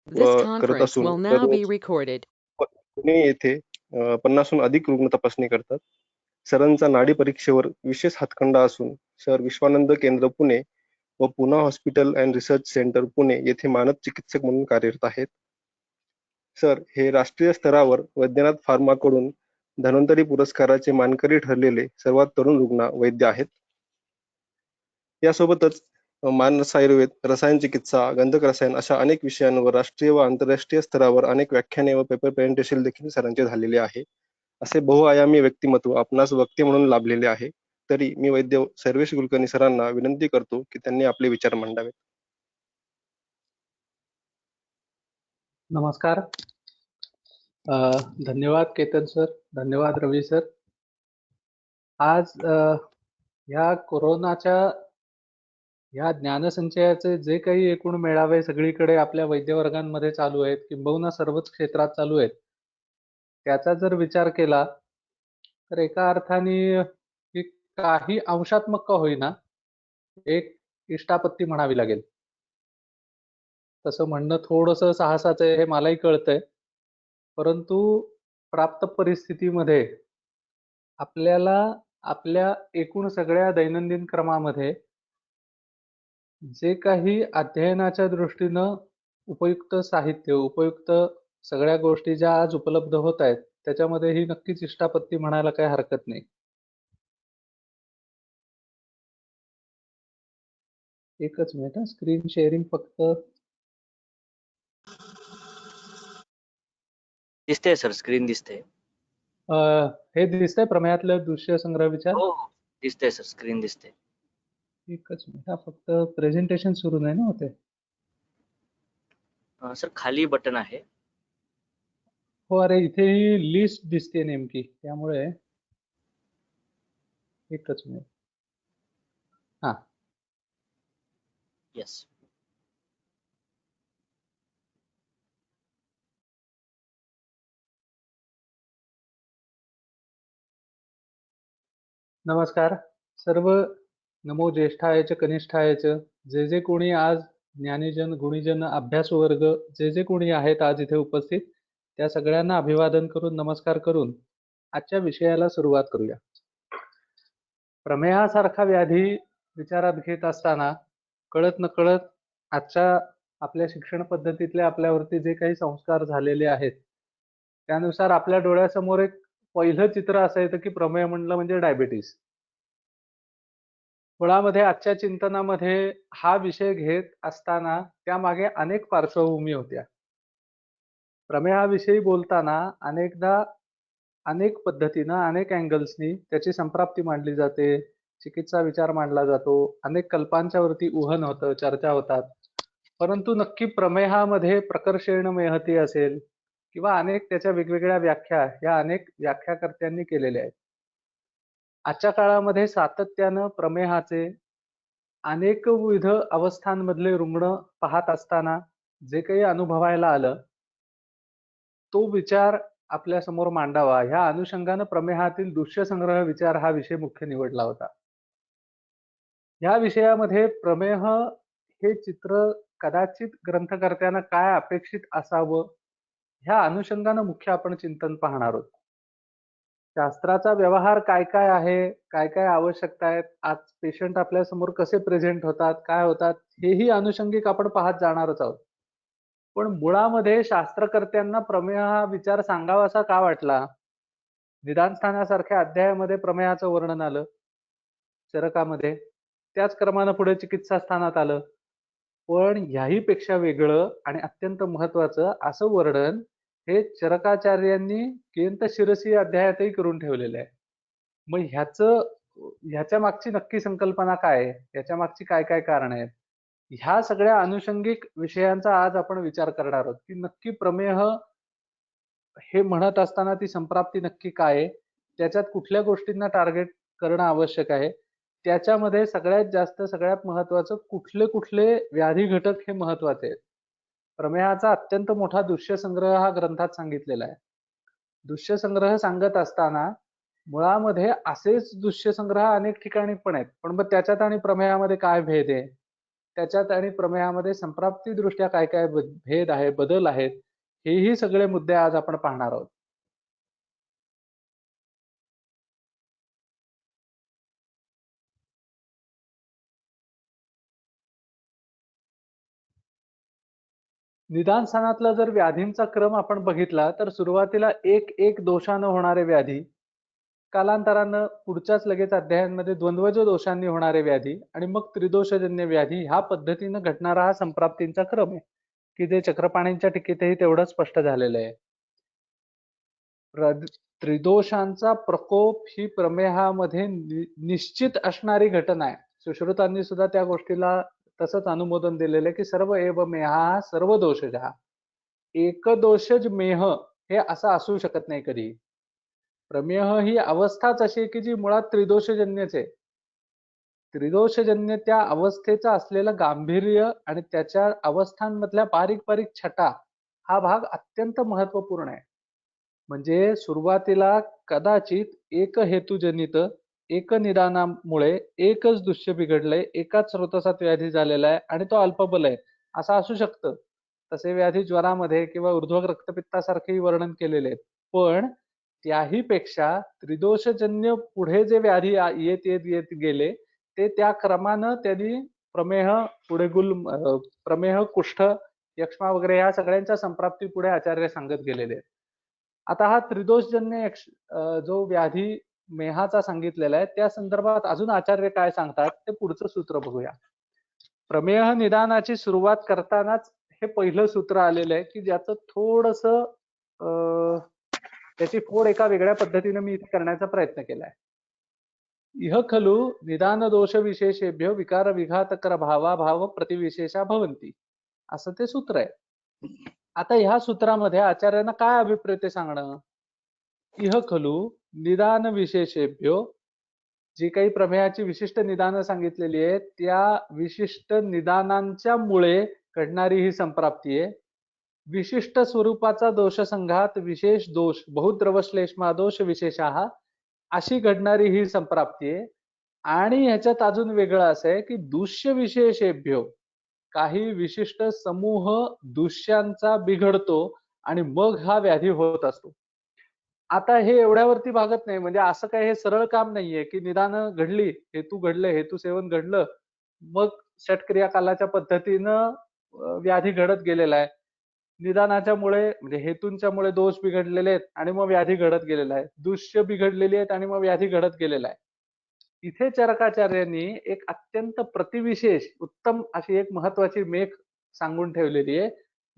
This करत conference असून will now be दररोज recorded. पुणे येथे 50हून अधिक रुग्ण तपासणी करतात. सरांचा नाडी परीक्षेवर विशेष हातखंडा असून सर विश्वानंद केंद्र पुणे व Poona hospital and research centre Pune येथे मानद चिकित्सक म्हणून कार्यरत आहेत. सर हे राष्ट्रीय स्तरावर वैद्यनाथ फार्माकडून धन्वंतरी पुरस्काराचे मानकरी ठरलेले सर्वात तरुण रुग्ण वैद्य आहेत. यासोबतच मानस आयुर्वेद, रसायन चिकित्सा, गंधक रसायन अशा अनेक विषयांवर राष्ट्रीय व आंतरराष्ट्रीय स्तरावर अनेक व्याख्याने व पेपर प्रेझेंटेशन देखील सरांचे झालेले आहे. असे बहुआयामी व्यक्तिमत्व आपणास वक्ते म्हणून लाभलेले आहे. तरी मी वैद्य सर्वेश कुलकर्णी सरांना विनंती करतो की त्यांनी आपले विचार मांडावेत. नमस्कार. धन्यवाद केतन सर, धन्यवाद रवी सर. आज या कोरोनाच्या या ज्ञानसंचयाचे जे काही एकूण मेळावे सगळीकडे आपल्या वैद्यवर्गांमध्ये चालू आहेत, किंबहुना सर्वच क्षेत्रात चालू आहेत, त्याचा जर विचार केला तर एका अर्थाने ही काही अंशात्मक का होईना एक इष्टापत्ती म्हणावी लागेल. तसं म्हणणं थोडंसं साहसाचं आहे हे मलाही कळतंय, परंतु प्राप्त परिस्थितीमध्ये आपल्याला आपल्या एकूण सगळ्या दैनंदिन क्रमामध्ये जे काही अध्ययनाच्या दृष्टीनं उपयुक्त साहित्य, उपयुक्त सगळ्या गोष्टी ज्या आज उपलब्ध होत आहेत, त्याच्यामध्ये ही नक्कीच इष्टापत्ती म्हणायला काही हरकत नाही. एकच मिनिट, स्क्रीन शेअरिंग फक्त दिसते सर, स्क्रीन दिसते. हे दिसतंय प्रमेयातलं दृश्य संग्रह विचार? हो दिसते सर, स्क्रीन दिसते. एकच मिनिट, फक्त प्रेझेंटेशन सुरू नाही ना होते. सर खाली बटन आहे. हो, अरे इथे ही लिस्ट दिसते नेमकी, त्यामुळे एकच मिनिट. हा, यस. नमस्कार सर्व. नमो ज्येष्ठाय च कनिष्ठाय च. जे जे कोणी आज ज्ञानीजन, गुणीजन, अभ्यास वर्ग जे जे कोणी आहेत आज इथे उपस्थित, त्या सगळ्यांना अभिवादन करून, नमस्कार करून आजच्या विषयाला सुरुवात करूया. प्रमेहासारखा व्याधी विचारात घेत असताना कळत नकळत आजच्या आपल्या शिक्षण पद्धतीतले आपल्यावरती जे काही संस्कार झालेले आहेत, त्यानुसार आपल्या डोळ्यासमोर एक पहिलं चित्र असं येतं की प्रमेय म्हणलं म्हणजे डायबिटीस. मुळामध्ये आजच्या चिंतनामध्ये हा विषय घेत असताना त्यामागे अनेक पार्श्वभूमी होत्या. प्रमेहाविषयी बोलताना अनेकदा अनेक पद्धतीनं, अनेक अँगल्सनी त्याची संप्राप्ती मांडली जाते, चिकित्सा विचार मांडला जातो, अनेक कल्पांच्या वरती उहन होतं, चर्चा होतात. परंतु नक्की प्रमेहामध्ये प्रकर्षेण मेहती असेल किंवा अनेक त्याच्या वेगवेगळ्या व्याख्या या अनेक व्याख्याकर्त्यांनी केलेल्या आहेत. आजच्या काळामध्ये सातत्यानं प्रमेहाचे अनेकविध अवस्थांमधले रुग्ण पाहत असताना जे काही अनुभवायला आलं, तो विचार आपल्या समोर मांडावा ह्या अनुषंगानं प्रमेहातील दृश्य संग्रह विचार हा विषय मुख्य निवडला होता. या विषयामध्ये प्रमेह हे चित्र कदाचित ग्रंथकर्त्यांना काय अपेक्षित असावं ह्या अनुषंगानं मुख्य आपण चिंतन पाहणार आहोत. शास्त्राचा व्यवहार काय काय आहे, काय काय आवश्यकता आहेत, आज पेशंट आपल्या समोर कसे प्रेझेंट होतात, काय होतात, हेही अनुषंगिक आपण पाहत जाणारच आहोत. पण मुळामध्ये शास्त्रकर्त्यांना प्रमेह हा विचार सांगावासा का वाटला? निदानस्थानासारख्या अध्यायामध्ये प्रमेहाचं वर्णन आलं, चरकामध्ये, त्याच क्रमानं पुढे चिकित्सा स्थानात आलं. पण ह्याही पेक्षा वेगळं आणि अत्यंत महत्वाचं असं वर्णन हे चरकाचार्यांनी केंत शिरसी अध्यायातही करून ठेवलेलं आहे. मग ह्याच्या मागची नक्की संकल्पना काय आहे, ह्याच्या मागची काय काय कारण आहेत, ह्या सगळ्या अनुषंगिक विषयांचा आज आपण विचार करणार आहोत की नक्की प्रमेह हे म्हणत असताना ती संप्राप्ती नक्की काय आहे, त्याच्यात कुठल्या गोष्टींना टार्गेट करणं आवश्यक आहे, त्याच्यामध्ये सगळ्यात जास्त सगळ्यात महत्वाचं कुठले कुठले व्याधी घटक हे महत्वाचे आहेत. प्रमेहाचा अत्यंत मोठा दृश्य संग्रह हा ग्रंथात सांगितलेला आहे. दृश्य संग्रह सांगत असताना मुळामध्ये असेच दृश्य संग्रह अनेक ठिकाणी पण आहेत, पण मग त्याच्यात आणि प्रमेयामध्ये काय भेद आहे? त्याच्यात आणि प्रमेयामध्ये संप्राप्ती दृष्ट्या काय काय भेद आहे, बदल आहेत, हेही सगळे मुद्दे आज आपण पाहणार आहोत. निदान स्थानातला जर व्याधींचा क्रम आपण बघितला तर सुरुवातीला एक एक दोषानं होणारे व्याधी, कालांतरानं पुढच्याच लगेच अध्यायांमध्ये द्वंद्वज दोषांनी होणारे व्याधी आणि मग त्रिदोषजन्य व्याधी, ह्या पद्धतीनं घडणारा हा संप्राप्तींचा क्रम आहे की जे चक्रपाणींच्या टीकेतही तेवढं स्पष्ट झालेलं आहे. त्रिदोषांचा प्रकोप ही प्रमेहामध्ये निश्चित असणारी घटना आहे. सुश्रुतांनी सुद्धा त्या गोष्टीला तसंच अनुमोदन दिलेलं आहे की सर्व एव मेहा सर्व दोषजः, एकदोषज मेह हे असं असू शकत नाही कधी. प्रमेह ही अवस्थाच अशी आहे की जी मुळात त्रिदोषजन्यच आहे. त्रिदोषजन्य त्या अवस्थेचा असलेलं गांभीर्य आणि त्याच्या अवस्थांमधल्या बारीक बारीक छटा, हा भाग अत्यंत महत्वपूर्ण आहे. म्हणजे सुरुवातीला कदाचित एक हेतुजनित एक निदानामुळे एकच दृश्य बिघडलंय, एकाच स्रोतसात व्याधी झालेला आहे आणि तो अल्पबल आहे असं असू शकतं. तसे व्याधी ज्वरामध्ये किंवा ऊर्ध्वक रक्तपित्तासारखेही वर्णन केलेले आहेत. पण त्याही पेक्षा त्रिदोषजन्य पुढे जे व्याधी येत येत येत गेले ते त्या क्रमानं त्यांनी प्रमेह पुढे प्रमेह, कुष्ठ, यक्ष्मा वगैरे या सगळ्यांच्या संप्राप्ती पुढे आचार्य सांगत गेलेले आहेत. आता हा त्रिदोषजन्य जो व्याधी मेहाचा सांगितलेला आहे त्या संदर्भात अजून आचार्य काय सांगतात ते पुढचं सूत्र बघूया. प्रमेह निदानाची सुरुवात करतानाच हे पहिलं सूत्र आलेलं आहे की ज्याचं थोडस त्याची फोड एका वेगळ्या पद्धतीने मी इथे करण्याचा प्रयत्न केलाय. इह खलु निदान दोष विशेषेभ्य विकार विघातकर भावा भाव प्रतिविशेषा भवंती, असं ते सूत्र आहे. आता ह्या सूत्रामध्ये आचार्यांना काय अभिप्रेत सांगणं, इह खलु निदान विशेषेभ्यो, जी काही प्रमेयाची विशिष्ट निदानं सांगितलेली आहेत त्या विशिष्ट निदानांच्या मुळे घडणारी ही संप्राप्ती आहे. विशिष्ट स्वरूपाचा दोषसंघात विशेष दोष बहुद्रवश्लेष्मा दोष विशेषाः, अशी घडणारी ही संप्राप्ती आहे. आणि ह्याच्यात अजून वेगळं असं आहे की दुष्य विशेषेभ्यो, काही विशिष्ट समूह दुष्यांचा बिघडतो आणि मग हा व्याधी होत असतो. आता हे एवढ्यावरती भागत नाही, म्हणजे असं काही हे सरळ काम नाहीये की निदान घडली, हेतू घडले, हेतू सेवन घडलं, मग षटक्रियाकालाच्या पद्धतीनं व्याधी घडत गेलेला आहे. निदानाच्या मुळे म्हणजे हेतूंच्या मुळे दोष बिघडलेले आहेत आणि मग व्याधी घडत गेलेला आहे, दुष्य बिघडलेली आहेत आणि मग व्याधी घडत गेलेला आहे. इथे चरकाचार्यांनी एक अत्यंत प्रतिविशेष उत्तम अशी एक महत्वाची मेख सांगून ठेवलेली आहे.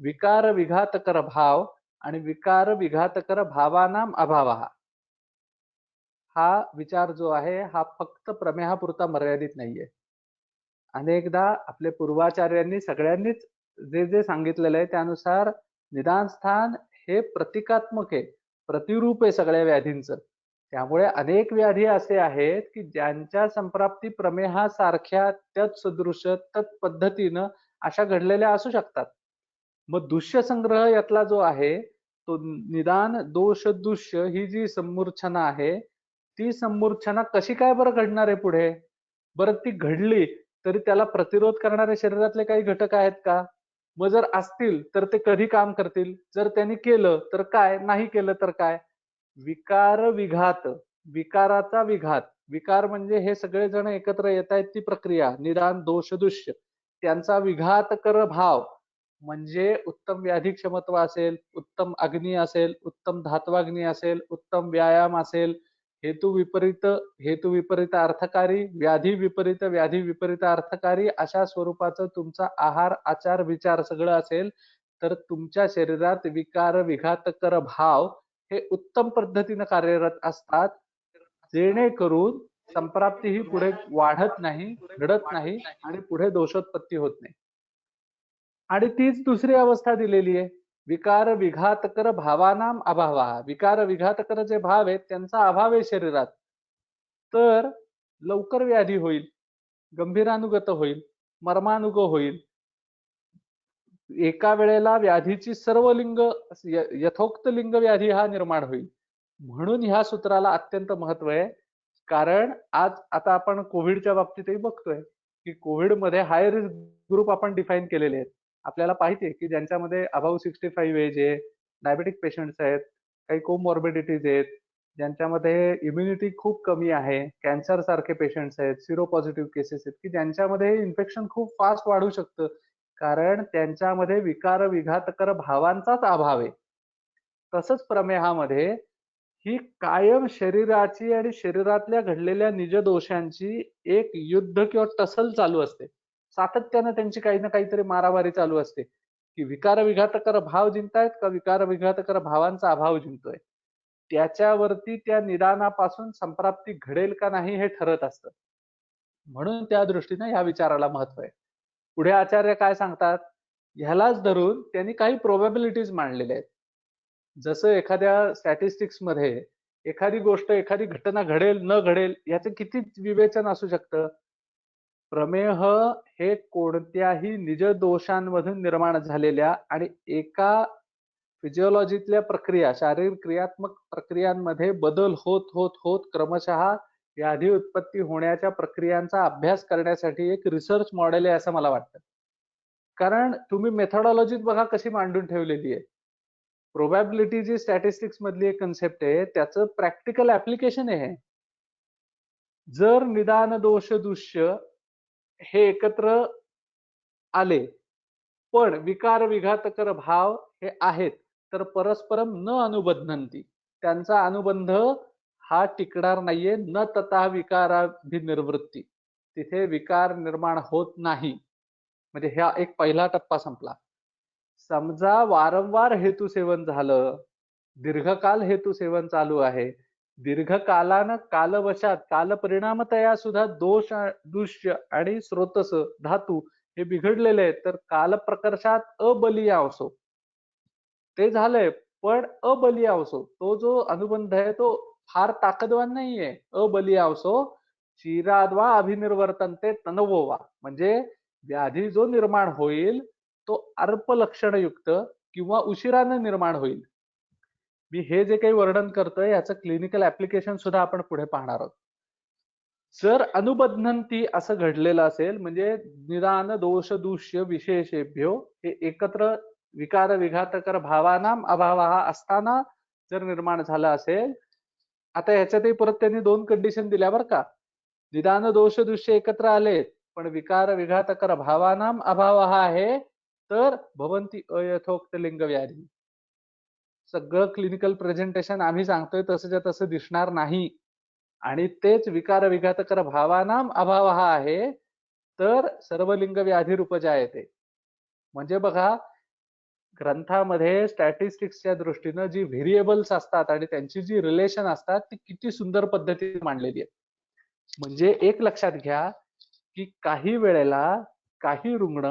विकार विघातकर भाव आणि विकार विघातकर भावानाम अभाव, हा विचार जो आहे हा फक्त प्रमेहापुरता मर्यादित नाहीये. अनेकदा आपले पूर्वाचार्यांनी सगळ्यांनीच जे जे सांगितलेलं आहे त्यानुसार निदान स्थान हे प्रतिकात्मक आहे, प्रतिरूप आहे सगळ्या व्याधींचं. त्यामुळे अनेक व्याधी असे आहेत की ज्यांच्या संप्राप्ती प्रमेहासारख्या तत्सदृश तत्पद्धतीनं अशा घडलेल्या असू शकतात. मग दुष्य संग्रह यातला जो आहे तो निदान दोष दुष्य ही जी संमूर्छना आहे ती संमूर्छना कशी काय बरं घडणार आहे पुढे. बरं ती घडली तरी त्याला प्रतिरोध करणारे शरीरातले काही घटक आहेत का, मग जर असतील तर ते कधी काम करतील, जर त्यांनी केलं तर काय, नाही केलं तर काय. विकार विघात, विकाराचा विघात, विकार म्हणजे हे सगळे जण एकत्र येत आहेत ती प्रक्रिया, निदान दोष दुष्य, त्यांचा विघात कर भाव म्हणजे उत्तम व्याधी क्षमत्व असेल, उत्तम अग्नी असेल, उत्तम धात्वाग्नी असेल, उत्तम व्यायाम असेल, हेतू विपरीत अर्थकारी, व्याधी विपरीत अर्थकारी, अशा स्वरूपाचं तुमचा आहार आचार विचार सगळं असेल तर तुमच्या शरीरात विकार विघातकर भाव हे उत्तम पद्धतीने कार्यरत असतात, जेणेकरून संप्राप्ती ही पुढे वाढत नाही, घडत नाही आणि पुढे दोषोत्पत्ती होत नाही. आणि तीच दुसरी अवस्था दिलेली आहे, विकार विघातकर भावानाम अभाव. विकार विघातकर जे भाव आहेत त्यांचा अभाव आहे शरीरात, तर लवकर व्याधी होईल, गंभीरानुगत होईल, मर्मानुग होईल. एका वेळेला व्याधीची सर्व लिंग यथोक्त लिंग व्याधी हा निर्माण होईल. म्हणून ह्या सूत्राला अत्यंत महत्व आहे. कारण आज आता आपण कोविडच्या बाबतीतही बघतोय की कोविडमध्ये हाय रिस्क ग्रुप आपण डिफाईन केलेले आहेत. आपल्याला माहिती आहे की ज्यांच्यामध्ये अबाव 65 एज आहे, डायबेटिक पेशंट्स आहेत, काही कोमॉर्बिडिटीज आहेत, ज्यांच्यामध्ये इम्युनिटी खूप कमी आहे, कॅन्सर सारखे पेशंट्स आहेत, सिरो पॉझिटिव्ह केसेस आहेत की ज्यांच्यामध्ये इन्फेक्शन खूप फास्ट वाढू शकतं, कारण त्यांच्यामध्ये विकार विघातकर भावांचाच अभाव आहे. तसंच प्रमेहामध्ये ही कायम शरीराची आणि शरीरातल्या घडलेल्या निज दोषांची एक युद्ध किंवा टसल चालू असते. सातत्यानं त्यांची काही ना काहीतरी मारामारी चालू असते की विकार विघातकर भाव जिंकतायत का विकार विघातकर भावांचा अभाव जिंकतोय. त्याच्यावरती त्या निदानापासून संप्राप्ती घडेल का नाही हे ठरत असतं. म्हणून त्या दृष्टीने या विचाराला महत्व आहे. पुढे आचार्य काय सांगतात, ह्यालाच धरून त्यांनी काही प्रोबॅबिलिटीज मांडलेल्या आहेत. जसं एखाद्या स्टॅटिस्टिक्स मध्ये एखादी गोष्ट एखादी घटना घडेल न घडेल याचं किती विवेचन असू शकतं. प्रमेय हे कोणत्याही निज दोषांमधून निर्माण झालेल्या आणि एका फिजिओलॉजीतल्या प्रक्रिया शारीरिक क्रियात्मक प्रक्रियांमध्ये बदल होत होत होत क्रमशः व्याधी उत्पत्ती होण्याच्या प्रक्रियांचा अभ्यास करण्यासाठी एक रिसर्च मॉडेल आहे असं मला वाटतं. कारण तुम्ही मेथॉडॉलॉजीत बघा कशी मांडून ठेवलेली आहे. प्रोबॅबिलिटी जी स्टॅटिस्टिक्स मधली एक कन्सेप्ट आहे त्याचं प्रॅक्टिकल ऍप्लिकेशन आहे. जर निदान दोष दृश्य हे एकत्र आले पण विकार विघातकर भाव हे आहेत तर परस्परम न अनुबंधन्ति, त्यांचा अनुबंध हा टिकणार नाहीये. न तथा विकाराभिनिवृत्ती, तिथे विकार निर्माण होत नाही. म्हणजे हा एक पहिला टप्पा संपला. समजा वारंवार हेतू सेवन झालं, दीर्घकाल हेतू सेवन चालू आहे, दीर्घकालानं कालवशात कालपरिणामतया सुद्धा दोष दृश्य आणि स्रोतस धातू हे बिघडलेले आहेत, तर कालप्रकर्षात अबलियांसो ते झालंय. पण अबलियांसो तो जो अनुबंध आहे तो फार ताकदवान नाहीये. अबलियांसो चिराद्वा अभिनिर्वर्तनते तनवोवा, म्हणजे व्याधी जो निर्माण होईल तो अल्प लक्षणयुक्त किंवा उशिराने निर्माण होईल. मी हे जे काही वर्णन करतोय याचं क्लिनिकल ऍप्लिकेशन सुद्धा आपण पुढे पाहणार आहोत. जर अनुबंधन्ति असं घडलेलं असेल म्हणजे निदान दोष दूष्य विशेषेभ्यो हे एकत्र विकार विघातकर भावानाम अभाव हा असताना जर निर्माण झाला असेल. आता ह्याच्यातही परत त्यांनी दोन कंडिशन दिल्या बरं का. निदान दोष दृश्य एकत्र आले पण विकार विघातकर भावानाम अभाव हा आहे तर भवंती अयथोक्त लिंग व्याधी. सगळं क्लिनिकल प्रेझेंटेशन आम्ही सांगतोय तसंच्या तसं दिसणार नाही आणि तेच विकार विघातकर भावानाम अभाव हा आहे तर सर्वलिंग व्याधी रूपजा येते. म्हणजे बघा ग्रंथामध्ये स्टॅटिस्टिक्सच्या दृष्टीनं जी व्हेरिएबल्स असतात आणि त्यांची जी रिलेशन असतात ती किती सुंदर पद्धतीने मांडलेली आहे. म्हणजे एक लक्षात घ्या की काही वेळेला काही रुग्ण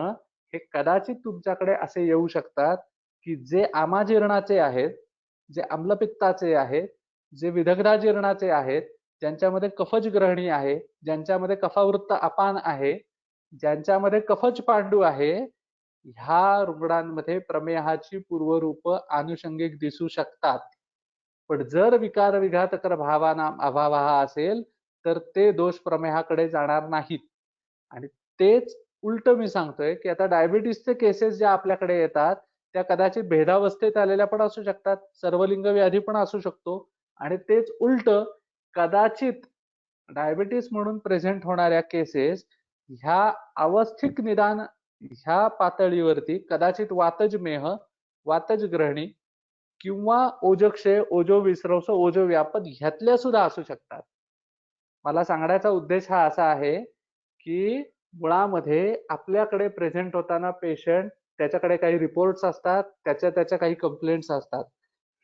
हे कदाचित तुमच्याकडे असे येऊ शकतात की जे आमाजीर्णाचे आहेत, जे आम्लपित्ताचे आहेत, जे विदग्धाजीर्णाचे आहेत, ज्यांच्यामध्ये कफज ग्रहणी आहे, ज्यांच्यामध्ये कफावृत्त अपान आहे, ज्यांच्यामध्ये कफज पांडू आहे, ह्या रुग्णांमध्ये प्रमेहाची पूर्वरूप आनुषंगिक दिसू शकतात. पण जर विकार विघातकर भावाना अभाव हा असेल तर ते दोष प्रमेहाकडे जाणार नाहीत. आणि तेच उलट मी सांगतोय की आता डायबिटीसचे केसेस ज्या आपल्याकडे येतात त्या कदाचित भेदावस्थेत आलेल्या पण असू शकतात, सर्वलिंग व्याधी पण असू शकतो. आणि तेच उलट कदाचित डायबिटीस म्हणून प्रेझेंट होणाऱ्या केसेस ह्या अवस्थिक निदान ह्या पातळीवरती कदाचित वातजमेह, वातजग्रहणी किंवा ओजक्षय, ओजो विस्रवस, ओजो व्यापद ह्यातल्या सुद्धा असू शकतात. मला सांगण्याचा उद्देश हा असा आहे की मुळामध्ये आपल्याकडे प्रेझेंट होताना पेशंट त्याच्याकडे काही रिपोर्ट्स असतात, त्याच्या काही कंप्लेंट्स असतात.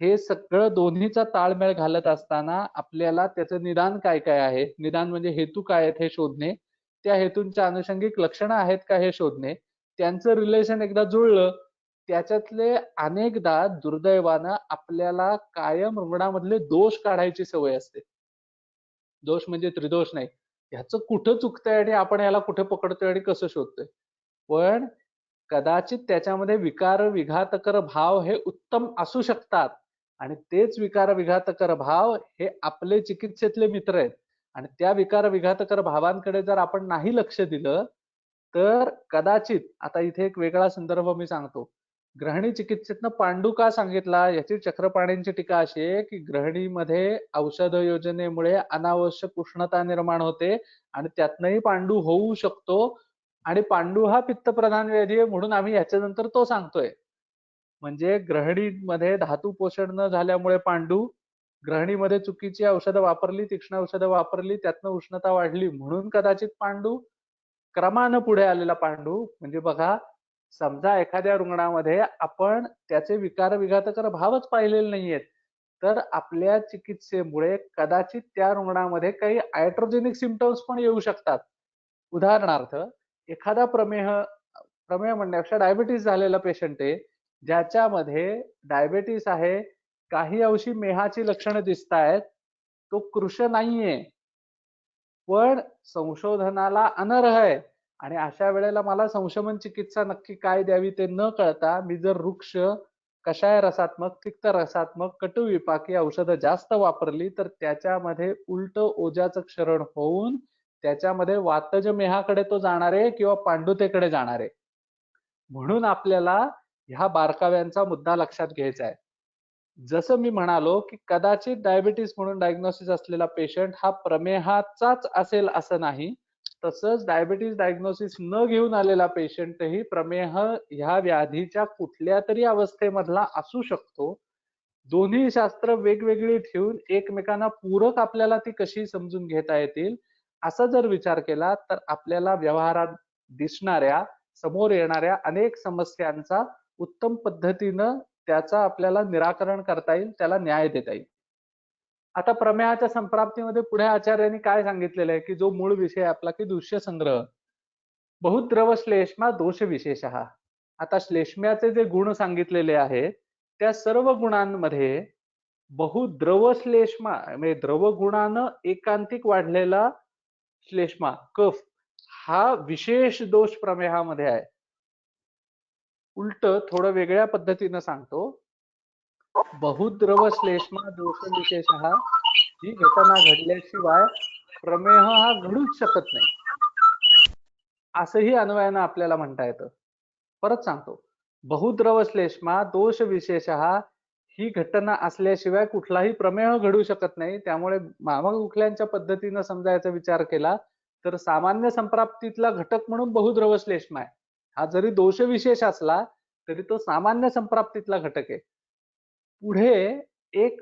हे सगळं दोन्हीचा ताळमेळ घालत असताना आपल्याला त्याचं निदान काय काय आहे, निदान म्हणजे हेतू काय आहेत हे शोधणे, त्या हेतूंच्या अनुषंगिक लक्षणं आहेत का हे शोधणे, त्यांचं रिलेशन एकदा जुळलं त्याच्यातले अनेकदा दुर्दैवानं आपल्याला कायम रुग्णामधले दोष काढायची सवय असते. दोष म्हणजे त्रिदोष नाही, ह्याचं कुठं चुकतंय आणि आपण याला कुठे पकडतोय आणि कसं शोधतोय. पण कदाचित त्याच्यामध्ये विकार विघातकर भाव हे उत्तम असू शकतात आणि तेच विकार विघातकर भाव हे आपले चिकित्सेतले मित्र आहेत. आणि त्या विकार विघातकर भावांकडे जर आपण नाही लक्ष दिलं तर कदाचित आता इथे एक वेगळा संदर्भ मी सांगतो. ग्रहणी चिकित्सेतनं पांडू का सांगितला याची चक्रपाणींची टीका अशी आहे की ग्रहणीमध्ये औषध योजनेमुळे अनावश्यक उष्णता निर्माण होते आणि त्यातनंही पांडू होऊ शकतो आणि पांडू हा पित्तप्रधान व्याधी आहे म्हणून आम्ही याच्यानंतर तो सांगतोय. म्हणजे ग्रहणीमध्ये धातू पोषण न झाल्यामुळे पांडू, ग्रहणीमध्ये चुकीची औषधं वापरली, तीक्ष्ण औषधं वापरली, त्यातनं उष्णता वाढली म्हणून कदाचित पांडू, क्रमानं पुढे आलेला पांडू. म्हणजे बघा, समजा एखाद्या रुग्णामध्ये आपण त्याचे विकार विघातकर भावच पाहिलेले नाहीयेत, तर आपल्या चिकित्सेमुळे कदाचित त्या रुग्णामध्ये काही आयट्रोजेनिक सिम्पटम्स पण येऊ शकतात. उदाहरणार्थ, एखादा प्रमेह म्हणण्यापेक्षा डायबिटीस झालेला पेशंट आहे, ज्याच्यामध्ये डायबिटीस आहे, काही अंशी मेहाची लक्षणं दिसतायत, तो कृश नाहीये, पण संशोधनाला अनर्ह आहे आणि अशा वेळेला मला संशमन चिकित्सा नक्की काय द्यावी ते न कळता मी जर वृक्ष, कषाय रसात्मक, तिक्त रसात्मक, कटुविपाकी औषधं जास्त वापरली तर त्याच्यामध्ये उलट ओझ्याचं क्षरण होऊन त्याच्यामध्ये वातज मेहाकडे तो जाणार आहे किंवा पांडुतेकडे जाणार आहे. म्हणून आपल्याला ह्या बारकाव्यांचा मुद्दा लक्षात घ्यायचा आहे. जसं मी म्हणालो की कदाचित डायबिटीस म्हणून डायग्नोसिस असलेला पेशंट हा प्रमेहाचाच असेल असं नाही, तसंच डायबिटीस डायग्नोसिस न घेऊन आलेला पेशंटही प्रमेह ह्या व्याधीच्या कुठल्या तरी अवस्थेमधला असू शकतो. दोन्ही शास्त्र वेगवेगळी ठेवून एकमेकांना पूरक आपल्याला ती कशी समजून घेता येतील असा जर विचार केला तर आपल्याला व्यवहारात दिसणाऱ्या, समोर येणाऱ्या अनेक समस्यांचा उत्तम पद्धतीनं त्याचा आपल्याला निराकरण करता येईल, त्याला न्याय देता येईल. आता प्रमेहाच्या संप्राप्तीमध्ये पुढे आचार्यांनी काय सांगितलेलं आहे की जो मूळ विषय आपला की दृश्य संग्रह, बहुद्रव श्लेष्मा दोष विशेषः. आता श्लेष्म्याचे जे गुण सांगितलेले आहेत त्या सर्व गुणांमध्ये बहुद्रव श्लेष्मा म्हणजे द्रव गुणानं एकांतिक वाढलेला श्लेष्मा, कफ, हा विशेष दोष प्रमेहामध्ये आहे. उलट थोडं वेगळ्या पद्धतीनं सांगतो, बहुद्रव श्लेष्मा दोष विशेषः ही घटना घडल्याशिवाय प्रमेह हा घडूच शकत नाही, असंही अन्वयानं आपल्याला म्हणता येतं. परत सांगतो, बहुद्रव श्लेष्मा दोष विशेषः ही घटना असल्याशिवाय कुठलाही प्रमेह घडू शकत नाही. त्यामुळे मामक उखल्यांच्या पद्धतीनं समजायचा विचार केला तर सामान्य संप्राप्तीतला घटक म्हणून बहुद्रव श्लेष्मा आहे. हा जरी दोष विशेष असला तरी तो सामान्य संप्राप्तीतला घटक आहे. पुढे एक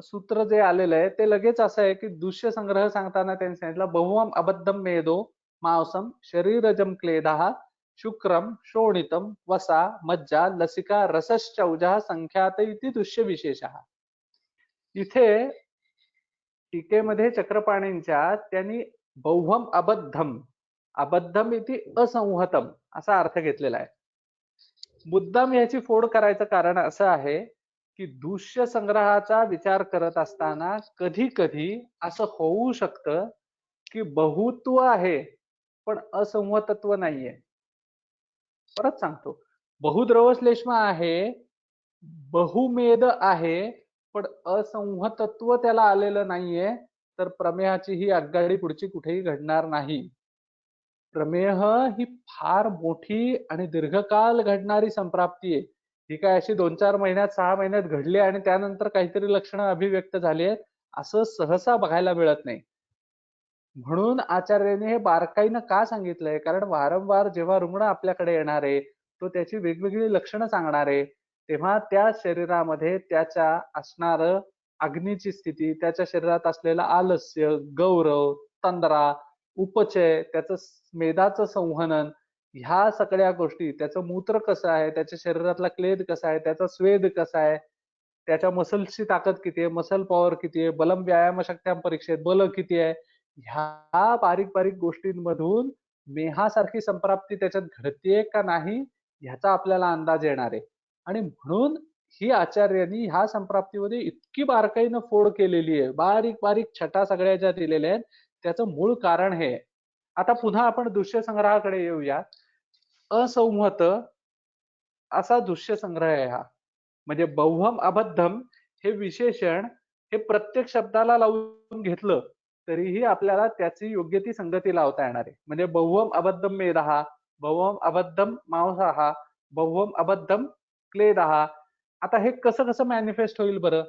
सूत्र जे आलेलं आहे ते लगेच असं आहे की दृश्य संग्रह सांगताना त्यांनी सांगितलं, बहुवम अबद्धम मेदो मांसम शरीरजम क्लेदः शुक्रम शोणितम वसा मज्जा लसिका रसश्चौजा संख्यात इति दृश्य विशेषः. इथे टीकेमध्ये चक्रपाणींच्या त्यांनी बौहम अबद्धम, अबद्धम इति असंहतम असा अर्थ घेतलेला आहे. मुद्दाम याची फोड करायचं कारण असं आहे की दृश्य संग्रहाचा विचार करत असताना कधी कधी असं होऊ शकतं की बहुत्व आहे पण असंहतत्व नाहीये. परत सांगतो, बहुद्रव श्लेष्मा आहे, बहुमेद आहे, पण असंहतत्व त्याला आलेलं नाहीये, तर प्रमेहाची ही आगगाडी पुढची कुठेही घडणार नाही. प्रमेह ही फार मोठी आणि दीर्घकाल घडणारी संप्राप्ती आहे. ही काय अशी 2-4 महिन्यात 6 महिन्यात घडली आणि त्यानंतर काहीतरी लक्षणं अभिव्यक्त झाली आहेत असं सहसा बघायला मिळत नाही. म्हणून आचार्यांनी हे बारकाईनं का सांगितलंय, कारण वारंवार जेव्हा रुग्ण आपल्याकडे येणार आहे, तो त्याची वेगवेगळी लक्षणं सांगणार आहे, तेव्हा त्या शरीरामध्ये त्याच्या असणारं अग्नीची स्थिती, त्याच्या शरीरात असलेलं आलस्य, गौरव, तंद्रा, उपचय, त्याचं मेदाचं संहनन, ह्या सगळ्या गोष्टी, त्याचं मूत्र कसं आहे, त्याच्या शरीरातला क्लेद कसा आहे, त्याचा स्वेद कसा आहे, त्याच्या मसल्सची ताकद किती आहे, मसल पॉवर किती आहे, बलम व्यायाम शक्त्याम परीक्षेत बल किती आहे, ह्या बारीक बारीक गोष्टींमधून मेहासारखी संप्राप्ती त्याच्यात घडतेय का नाही ह्याचा आपल्याला अंदाज येणार आहे. आणि म्हणून ही आचार्यांनी ह्या संप्राप्तीमध्ये इतकी बारकाईनं फोड केलेली आहे, बारीक बारीक छटा सगळ्या ज्या दिलेल्या आहेत त्याचं मूळ कारण हे. आता पुन्हा आपण दृश्य संग्रहाकडे येऊया. असंहत असा दृश्य संग्रह आहे हा. म्हणजे बौहम अबद्धम हे विशेषण हे प्रत्येक शब्दाला लावून घेतलं तरीही आपल्याला त्याची योग्य ती संगती लावता येणार आहे. म्हणजे बहुवम अबद्धम मेधः, बहुवम अबद्धम मांसः, बहुवम अबद्धम क्लेदः. आता हे कसं कसं मॅनिफेस्ट होईल बरं?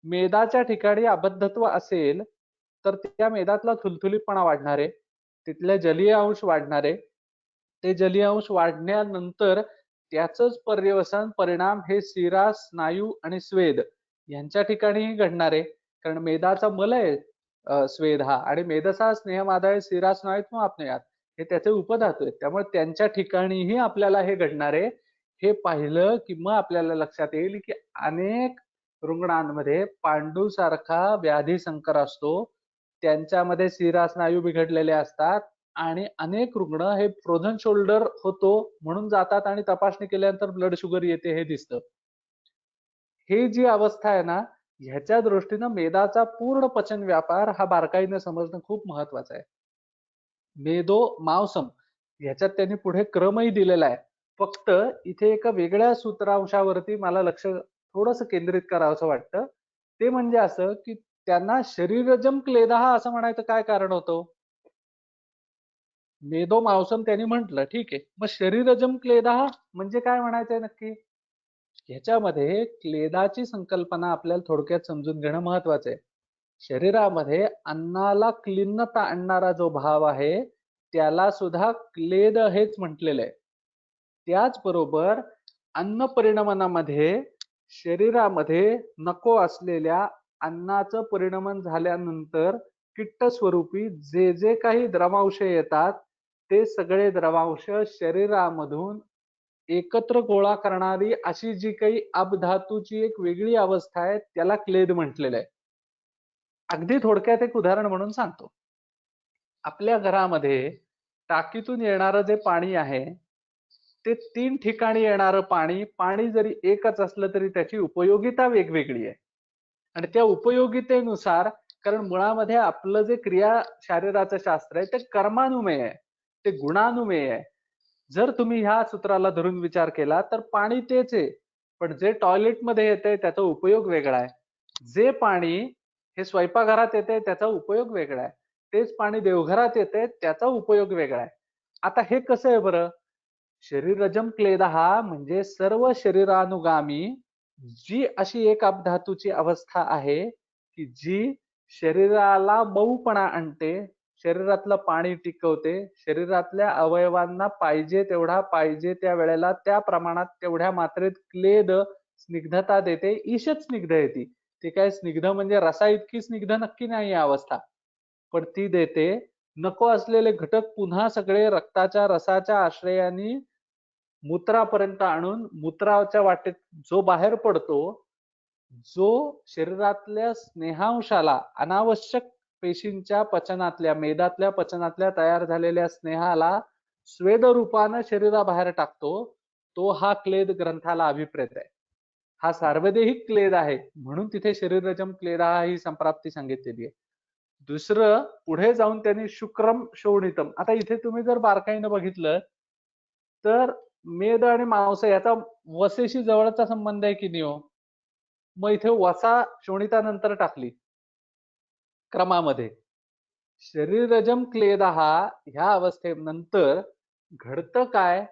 मेदाच्या ठिकाणी अबद्धत्व असेल तर त्या मेदातला थुलथुलीतपणा वाढणार आहे, तिथले जलीय अंश वाढणार आहे. ते जलीय अंश वाढण्यानंतर त्याचंच पर्यवसन परिणाम हे शिरा, स्नायू आणि स्वेद यांच्या ठिकाणीही घडणार आहे. कारण मेदाचा मल आहे स्वेद हा, आणि मेदसा स्नेहमादाय शिरा स्नायूत्म आपणयात, हे त्याचे उपधातू आहेत. त्यामुळे त्यांच्या ठिकाणीही आपल्याला हे घडणार आहे. हे पाहिलं की मग आपल्याला लक्षात येईल की अनेक रुग्णांमध्ये पांडूसारखा व्याधी संकर असतो, त्यांच्यामध्ये शिरा स्नायू बिघडलेले असतात, आणि अनेक रुग्ण हे फ्रोझन शोल्डर होतो म्हणून जातात आणि तपासणी केल्यानंतर ब्लड शुगर येते हे दिसतं. ही जी अवस्था आहे ना, ह्याच्या दृष्टीनं मेदाचा पूर्ण पचन व्यापार हा बारकाईने समजणं खूप महत्वाचं आहे. मेदो मांसम ह्याच्यात त्यांनी पुढे क्रमही दिलेला आहे. फक्त इथे एका वेगळ्या सूत्रांशावरती मला लक्ष थोडंसं केंद्रित करावंसं वाटतं. ते म्हणजे असं की त्यांना शरीरजम क्लेदः असं म्हणायचं काय कारण होतं? मेदो मांसम त्यांनी म्हटलं, ठीक आहे. मग शरीरजम क्लेदः म्हणजे काय म्हणायचंय नक्की? ह्याच्यामध्ये क्लेदाची संकल्पना आपल्याला थोडक्यात समजून घेणं महत्वाचं आहे. शरीरामध्ये अन्नाला क्लिन्नता आणणारा जो भाव आहे त्याला सुद्धा क्लेद हेच म्हटलेलं आहे. त्याचबरोबर अन्न परिणमनामध्ये शरीरामध्ये नको असलेल्या अन्नाचं परिणमन झाल्यानंतर किट्ट स्वरूपी जे जे काही द्रवांश येतात ते सगळे द्रवांश शरीरामधून एकत्र गोळा करणारी अशी जी काही अपधातूची एक वेगळी अवस्था आहे त्याला क्लेद म्हटलेलं आहे. अगदी थोडक्यात एक उदाहरण म्हणून सांगतो. आपल्या घरामध्ये टाकीतून येणारं जे पाणी आहे ते 3 ठिकाणी येणारं पाणी जरी एकच असलं तरी त्याची उपयोगिता वेगवेगळी आहे. आणि त्या उपयोगितेनुसार, कारण मुळामध्ये आपलं जे क्रिया शरीराचं शास्त्र आहे ते कर्मानुमेय आहे, ते गुणानुमेय आहे. जर तुम्ही ह्या सूत्राला धरून विचार केला तर पाणी तेच आहे, पण जे टॉयलेटमध्ये येतंय त्याचा उपयोग वेगळा आहे. जे पाणी हे स्वयंपाकघरात येतंय त्याचा उपयोग वेगळा आहे. तेच पाणी देवघरात येतंय त्याचा उपयोग वेगळा आहे. आता हे कसं आहे बरं? शरीरजम क्लेदः म्हणजे सर्व शरीरानुगामी जी अशी एक अपधातूची अवस्था आहे की जी शरीराला मऊपणा आणते, शरीरातलं पाणी टिकवते, शरीरातल्या अवयवांना पाहिजे तेवढा पाहिजे त्या वेळेला त्या प्रमाणात तेवढ्या मात्रेत क्लेद स्निग्धता देते. ईषत स्निग्ध येते. ती काय स्निग्ध म्हणजे रसा इतकी स्निग्ध नक्की नाही अवस्था, पण ती देते. नको असलेले घटक पुन्हा सगळे रक्ताच्या रसाच्या आश्रयाने मूत्रापर्यंत आणून मूत्राच्या वाटेत जो बाहेर पडतो, जो शरीरातल्या स्नेहांशाला अनावश्यक पेशींच्या पचनातल्या मेदातल्या पचनातल्या तयार झालेल्या स्नेहाला स्वेद रूपानं शरीराबाहेर टाकतो, तो हा क्लेद ग्रंथाला अभिप्रेत आहे. हा सार्वदेहिक क्लेद आहे म्हणून तिथे शरीरजम क्लेदः ही संप्राप्ती सांगितलेली आहे. दुसरं पुढे जाऊन त्यांनी शुक्रम शोणितम. आता इथे तुम्ही जर बारकाईनं बघितलं तर मेद आणि मांस याचा वसेशी जवळचा संबंध आहे की नाही हो? मग इथे वसा शोणितानंतर टाकली क्रमामध्ये. शरीरजम क्लेदः ह्या अवस्थेनंतर घडतं काय?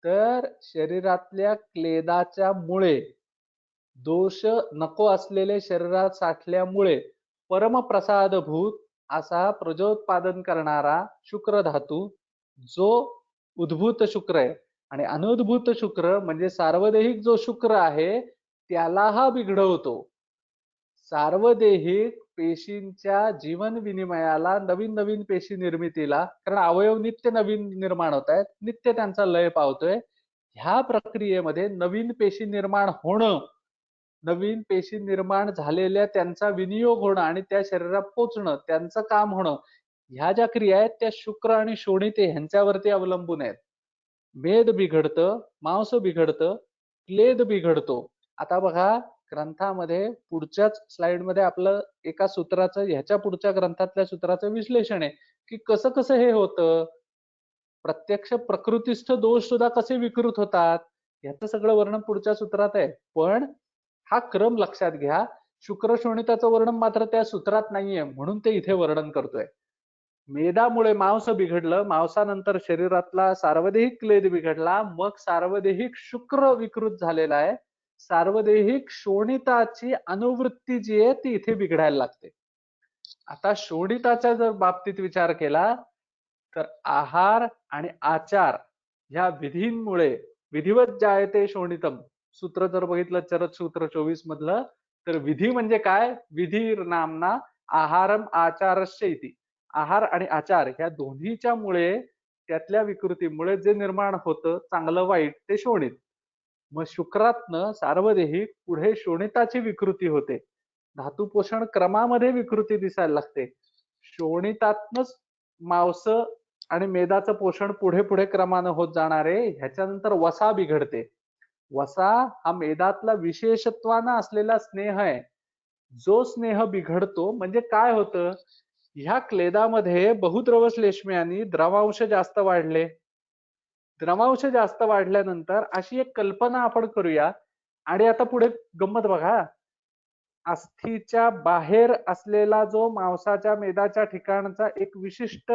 तर शरीरातल्या क्लेदाच्या मुळे दोष नको असलेले शरीरात साठल्यामुळे परमप्रसादभूत असा प्रजोत्पादन करणारा शुक्र धातू जो उद्भूत शुक्र आहे आणि अनुद्भूत शुक्र म्हणजे सार्वदेहिक जो शुक्र आहे त्याला हा बिघडवतो. सार्वदेहिक पेशींच्या जीवन विनिमयाला, नवीन नवीन पेशी निर्मितीला, कारण अवयव नित्य नवीन निर्माण होत आहेत, नित्य त्यांचा लय पावतोय, ह्या प्रक्रियेमध्ये नवीन पेशी निर्माण होणं, नवीन पेशी निर्माण झालेल्या त्यांचा विनियोग होणं आणि त्या शरीरात पोचणं, त्यांचं काम होणं, ह्या ज्या क्रिया आहेत त्या शुक्र आणि शोणिते ह्यांच्यावरती अवलंबून आहेत. मेद बिघडतं, मांस बिघडतं, क्लेद बिघडतो. आता बघा ग्रंथामध्ये पुढच्याच स्लाइड मध्ये आपलं एका सूत्राचं, ह्याच्या पुढच्या ग्रंथातल्या सूत्राचं विश्लेषण आहे की कसं कसं हे होतं, प्रत्यक्ष प्रकृतिस्थ दोष सुद्धा कसे विकृत होतात, याचं सगळं वर्णन पुढच्या सूत्रात आहे. पण हा क्रम लक्षात घ्या शुक्र शोणिताचं वर्णन मात्र त्या सूत्रात नाहीये, म्हणून ते इथे वर्णन करतोय. मेदामुळे मांस बिघडलं, मांसानंतर शरीरातला सार्वदेहिक क्लेद बिघडला, मग सार्वदेहिक शुक्र विकृत झालेला आहे. सार्वदेहिक शोणिताची अनुवृत्ती जी आहे ती इथे बिघडायला लागते. आता शोणिताच्या जर बाबतीत विचार केला तर आहार आणि आचार ह्या विधींमुळे विधिवत जायते शोणितम सूत्र जर बघितलं चरक सूत्र 24 मधलं, तर विधी म्हणजे काय? विधी नामना आहारम आचारस्य इति. आहार आणि आचार ह्या दोन्हीच्या मुळे त्यातल्या विकृतीमुळे जे निर्माण होतं चांगलं वाईट ते शोणित. मग शुक्रातनं सार्वदेहिक पुढे शोणिताची विकृती होते. धातू पोषण क्रमामध्ये विकृती दिसायला लागते. शोणितातनच मांस आणि मेदाचं पोषण पुढे पुढे क्रमानं होत जाणार आहे. ह्याच्यानंतर वसा बिघडते. वसा हा मेदातला विशेषत्वानं असलेला स्नेह आहे. जो स्नेह बिघडतो म्हणजे काय होतं? ह्या क्लेदामध्ये बहुद्रव श्लेष्म्यानी द्रवांश जास्त वाढले. द्रवांश जास्त वाढल्यानंतर अशी एक कल्पना आपण करूया. आणि आता पुढे गंमत बघा. अस्थीच्या बाहेर असलेला जो मांसाच्या मेदाच्या ठिकाणचा एक विशिष्ट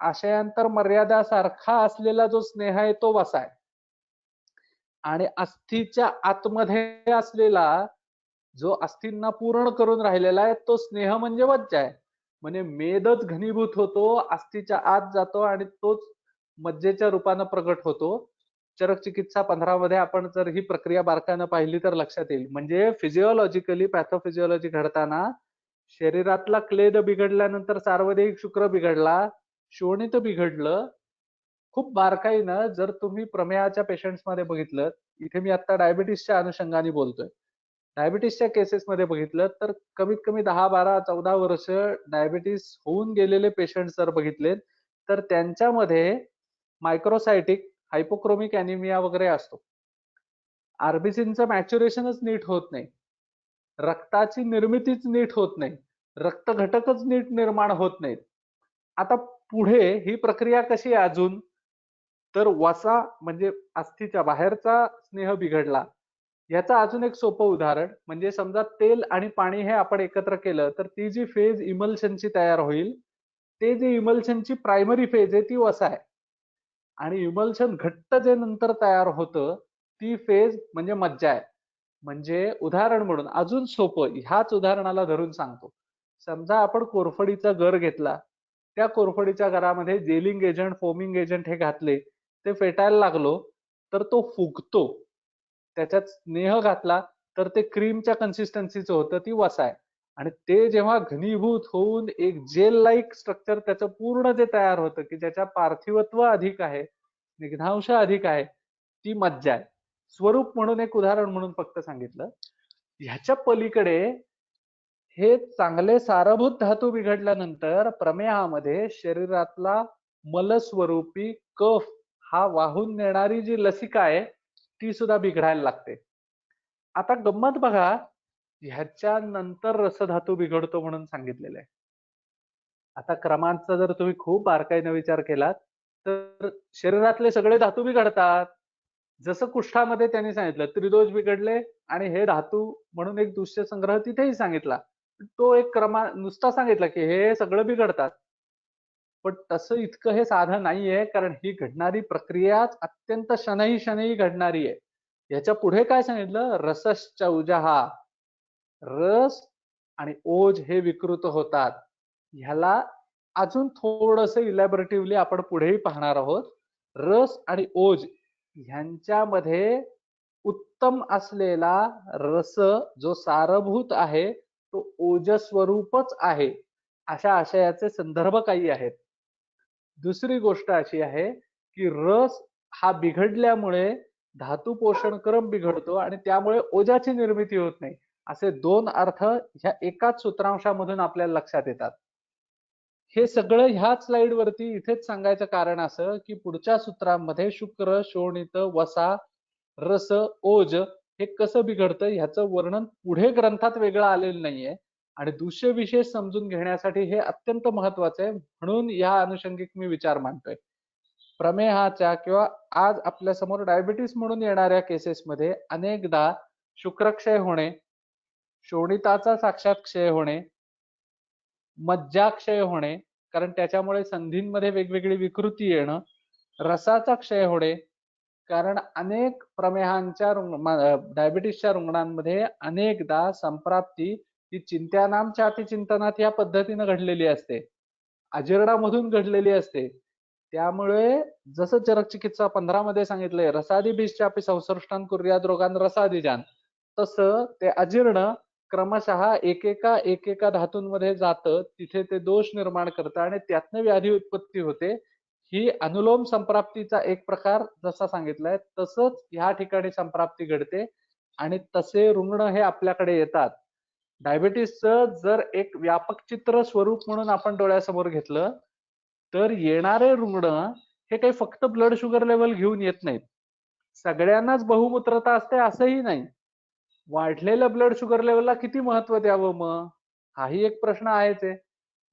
आशयांतर मर्यादा सारखा असलेला जो स्नेह आहे तो वसा आहे. आणि अस्थीच्या आतमध्ये असलेला जो अस्थींना पूर्ण करून राहिलेला आहे तो स्नेह म्हणजे मज्जा आहे. म्हणजे मेदच घनीभूत होतो, अस्थीच्या आत जातो आणि तोच मज्जेच्या रूपानं प्रगट होतो. चरक चिकित्सा 15 मध्ये आपण जर ही प्रक्रिया बारकाईनं पाहिली तर लक्षात येईल. म्हणजे फिजिओलॉजिकली पॅथोफिजिओलॉजी घडताना शरीरातला क्लेद बिघडल्यानंतर सार्वदेहिक शुक्र बिघडला, शोणित बिघडलं. खूप बारकाईनं जर तुम्ही प्रमेहाच्या पेशंट्स मध्ये बघितलं, इथे मी आता डायबिटीसच्या अनुषंगाने बोलतोय. डायबिटीसच्या केसेस मध्ये बघितलं तर कमीत कमी 10, 12, 14 वर्ष डायबिटीस होऊन गेलेले पेशंट जर बघितले तर त्यांच्यामध्ये मायक्रोसायटिक हायपोक्रोमिक अॅनिमिया वगैरे असतो. आरबीसीचं मॅच्युरेशनच नीट होत नाही, रक्ताची निर्मितीच नीट होत नाही, रक्त घटकच नीट निर्माण होत नाहीत. आता पुढे ही प्रक्रिया कशी आहे अजून? तर वसा म्हणजे अस्थीच्या बाहेरचा स्नेह बिघडला. याचं अजून एक सोपं उदाहरण म्हणजे समजा तेल आणि पाणी हे आपण एकत्र केलं तर ती जी फेज इमल्शनची तयार होईल, ते जे इमल्शनची प्रायमरी फेज आहे ती वसा आहे. आणि इमल्शन घट्ट जे नंतर तयार होतं ती फेज म्हणजे मज्जा आहे. म्हणजे उदाहरण म्हणून अजून सोपं ह्याच उदाहरणाला धरून सांगतो. समजा आपण कोरफडीचा गर घेतला, त्या कोरफडीच्या गरामध्ये जेलिंग एजंट, फोमिंग एजंट हे घातले, ते फेटायला लागलो तर तो फुगतो. त्याच्यात स्नेह घातला तर ते क्रीमच्या कन्सिस्टन्सीचं होतं, ती वसा आहे. आणि ते जेव्हा घनीभूत होऊन एक जेल लाईक स्ट्रक्चर त्याचं पूर्ण जे तयार होतं की ज्याच्या पार्थिवत्व अधिक आहे, निग्धांश अधिक आहे, ती मज्जा आहे. स्वरूप म्हणून एक उदाहरण म्हणून फक्त सांगितलं. ह्याच्या पलीकडे हे चांगले सारभूत धातू बिघडल्यानंतर प्रमेहामध्ये शरीरातला मलस्वरूपी कफ हा वाहून नेणारी जी लसिका आहे ती सुद्धा बिघडायला लागते. आता गंमत बघा, ह्याच्यानंतर रसधातू बिघडतो म्हणून सांगितलेलं आहे. आता क्रमांचा जर तुम्ही खूप बारकाईने विचार केलात तर शरीरातले सगळे धातू बिघडतात. जसं कुष्ठामध्ये त्यांनी सांगितलं त्रिदोष बिघडले आणि हे धातू म्हणून एक दुष्य संग्रह तिथेही सांगितला. तो एक नुसता सांगितला की हे सगळं बिघडतात. पण तसं इतकं हे साधं नाहीये, कारण ही घडणारी प्रक्रियाच अत्यंत शनैः शनैः घडणारी आहे. याच्या पुढे काय सांगितलं? रसश्चौजहा, रस आणि ओज हे विकृत होतात. ह्याला अजून थोडस इलॅबोरेटिव्हली आपण पुढेही पाहणार आहोत. रस आणि ओज ह्यांच्यामध्ये उत्तम असलेला रस जो सारभूत आहे तो ओजस्वरूपच आहे, अशा आशयाचे संदर्भ काही आहेत. दुसरी गोष्ट अशी आहे की रस हा बिघडल्यामुळे धातू पोषण क्रम बिघडतो आणि त्यामुळे ओजाची निर्मिती होत नाही. असे दोन अर्थ ह्या एकाच सूत्रांशामधून आपल्याला लक्षात येतात. हे सगळं ह्याच स्लाइड वरती इथेच सांगायचं कारण असं की पुढच्या सूत्रांमध्ये शुक्र, शोणित, वसा, रस, ओज हे कसं बिघडतं ह्याचं वर्णन पुढे ग्रंथात वेगळं आलेलं नाहीये. आणि दुसरे विशेष समजून घेण्यासाठी हे अत्यंत महत्वाचं आहे, म्हणून या अनुषंगिक मी विचार मांडतोय. प्रमेहाच्या किंवा आज आपल्या समोर डायबिटीस म्हणून येणाऱ्या केसेसमध्ये अनेकदा शुक्रक्षय होणे, शोणिताचा साक्षात क्षय होणे, मज्जाक्षय होणे, कारण त्याच्यामुळे संधींमध्ये वेगवेगळी विकृती येणं, रसाचा क्षय होणे, कारण अनेक प्रमेहांच्या डायबिटीसच्या रुग्णांमध्ये अनेकदा संप्राप्ती ही चिंत्यानामच्या अतिचिंतनात या पद्धतीनं घडलेली असते, अजीर्णामधून घडलेली असते. त्यामुळे जसं चरक चिकित्सा 15 मध्ये सांगितलंय, रसादी बीजचापि संसृष्टान कुर्याद रोगान रसादिजान, तसं ते अजीर्ण क्रमशः एकेका धातूंमध्ये जातं, तिथे ते दोष निर्माण करतं आणि त्यातनं व्याधी उत्पत्ती होते. ही अनुलोम संप्राप्तीचा एक प्रकार जसा सांगितलाय तसंच ह्या ठिकाणी संप्राप्ती घडते आणि तसे रुग्ण हे आपल्याकडे येतात. डायबिटीसचं जर एक व्यापक चित्र स्वरूप म्हणून आपण डोळ्यासमोर घेतलं तर येणारे रुग्ण हे काही फक्त ब्लड शुगर लेवल घेऊन येत नाहीत. सगळ्यांनाच बहुमूत्रता असते असंही नाही. वाढलेल्या ब्लड शुगर लेवलला किती महत्व द्यावं मग, हाही एक प्रश्न आहेच आहे.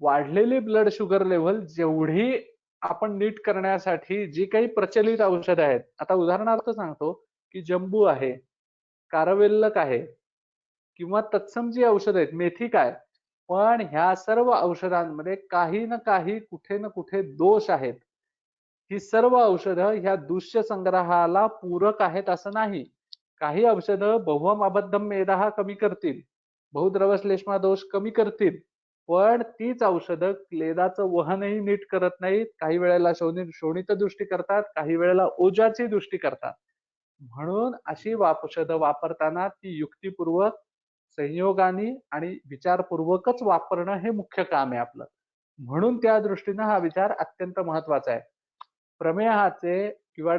वाढलेली ब्लड शुगर लेवल जेवढी आपण नीट करण्यासाठी जी काही प्रचलित औषधं आहेत, आता उदाहरणार्थ सांगतो की जंबू आहे, कारवेल्लक आहे किंवा तत्सम जी औषधं आहेत, मेथी काय, पण ह्या सर्व औषधांमध्ये काही ना काही कुठे ना कुठे दोष आहेत. ही सर्व औषधं ह्या दूष्य संग्रहाला पूरक आहेत असं नाही. काही औषधं बहुम अबद्धम मेधा कमी करतील, बहुद्रवश्लेष्मा दोष कमी करतील, पण तीच औषधं क्लेदाचं वहनही नीट करत नाहीत. काही वेळेला शोणित दृष्टी करतात, काही वेळेला ओजाची दृष्टी करतात. म्हणून अशी औषधं वापरताना ती युक्तिपूर्वक, संयोगाने आणि विचारपूर्वकच वापरणं हे मुख्य काम आहे आपलं. म्हणून त्या दृष्टीनं हा विचार अत्यंत महत्वाचा आहे. प्रमेहाचे किंवा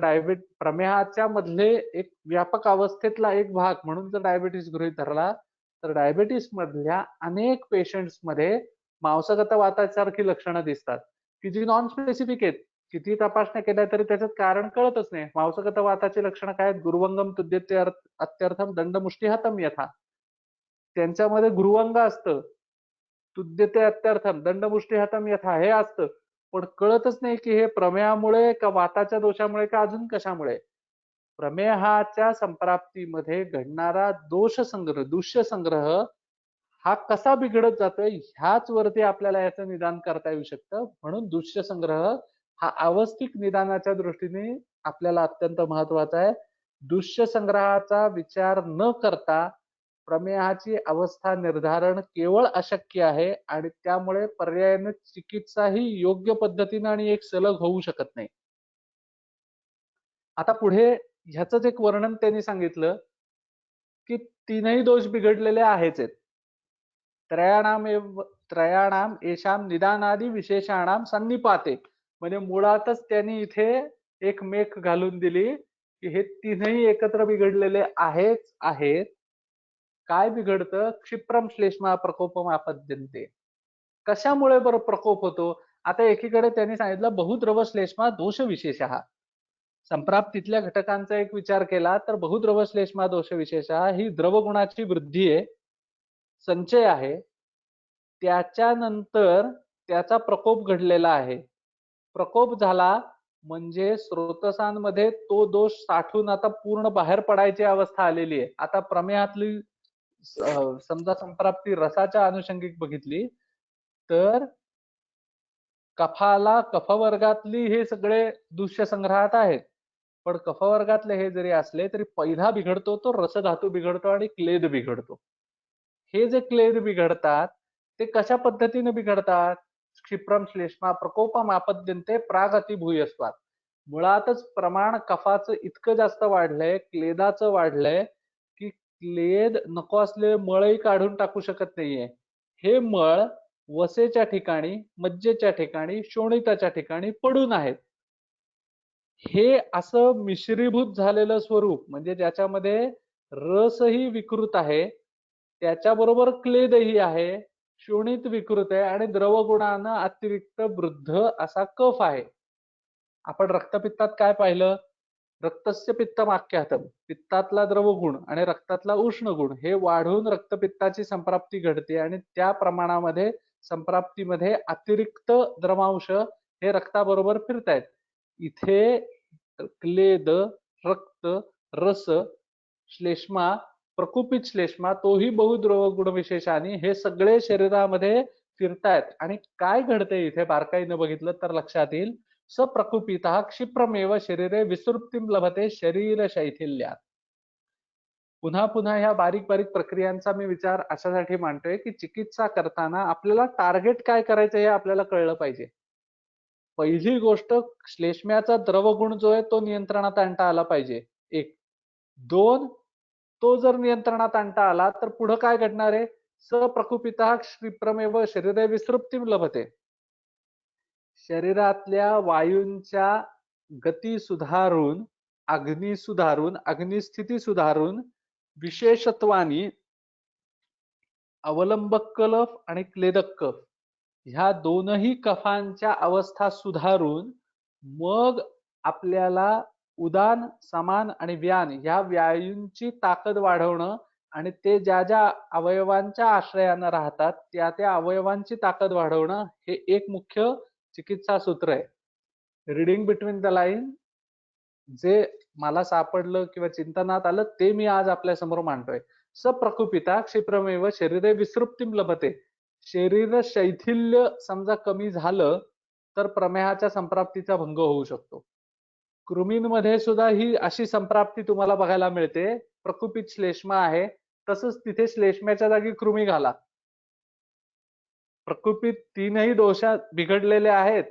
प्रमेहाच्या मधले एक व्यापक अवस्थेतला एक भाग म्हणून जर डायबिटीस गृहीत धरला तर डायबिटीस मधल्या अनेक पेशंट्स मध्ये मांसगत वातासारखी लक्षणं दिसतात की जी नॉन स्पेसिफिक आहेत. किती तपासण्या केल्या तरी त्याच्यात कारण कळतच नाही. मांसगत वाताची लक्षणं काय आहेत? गुरुवंगम तुद्यते अत्यर्थम दंडमुष्टिहतम यथा. त्यांच्यामध्ये गुरुवंग असतं, तुद्यते अत्यर्थम दंडमुष्टिहतम यथा हे असतं, पण कळतच नाही की हे प्रमेहामुळे का वाताच्या दोषामुळे का अजून कशामुळे. प्रमेहाच्या संप्राप्तीमध्ये घडणारा दोष संग्रह, दूष्य संग्रह हा कसा बिघडत जातोय ह्याच वरती आपल्याला याचं निदान करता येऊ शकतं. म्हणून दूष्य संग्रह हा अवस्थिक निदानाच्या दृष्टीने आपल्याला अत्यंत महत्वाचा आहे. दूष्य संग्रहाचा विचार न करता प्रमेहाची अवस्था निर्धारण केवळ अशक्य आहे आणि त्यामुळे पर्यायाने चिकित्सा ही योग्य पद्धतीने आणि एक सलग होऊ शकत नाही. आता पुढे ह्याच एक वर्णन त्यांनी सांगितलं की तीनही दोष बिघडलेले आहेच आहेत. त्रयाणाम येशाम निदानादी विशेषाणाम सन्निपाते, म्हणजे मुळातच त्यांनी इथे एक मेख घालून दिली की हे तीनही एकत्र बिघडलेले आहेत. काय बिघडतं? क्षिप्रम श्लेष्मा प्रकोपम आपद्यन्ते. कशामुळे बरं प्रकोप होतो? आता एकीकडे त्यांनी सांगितलं बहुद्रव श्लेष्मा दोष विशेष. संप्राप्तीतल्या घटकांचा एक विचार केला तर बहुद्रव श्लेष्मा दोष विशेष ही द्रवगुणाची वृद्धी आहे, संचय आहे, त्याच्यानंतर त्याचा प्रकोप घडलेला आहे. प्रकोप झाला म्हणजे स्रोतसांमध्ये तो दोष साठून आता पूर्ण बाहेर पडायची अवस्था आलेली आहे. आता प्रमेहातली समजा संप्राप्ती रसाच्या अनुषंगिक बघितली तर कफाला कफवर्गातली हे सगळे दूष्य संग्रहात आहेत, पण कफवर्गातले हे जरी असले तरी पहिला बिघडतो तो रसधातू बिघडतो आणि क्लेद बिघडतो. हे जे क्लेद बिघडतात ते कशा पद्धतीने बिघडतात? क्षिप्रम श्लेष्मा प्रकोपम आपद्यन्ते प्रागतिभूयस्वात. मुळातच प्रमाण कफाचं इतकं जास्त वाढलंय, क्लेदाचं वाढलंय की क्लेद नको असलेले मळही काढून टाकू शकत नाहीये. हे मळ वसेच्या ठिकाणी, मज्जेच्या ठिकाणी, शोणिताच्या ठिकाणी पडून आहेत. हे असं मिश्रीभूत झालेलं स्वरूप म्हणजे ज्याच्यामध्ये रसही विकृत आहे, त्याच्याबरोबर क्लेदही आहे, शोणित विकृत आहे आणि द्रवगुणानं अतिरिक्त वृद्ध असा कफ आहे. आपण रक्तपित्तात काय पाहिलं? रक्तस्य पित्तम आख्यातम, पित्तातला द्रवगुण आणि रक्तातला उष्ण गुण हे वाढून रक्तपित्ताची संप्राप्ती घडते आणि त्या प्रमाणामध्ये संप्राप्तीमध्ये अतिरिक्त द्रवांश हे रक्ताबरोबर फिरतायत. इथे क्लेद, रक्त, रस, श्लेष्मा प्रकुपित श्लेष्मा तोही बहुद्रव गुणविशेषाने हे सगळे शरीरामध्ये फिरतायत. आणि काय घडतंय इथे बारकाईनं बघितलं तर लक्षात येईल. सप्रकुपितः क्षिप्रमेव शरीरे विसृप्तिं लभते शरीर शैथिल्यात. पुन्हा पुन्हा ह्या बारीक बारीक प्रक्रियांचा मी विचार अशासाठी मांडतोय की चिकित्सा करताना आपल्याला टार्गेट काय करायचं हे आपल्याला कळलं पाहिजे. पहिली गोष्ट, श्लेष्म्याचा द्रवगुण जो आहे तो नियंत्रणात आणता आला पाहिजे. एक. दोन, तो जर नियंत्रणात आणता आला तर पुढे काय घडणार आहे. सप्रकुपितः क्षिप्रमेव शरीरे विसृप्तिं लभते. शरीरातल्या वायूंच्या गती सुधारून, अग्निस्थिती सुधारून, विशेषत्वानी अवलंबक कफ आणि क्लेदक कफ ह्या दोनही कफांच्या अवस्था सुधारून मग आपल्याला उदान, समान आणि व्यान ह्या वायूंची ताकद वाढवणं आणि ते ज्या ज्या अवयवांच्या आश्रयानं राहतात त्या अवयवांची ताकद वाढवणं हे एक मुख्य चिकित्सा सूत्र आहे. रिडिंग बिटवीन द लाईन जे मला सापडलं किंवा चिंतनात आलं ते मी आज आपल्या समोर मांडतोय. सप्रकुपिता क्षिप्रमेव शरीरे विसृप्तिं लभते. शरीर शैथिल्य समजा कमी झालं तर प्रमेहाच्या संप्राप्तीचा भंग होऊ शकतो. कृमींमध्ये सुद्धा ही अशी संप्राप्ती तुम्हाला बघायला मिळते. प्रकुपित श्लेष्मा आहे तसंच तिथे श्लेष्म्याच्या जागी कृमी घाला. प्रकुपित तीनही दोषात बिघडलेले आहेत.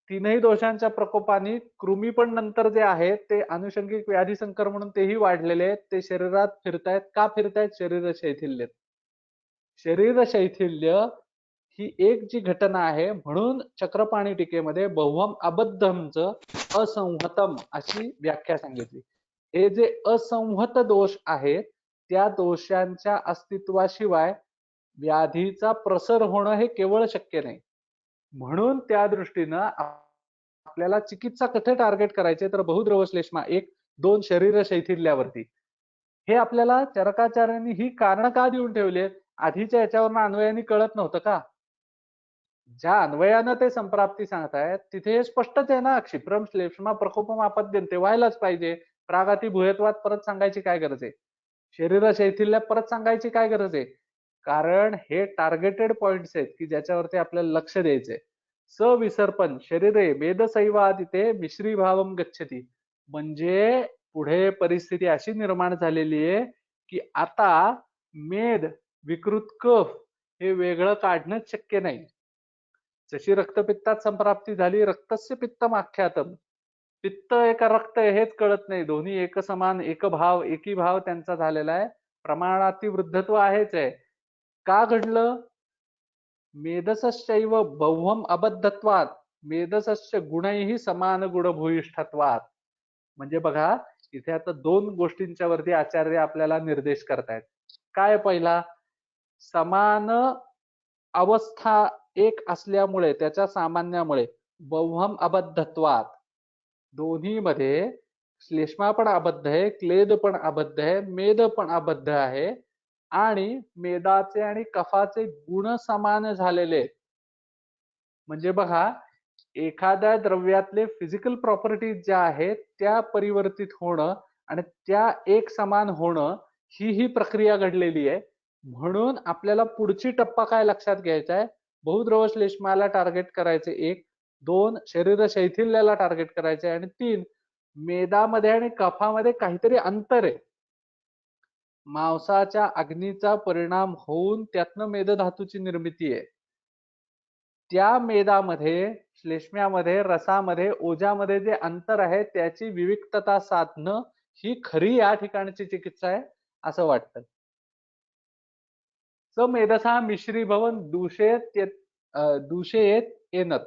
तीनही दोषांच्या प्रकोपाने कृमी पण नंतर जे आहेत ते अनुषंगिक व्याधी संकर म्हणून तेही वाढलेले आहेत. ते शरीरात फिरतायत. का फिरतायत? शरीर शैथिल्य. शरीर शैथिल्य ही एक जी घटना आहे. म्हणून चक्रपाणी टीकेमध्ये बहुवम अबद्धमचं असंहतम अशी व्याख्या सांगितली. हे जे असंहत दोष आहेत त्या दोषांच्या अस्तित्वाशिवाय व्याधीचा प्रसर होणं हे केवळ शक्य नाही. म्हणून त्या दृष्टीनं आपल्याला चिकित्सा कुठे टार्गेट करायचे तर बहुद्रव श्लेष्मा 1, 2 शरीर शैथिल्यावरती. हे आपल्याला चरकाचार्यांनी ही कारण का देऊन ठेवली? आधीच्या याच्यावरनं अन्वयाने कळत नव्हतं का? ज्या अन्वयानं ते संप्राप्ती सांगतायत तिथे हे स्पष्टच आहे ना. क्षिप्रम श्लेष्मा प्रकोपम आपद्यन ते व्हायलाच पाहिजे. प्रागाती भूयत्वात परत सांगायची काय गरज आहे? शरीर शैथिल्य परत सांगायची काय गरज आहे? कारण हे टार्गेटेड पॉइंट्स आहेत की ज्याच्यावरती आपल्याला लक्ष द्यायचंय. सविसर्पण शरीरे मेदसैवादिते मिश्रीभावम गच्छति. म्हणजे पुढे परिस्थिती अशी निर्माण झालेली आहे की आता मेद, विकृत कफ हे वेगळं काढणंच शक्य नाही. जशी रक्तपित्तात संप्राप्ती झाली, रक्तस्य पित्तम आख्यातम. पित्त एका रक्त हेच कळत नाही. दोन्ही एक समान, एक भाव, एकी भाव त्यांचा झालेला आहे. प्रमाणाती वृद्धत्व आहेच आहे. का घडलं? मेदसश्चैव बहुवम अबद्धत्वात मेदसस्य गुणैहि समान गुणभूयिष्ठत्वात. म्हणजे बघा इथे आता दोन गोष्टींच्या वरती आचार्य आपल्याला निर्देश करतायत. काय? पहिला, समान अवस्था एक असल्यामुळे त्याच्या सामान्यामुळे बहुवम अबद्धत्वात दोन्ही मध्ये श्लेष्मा पण अबद्ध आहे, क्लेद पण अबद्ध आहे, मेद पण अबद्ध आहे आणि मेदाचे आणि कफाचे गुण समान झालेले. म्हणजे बघा एखाद्या द्रव्यातले फिजिकल प्रॉपर्टीज ज्या आहेत त्या परिवर्तित होणं आणि त्या एक समान होणं ही प्रक्रिया घडलेली आहे. म्हणून आपल्याला पुढची टप्पा काय लक्षात घ्यायचा आहे? बहुद्रव श्लेष्माला टार्गेट करायचे 1, 2 शरीर शैथिल्याला टार्गेट करायचे आणि 3 मेदामध्ये आणि कफामध्ये काहीतरी अंतर आहे. मांसाच्या अग्नीचा परिणाम होऊन त्यातनं मेदधातूची निर्मिती आहे. त्या मेदामध्ये, श्लेष्म्यामध्ये, रसामध्ये, ओजामध्ये जे अंतर आहे त्याची विविक्तता साधणं ही खरी या ठिकाणची चिकित्सा आहे असं वाटतं. मेदसा मिश्रीभवन दूषेत येनत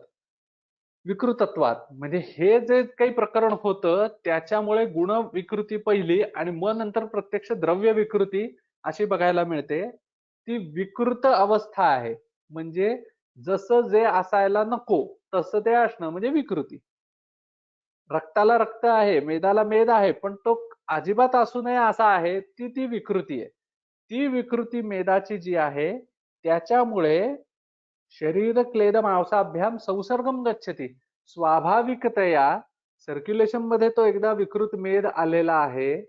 विकृतत्वात. म्हणजे हे जे काही प्रकरण होतं त्याच्यामुळे गुण विकृती पहिली आणि मग नंतर प्रत्यक्ष द्रव्य विकृती अशी बघायला मिळते. ती विकृत अवस्था आहे. म्हणजे जसं जे असायला नको तसं ते असणं म्हणजे विकृती. रक्ताला रक्त आहे, मेदाला मेद आहे, पण तो अजिबात असू नये असा आहे, ती विकृती आहे. ती विकृती मेदाची जी आहे त्याच्यामुळे शरीर क्लेद मांसाभ्याम संसर्गम गच्छति. स्वाभाविकतया सर्क्युलेशन मध्ये तो एकदा विकृत मेद आलेला आहे.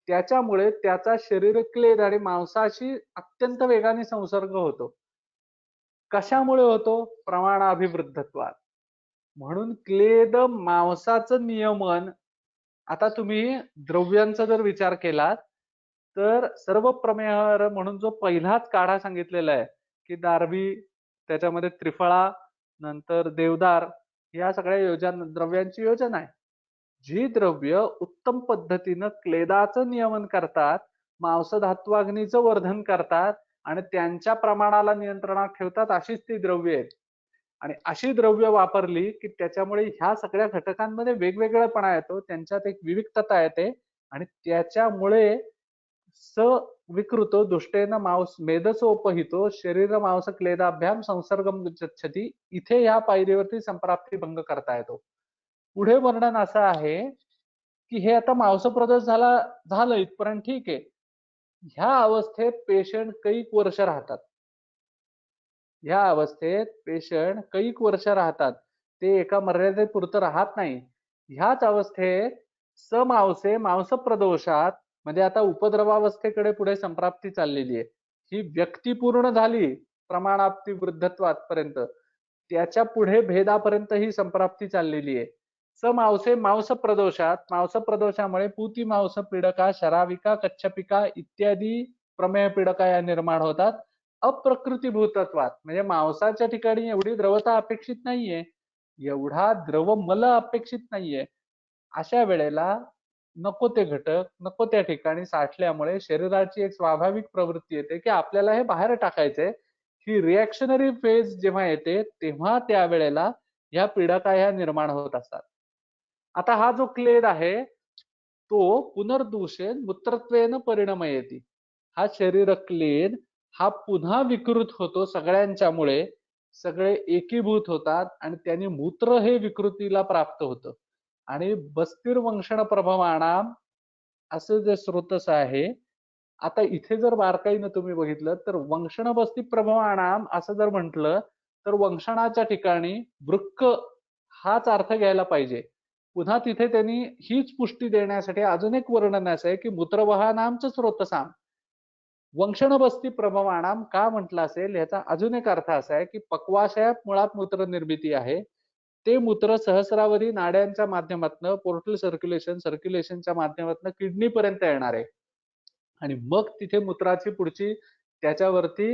त्याच्यामुळे त्याचा शरीर क्लेद आणि मांसाशी अत्यंत वेगाने संसर्ग होतो. कशामुळे होतो? प्रमाणाभिवृद्धत्वात. म्हणून क्लेद मांसाचं नियमन. आता तुम्ही द्रव्यांचा जर विचार केलात तर सर्व प्रमेय म्हणून जो पहिलाच काढा सांगितलेला आहे की दारवी, त्याच्यामध्ये त्रिफळा, नंतर देवदार, या सगळ्या द्रव्यांची योजना आहे. जी द्रव्य उत्तम पद्धतीनं क्लेदाचं नियमन करतात, मांसधात्वाग्नीचं वर्धन करतात आणि त्यांच्या प्रमाणाला नियंत्रणात ठेवतात, अशीच ती द्रव्य आहेत. आणि अशी द्रव्य वापरली की त्याच्यामुळे ह्या सगळ्या घटकांमध्ये वेगवेगळेपणा येतो, त्यांच्यात एक विविधता येते आणि त्याच्यामुळे स विकृतो दुष्टेन मांस मेधसोपहितो शरीर मांस क्लेदाभ्याम संसर्गम गच्छति. इथे ह्या पायरीवरती संप्राप्ती भंग करता येतो. पुढे वर्णन असं आहे की हे आता मांसप्रदेश झालं इथपर्यंत ठीक आहे. ह्या अवस्थेत पेशंट कैक वर्ष राहतात. ह्या अवस्थेत पेशंट कैक वर्ष राहतात. ते एका मर्यादेपुरतं राहत नाही. ह्याच अवस्थेत समांसे मांसप्रदोषात, म्हणजे आता उपद्रवावस्थेकडे पुढे संप्राप्ती चाललेली आहे. ही व्यक्ती पूर्ण झाली प्रमाणाप्ती वृद्धत्वापर्यंत, त्याच्या पुढे भेदापर्यंत ही संप्राप्ती चाललेली आहे. समांसे मांसप्रदोषात, मांसप्रदोषामुळे पूती मांस पीडका, शराविका, कच्छपिका इत्यादी प्रमेय पीडका या निर्माण होतात. अप्रकृतीभूतत्वात, म्हणजे मांसाच्या ठिकाणी एवढी द्रवता अपेक्षित नाहीये, एवढा द्रव मल अपेक्षित नाहीये. अशा वेळेला नको ते घटक नको त्या ठिकाणी साठल्यामुळे शरीराची एक स्वाभाविक प्रवृत्ती येते की आपल्याला हे बाहेर टाकायचंय. ही रिॲक्शनरी फेज जेव्हा येते तेव्हा त्यावेळेला ह्या पीडका ह्या निर्माण होत असतात. आता हा जो क्लेद आहे तो पुनर्दूषेन मूत्रत्वेन परिणमयेती. हा शरीर क्लेद हा पुन्हा विकृत होतो सगळ्यांच्यामुळे, सगळे एकीभूत होतात आणि त्यांनी मूत्र हे विकृतीला प्राप्त होतं. आणि बस्तीर वंशण प्रभवाणाम असं जे स्रोतस आहे. आता इथे जर बारकाईनं तुम्ही बघितलं तर वंशण बस्ती प्रभवाणाम असं जर म्हटलं तर वंशणाच्या ठिकाणी वृक्क हाच अर्थ घ्यायला पाहिजे. पुन्हा तिथे त्यांनी हीच पुष्टी देण्यासाठी अजून एक वर्णन असं आहे की मूत्रवहानामच स्रोतसाम. वंशण बस्ती प्रभवाणाम का म्हटलं असेल ह्याचा अजून एक अर्थ असा आहे की पक्वाशयात मुळात मूत्र निर्मिती आहे. ते मूत्र सहस्रावधी नाड्यांच्या माध्यमातून पोर्टल सर्क्युलेशनच्या माध्यमातून किडनी पर्यंत येणार आहे आणि मग तिथे मूत्राची पुढची त्याच्यावरती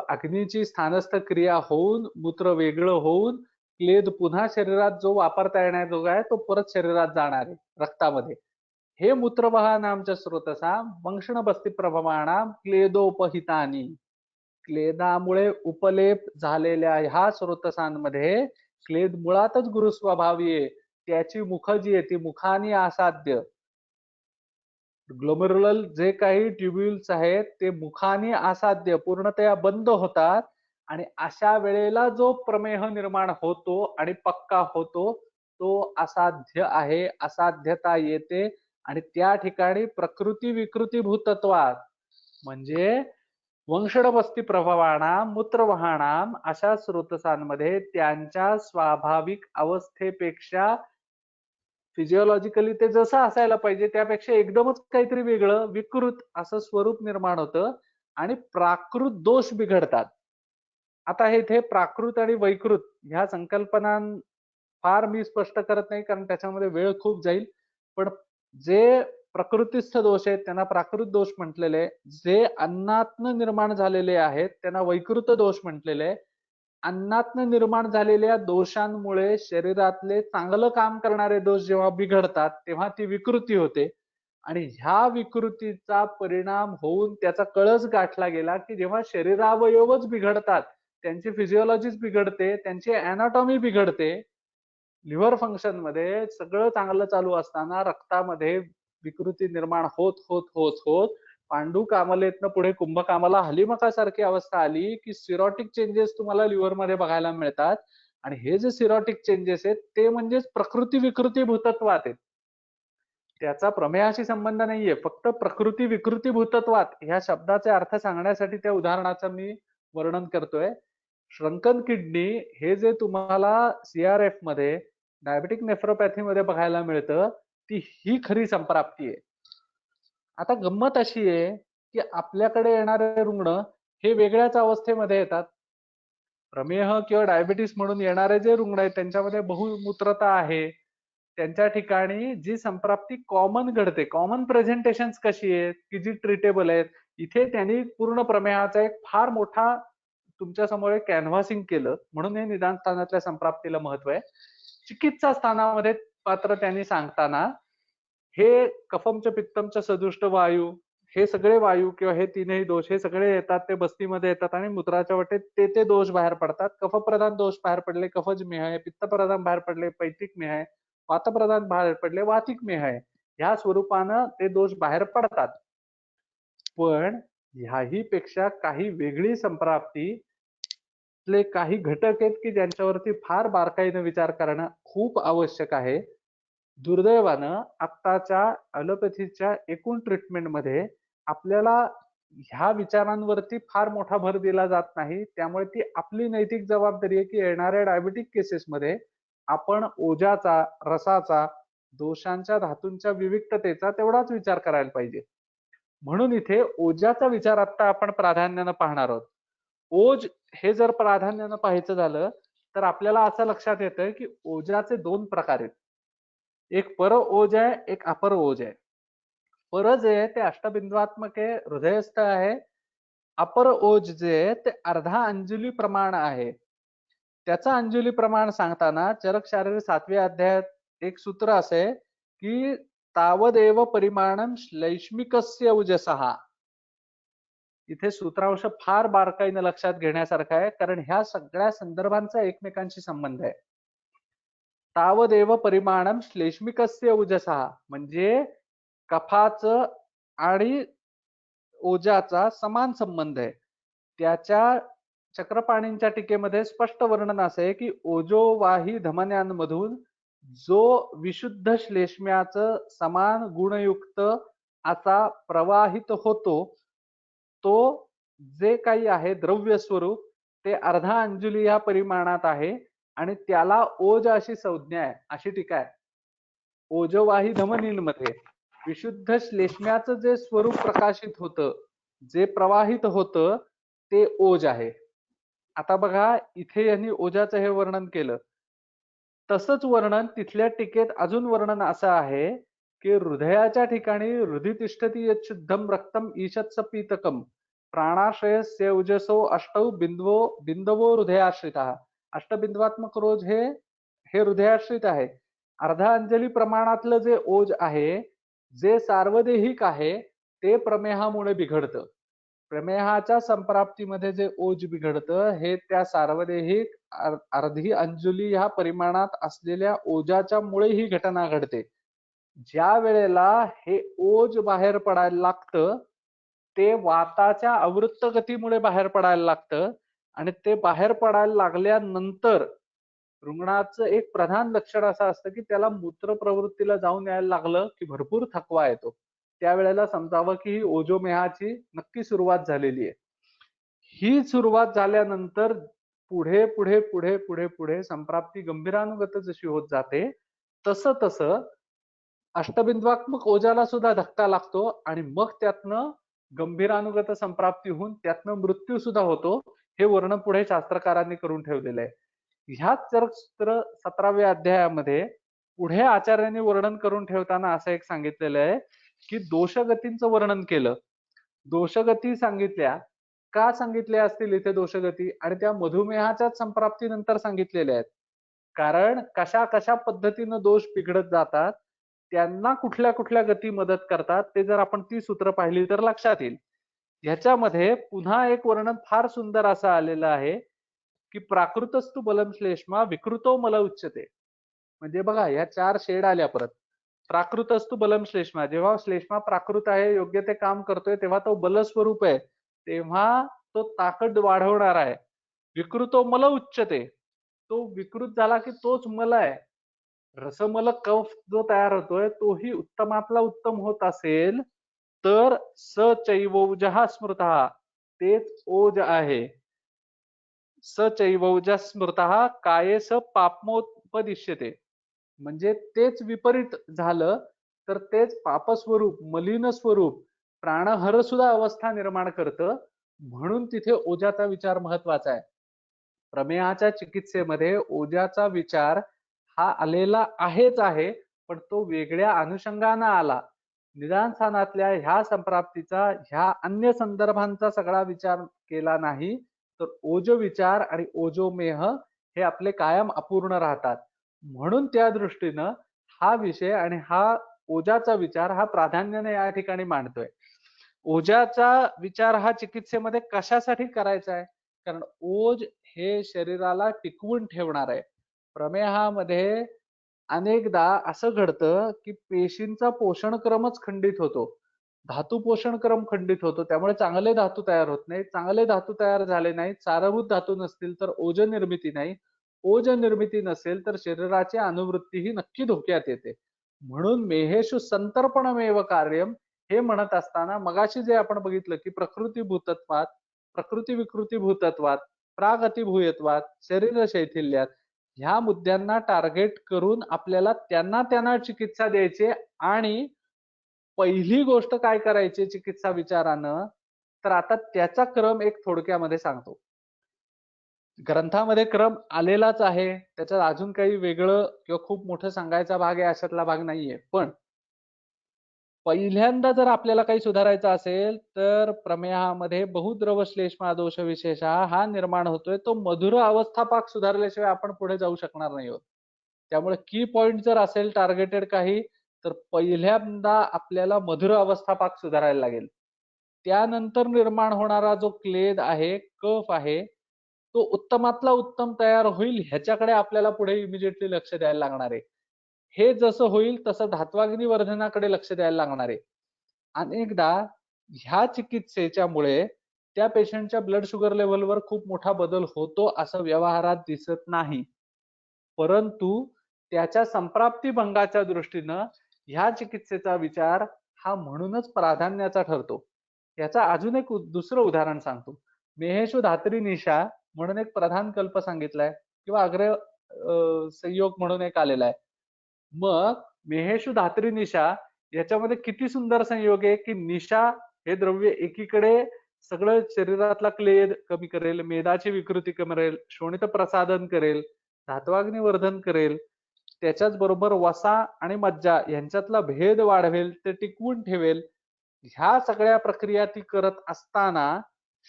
अग्नीची स्थानस्थ क्रिया होऊन मूत्र वेगळं होऊन क्लेद पुन्हा शरीरात जो वापरता येण्याजोगा आहे तो परत शरीरात जाणार आहे रक्तामध्ये. हे मूत्रवाहनामच्या स्रोतसा वंशण बस्ती प्रभवाणाम क्लेदोपहितानी. क्लेदामुळे उपलेप झालेल्या ह्या स्रोतसांमध्ये क्लेद मुळातच गुरुस्वभावी आहे. त्याची मुख जी आहे ती मुखानी आसाध्य. ग्लोमेरुलर जे काही ट्युब्युल्स आहेत ते मुखानी आसाध्य पूर्णतया बंद होतात आणि अशा वेळेला जो प्रमेह निर्माण होतो आणि पक्का होतो तो असाध्य आहे. असाध्यता येते आणि त्या ठिकाणी प्रकृती विकृती भूतत्वात, म्हणजे वंशणबस्ती प्रभावाणाम मूत्रवाहनाम अशा स्रोतसांमध्ये त्यांच्या स्वाभाविक अवस्थेपेक्षा फिजिओलॉजिकली ते जसं असायला पाहिजे त्यापेक्षा एकदमच काहीतरी वेगळं विकृत असं स्वरूप निर्माण होतं आणि प्राकृत दोष बिघडतात. आता हे इथे प्राकृत आणि वैकृत ह्या संकल्पना फार मी स्पष्ट करत नाही कारण त्याच्यामध्ये वेळ खूप जाईल. पण जे प्रकृतीस्थ दोष आहेत त्यांना प्राकृत दोष म्हटलेले, जे अन्नातनं निर्माण झालेले आहेत त्यांना वैकृत दोष म्हटलेले. अन्नातनं निर्माण झालेल्या दोषांमुळे शरीरातले चांगलं काम करणारे दोष जेव्हा बिघडतात तेव्हा ती विकृती होते आणि ह्या विकृतीचा परिणाम होऊन त्याचा कळस गाठला गेला की जेव्हा शरीरावयवच बिघडतात, त्यांची फिजिओलॉजीच बिघडते, त्यांची अॅनाटॉमी बिघडते. लिव्हर फंक्शन मध्ये सगळं चांगलं चालू असताना रक्तामध्ये विकृती निर्माण होत होत होत होत पांडू कामलेतनं पुढे कुंभकामाला हलीमकासारखी अवस्था आली की सिरोटिक चेंजेस तुम्हाला लिव्हर मध्ये बघायला मिळतात. आणि हे जे सिरोटिक चेंजेस आहेत ते म्हणजेच प्रकृती विकृती भूतत्वात आहेत. त्याचा प्रमेयाशी संबंध नाहीये, फक्त प्रकृती विकृती भूतत्वात ह्या शब्दाचे अर्थ सांगण्यासाठी त्या उदाहरणाचं मी वर्णन करतोय. श्रंकन किडनी हे जे तुम्हाला CRF मध्ये डायबेटिक नेफ्रोपॅथी मध्ये बघायला मिळतं ती ही खरी संप्राप्ती आहे. आता गंमत अशी आहे की आपल्याकडे येणारे रुग्ण हे वेगळ्याच अवस्थेमध्ये येतात. प्रमेह किंवा डायबिटीस म्हणून येणारे जे रुग्ण आहेत त्यांच्यामध्ये बहुमूत्रता आहे. त्यांच्या ठिकाणी जी संप्राप्ती कॉमन घडते, कॉमन प्रेझेंटेशन कशी आहेत की जी ट्रीटेबल आहेत. इथे त्यांनी पूर्ण प्रमेहाचा एक फार मोठा तुमच्या समोर एक कॅनव्हासिंग केलं, म्हणून हे निदान स्थानातल्या संप्राप्तीला महत्व आहे. चिकित्सा स्थानामध्ये मात्र त्यांनी सांगताना हे कफमच पित्तमच सदुष्ट वायू, हे सगळे वायू किंवा हे तीनही दोष हे सगळे येतात, ते बस्तीमध्ये येतात आणि मूत्राच्या वाटेत ते दोष बाहेर पडतात. कफप्रधान दोष बाहेर पडले कफजमेह आहे, पित्तप्रधान बाहेर पडले पैतिकमेह आहे, वातप्रधान बाहेर पडले वातिकमेह आहे. ह्या स्वरूपानं ते दोष बाहेर पडतात. पण ह्याही पेक्षा काही वेगळी संप्राप्ती काही घटक आहेत की ज्यांच्यावरती फार बारकाईने विचार करणं खूप आवश्यक आहे. दुर्दैवानं आत्ताच्या ॲलोपॅथीच्या एकूण ट्रीटमेंटमध्ये आपल्याला ह्या विचारांवरती फार मोठा भर दिला जात नाही. त्यामुळे ती आपली नैतिक जबाबदारी आहे की येणाऱ्या डायबिटिक केसेसमध्ये आपण ओजाचा, रसाचा, दोषांच्या धातूंच्या विविक्ततेचा तेवढाच विचार करायला पाहिजे. म्हणून इथे ओजाचा विचार आता आपण प्राधान्यानं पाहणार आहोत. ओज हे जर प्राधान्यानं पाहायचं झालं तर आपल्याला असं लक्षात येतं की ओजाचे दोन प्रकार आहेत. एक पर ओज आहे, एक अपर ओज आहे. पर जे आहे ते अष्टबिंदुआत्मक आहे, हृदयस्थ आहे. अपर ओज जे आहे ते अर्धा अंजुली प्रमाण आहे. त्याचं अंजुली प्रमाण सांगताना चरक शारीर 7व्या अध्यायात एक सूत्र असे की तावदेव परिमाणम श्लैष्मिकस्य उजसः. इथे सूत्रांश फार बारकाईने लक्षात घेण्यासारखा आहे, कारण ह्या सगळ्या संदर्भांचा एकमेकांशी संबंध आहे. तावदेव परिमाणम श्लेष्मिकस्य उजसः म्हणजे कफाचं आणि ओजाचा समान संबंध आहे. त्याच्या चक्रपाणींच्या टीकेमध्ये स्पष्ट वर्णन असे की ओजोवाही धमन्यांमधून जो विशुद्ध श्लेष्म्याचं समान गुणयुक्त असा प्रवाहित होतो, तो जे काही आहे द्रव्य स्वरूप ते अर्धा अंजुली या परिमाणात आहे आणि त्याला ओज अशी संज्ञा आहे, अशी टीका आहे. ओजोवाही धमनींमध्ये विशुद्ध श्लेष्म्याचं जे स्वरूप प्रकाशित होतं, जे प्रवाहित होतं ते ओज आहे. आता बघा इथे यांनी ओजाचं हे वर्णन केलं. तसंच वर्णन तिथल्या टीकेत अजून वर्णन असं आहे की हृदयाच्या ठिकाणी हृदय तिष्ठती यत् शुद्धम रक्तम ईशत्स पीतकम प्राणाशयस्य उजसो अष्टौ बिंदवो हृदयाश्रिता. अष्टबिंदवात्मक रोज हे हृदयाश्रित आहे. अर्धा अंजली प्रमाणातलं जे ओज आहे, जे सार्वदेहिक आहे, ते प्रमेहामुळे बिघडतं. प्रमेहाच्या संप्राप्तीमध्ये जे ओज बिघडतं हे त्या सार्वदेहिक अर्धी अंजुली ह्या परिमाणात असलेल्या ओजाच्या मुळे ही घटना घडते. ज्या वेळेला हे ओज बाहेर पडायला लागतं ते वाताच्या अवृत्त गतीमुळे बाहेर पडायला लागतं आणि ते बाहेर पडायला लागल्यानंतर रुग्णाचं एक प्रधान लक्षण असं असतं की त्याला मूत्र प्रवृत्तीला जाऊन यायला लागलं की भरपूर थकवा येतो. त्यावेळेला समजावं की ही ओजोमेहाची नक्की सुरुवात झालेली आहे. ही सुरुवात झाल्यानंतर पुढे पुढे पुढे पुढे पुढे संप्राप्ती गंभीरानुगत जशी होत जाते तसं तसं अष्टबिंदुआत्मक ओजाला सुद्धा धक्का लागतो आणि मग त्यातनं गंभीरानुगत संप्राप्ती होऊन त्यातनं मृत्यू सुद्धा होतो. हे वर्णन पुढे शास्त्रकारांनी करून ठेवलेलं आहे. ह्याच चरकसूत्र 17व्या अध्यायामध्ये पुढे आचार्यांनी वर्णन करून ठेवताना असं एक सांगितलेलं आहे की दोषगतींचं वर्णन केलं. दोषगती सांगितल्या. का सांगितल्या असतील इथे दोषगती आणि त्या मधुमेहाच्या संप्राप्तीनंतर सांगितलेल्या आहेत. कारण कशा कशा पद्धतीनं दोष बिघडत जातात, त्यांना कुठल्या कुठल्या गती मदत करतात ते जर आपण ती सूत्र पाहिली तर लक्षात येईल. ह्याच्यामध्ये पुन्हा एक वर्णन फार सुंदर असं आलेलं आहे की प्राकृतस्तु बलम श्लेष्मा विकृतो मल उच्चते. म्हणजे बघा या 4 शेड आल्या परत. प्राकृतस्तु बलम श्लेष्मा, जेव्हा श्लेष्मा प्राकृत आहे, योग्य ते काम करतोय, तेव्हा तो बलस्वरूप आहे, तेव्हा तो ताकद वाढवणार आहे. विकृतो मल उच्चते, तो विकृत झाला की तोच मल आहे. रसमल कफ जो तयार होतोय तोही उत्तमातला उत्तम होत असेल तर स चैवोजः स्मृतः, तेच ओज आहे. स चैवोजः स्मृतः काये स पापमोपदिश्यते. म्हणजे तेच विपरीत झालं तर तेच पापस्वरूप मलिन स्वरूप प्राणहर सुद्धा अवस्था निर्माण करतं. म्हणून तिथे ओझाचा विचार महत्वाचा आहे. प्रमेहाच्या चिकित्सेमध्ये ओझाचा विचार हा आलेला आहेच आहे, पण तो वेगळ्या अनुषंगानं आला. निदान स्थानातल्या ह्या संप्राप्तीचा ह्या अन्य संदर्भांचा सगळा विचार केला नाही, तर ओझो विचार आणि ओझोमेह हे आपले कायम अपूर्ण राहतात. म्हणून त्या दृष्टीनं हा विषय आणि हा ओझाचा विचार हा प्राधान्याने या ठिकाणी मांडतोय. ओझाचा विचार हा चिकित्सेमध्ये कशासाठी करायचा आहे? कारण ओझ हे शरीराला टिकवून ठेवणार आहे. प्रमेहामध्ये अनेकदा असं घडतं की पेशींचा पोषणक्रमच खंडित होतो. धातू पोषणक्रम खंडित होतो. त्यामुळे चांगले धातू तयार होत नाहीत. चांगले धातू तयार झाले नाहीत, सारभूत धातू नसतील तर ओझ निर्मिती नाही. ओझ निर्मिती नसेल तर शरीराची अनुवृत्ती ही नक्की धोक्यात येते. म्हणून मेहेषु संतर्पणमेव कार्यम हे म्हणत असताना मगाशी जे आपण बघितलं की प्रकृती भूतत्वात, प्रकृती विकृती भूतत्वात, प्रागतिभूयत्वात, शरीर शैथिल्यात ह्या मुद्द्यांना टार्गेट करून आपल्याला त्यांना चिकित्सा द्यायची आणि पहिली गोष्ट काय करायची चिकित्सा विचारानं, तर आता त्याचा क्रम एक थोडक्यामध्ये सांगतो. ग्रंथामध्ये क्रम आलेलाच आहे, त्याच्यात अजून काही वेगळं किंवा खूप मोठं सांगायचा भाग आहे अशातला भाग नाहीये. पण पहिल्यांदा जर आपल्याला काही सुधारायचं असेल तर प्रमेहामध्ये बहुद्रव श्लेष्मा दोष विशेष हा निर्माण होतोय. तो मधुर अवस्थापाक सुधारल्याशिवाय आपण पुढे जाऊ शकणार नाही आहोत. त्यामुळे की पॉइंट जर असेल टार्गेटेड काही, तर पहिल्यांदा आपल्याला मधुर अवस्थापाक सुधारायला लागेल. त्यानंतर निर्माण होणारा जो क्लेद आहे, कफ आहे, तो उत्तमातला उत्तम तयार होईल ह्याच्याकडे आपल्याला पुढे इमिजिएटली लक्ष द्यायला लागणार आहे. हे जसं होईल तसं धात्वाग्नी वर्धनाकडे लक्ष द्यायला लागणार आहे. अनेकदा ह्या चिकित्सेच्यामुळे त्या पेशंटच्या ब्लड शुगर लेवलवर खूप मोठा बदल होतो असं व्यवहारात दिसत नाही. परंतु त्याच्या संप्राप्ती भंगाच्या दृष्टीनं ह्या चिकित्सेचा विचार हा म्हणूनच प्राधान्याचा ठरतो. याचा अजून एक दुसरं उदाहरण सांगतो. मेहेशु धात्री निशा म्हणून एक प्रधान कल्प सांगितलाय किंवा अग्र संयोग म्हणून एक आलेला आहे. मग मेहेशु धात्री निशा याच्यामध्ये किती सुंदर संयोग आहे की निशा हे द्रव्य एकीकडे सगळं शरीरातला क्लेद कमी करेल, मेदाची विकृती कमी करेल, शोणित प्रसादन करेल, धात्वाग्नी वर्धन करेल, त्याच्याच बरोबर वसा आणि मज्जा यांच्यातला भेद वाढवेल, ते टिकवून ठेवेल. ह्या सगळ्या प्रक्रिया ती करत असताना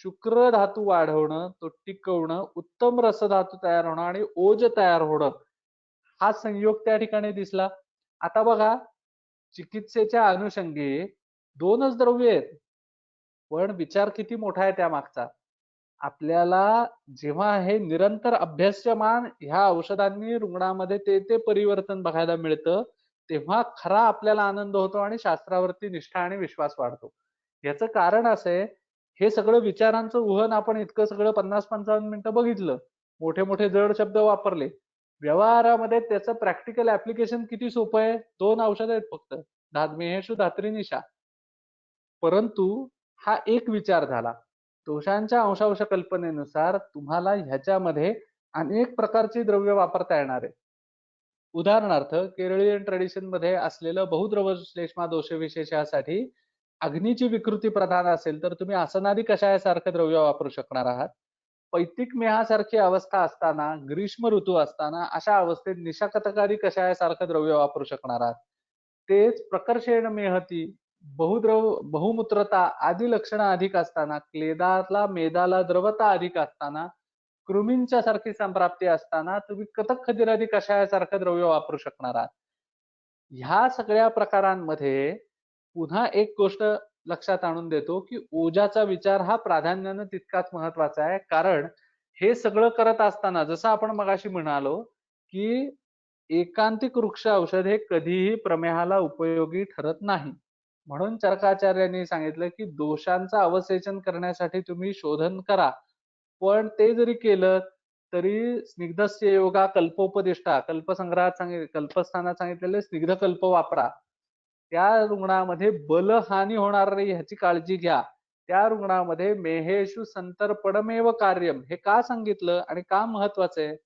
शुक्र धातू वाढवणं, तो टिकवणं, उत्तम रसधातू तयार होणं आणि ओज तयार होणं हा संयोग त्या ठिकाणी दिसला. आता बघा, चिकित्सेच्या अनुषंगी दोनच द्रव्य आहेत, पण विचार किती मोठा आहे त्या मागचा. आपल्याला जेव्हा हे निरंतर अभ्यासमान ह्या औषधांनी रुग्णामध्ये ते परिवर्तन बघायला मिळतं, तेव्हा खरा आपल्याला आनंद होतो आणि शास्त्रावरती निष्ठा आणि विश्वास वाढतो. याचं कारण असं आहे, हे सगळं विचारांचं उहन आपण इतकं सगळं 50-55 मिनिटं बघितलं, मोठे मोठे जड शब्द वापरले. व्यवहारामध्ये त्याचं प्रॅक्टिकल ऍप्लिकेशन किती सोपं आहे. 2 औषध आहेत फक्त, मेहेशु धात्री निशा. परंतु हा एक विचार झाला. दोषांच्या अंशांश कल्पनेनुसार तुम्हाला ह्याच्यामध्ये अनेक प्रकारची द्रव्य वापरता येणार आहे. उदाहरणार्थ केरळीयन ट्रेडिशन मध्ये असलेलं बहुद्रव श्लेष्मा दोष विशेषासाठी अग्नीची विकृती प्रधान असेल तर तुम्ही आसनादी कषायासारखं द्रव्य वापरू शकणार आहात. पैतिक मेहासारखी अवस्था असताना, ग्रीष्म ऋतू असताना अशा अवस्थेत निशाकतकारी कषायासारखं द्रव्य वापरू शकणार आहात. तेच प्रकर्षेण मेहती, बहुमूत्रता आदी लक्षणं अधिक असताना, क्लेदाला मेदाला द्रवता अधिक असताना, कृमींच्या सारखी संप्राप्ती असताना तुम्ही कथक खदिरादी कषायासारखं द्रव्य वापरू शकणार आहात. ह्या सगळ्या प्रकारांमध्ये पुन्हा एक गोष्ट लक्षात आणून देतो की ओझाचा विचार हा प्राधान्यानं तितकाच महत्वाचा आहे. कारण हे सगळं करत असताना जसं आपण मगाशी म्हणालो की एकांतिक वृक्ष औषध हे कधीही प्रमेहाला उपयोगी ठरत नाही. म्हणून चरकाचार्यांनी सांगितलं की दोषांचं अवसेचन करण्यासाठी तुम्ही शोधन करा, पण ते जरी केलं तरी स्निग्धस्य योगा कल्पोपदिष्टा, कल्पसंग्रहात कल्पस्थानात सांगितलेले स्निग्ध कल्प वापरा. त्या रुग्णामध्ये बलहानी होणार नाही ह्याची काळजी घ्या. त्या रुग्णामध्ये मेहेशु संतर्पणमेव कार्यम हे का सांगितलं आणि का महत्वाचं आहे.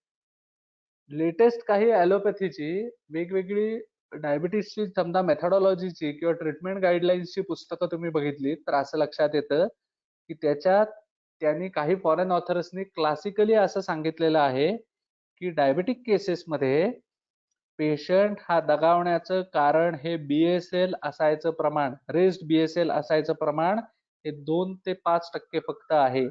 लेटेस्ट काही ॲलोपॅथीची वेगवेगळी डायबिटीसची समजा मेथडॉलॉजीची किंवा ट्रीटमेंट गाईडलाईन्सची पुस्तकं तुम्ही बघितली तर असं लक्षात येतं की त्याच्यात त्यांनी काही फॉरेन ऑथर्सनी क्लासिकली असं सांगितलेलं आहे की डायबेटिक केसेसमध्ये पेशंट हा दगावण्याचं कारण हे BSL असायचं प्रमाण, रेस्ड BSL असायचं प्रमाण हे 2 ते 5% फक्त आहे.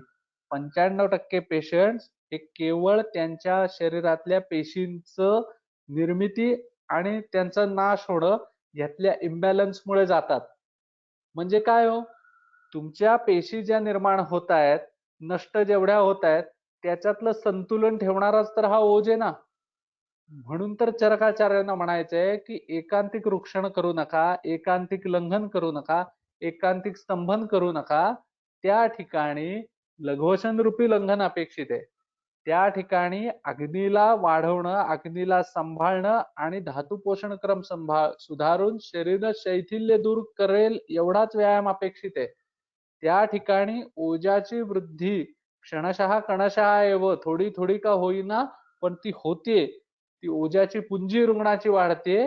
95% पेशंट हे केवळ त्यांच्या शरीरातल्या पेशींचं निर्मिती आणि त्यांचा नाश होणं यातल्या इम्बॅलन्समुळे जातात. म्हणजे काय हो, तुमच्या पेशी ज्या निर्माण होत आहेत, नष्ट जेवढ्या होत आहेत, त्याच्यातलं संतुलन ठेवणाराच तर हा ओज आहे ना. म्हणून तर चरकाचार्यांना म्हणायचंय की एकांतिक वृक्षण करू नका, एकांतिक लंघन करू नका, एकांतिक स्तंभन करू नका. त्या ठिकाणी लघुवशन रूपी लंघन अपेक्षित आहे. त्या ठिकाणी अग्नीला वाढवणं, अग्नीला सांभाळणं आणि धातू पोषण क्रम सुधारून शरीर शैथिल्य दूर करेल एवढाच व्यायाम अपेक्षित आहे. त्या ठिकाणी ओजाची वृद्धी क्षणशः कणशः एव थोडी थोडी का होईना पण ती होते, ती ओजाची पुंजी रुग्णाची वाढते,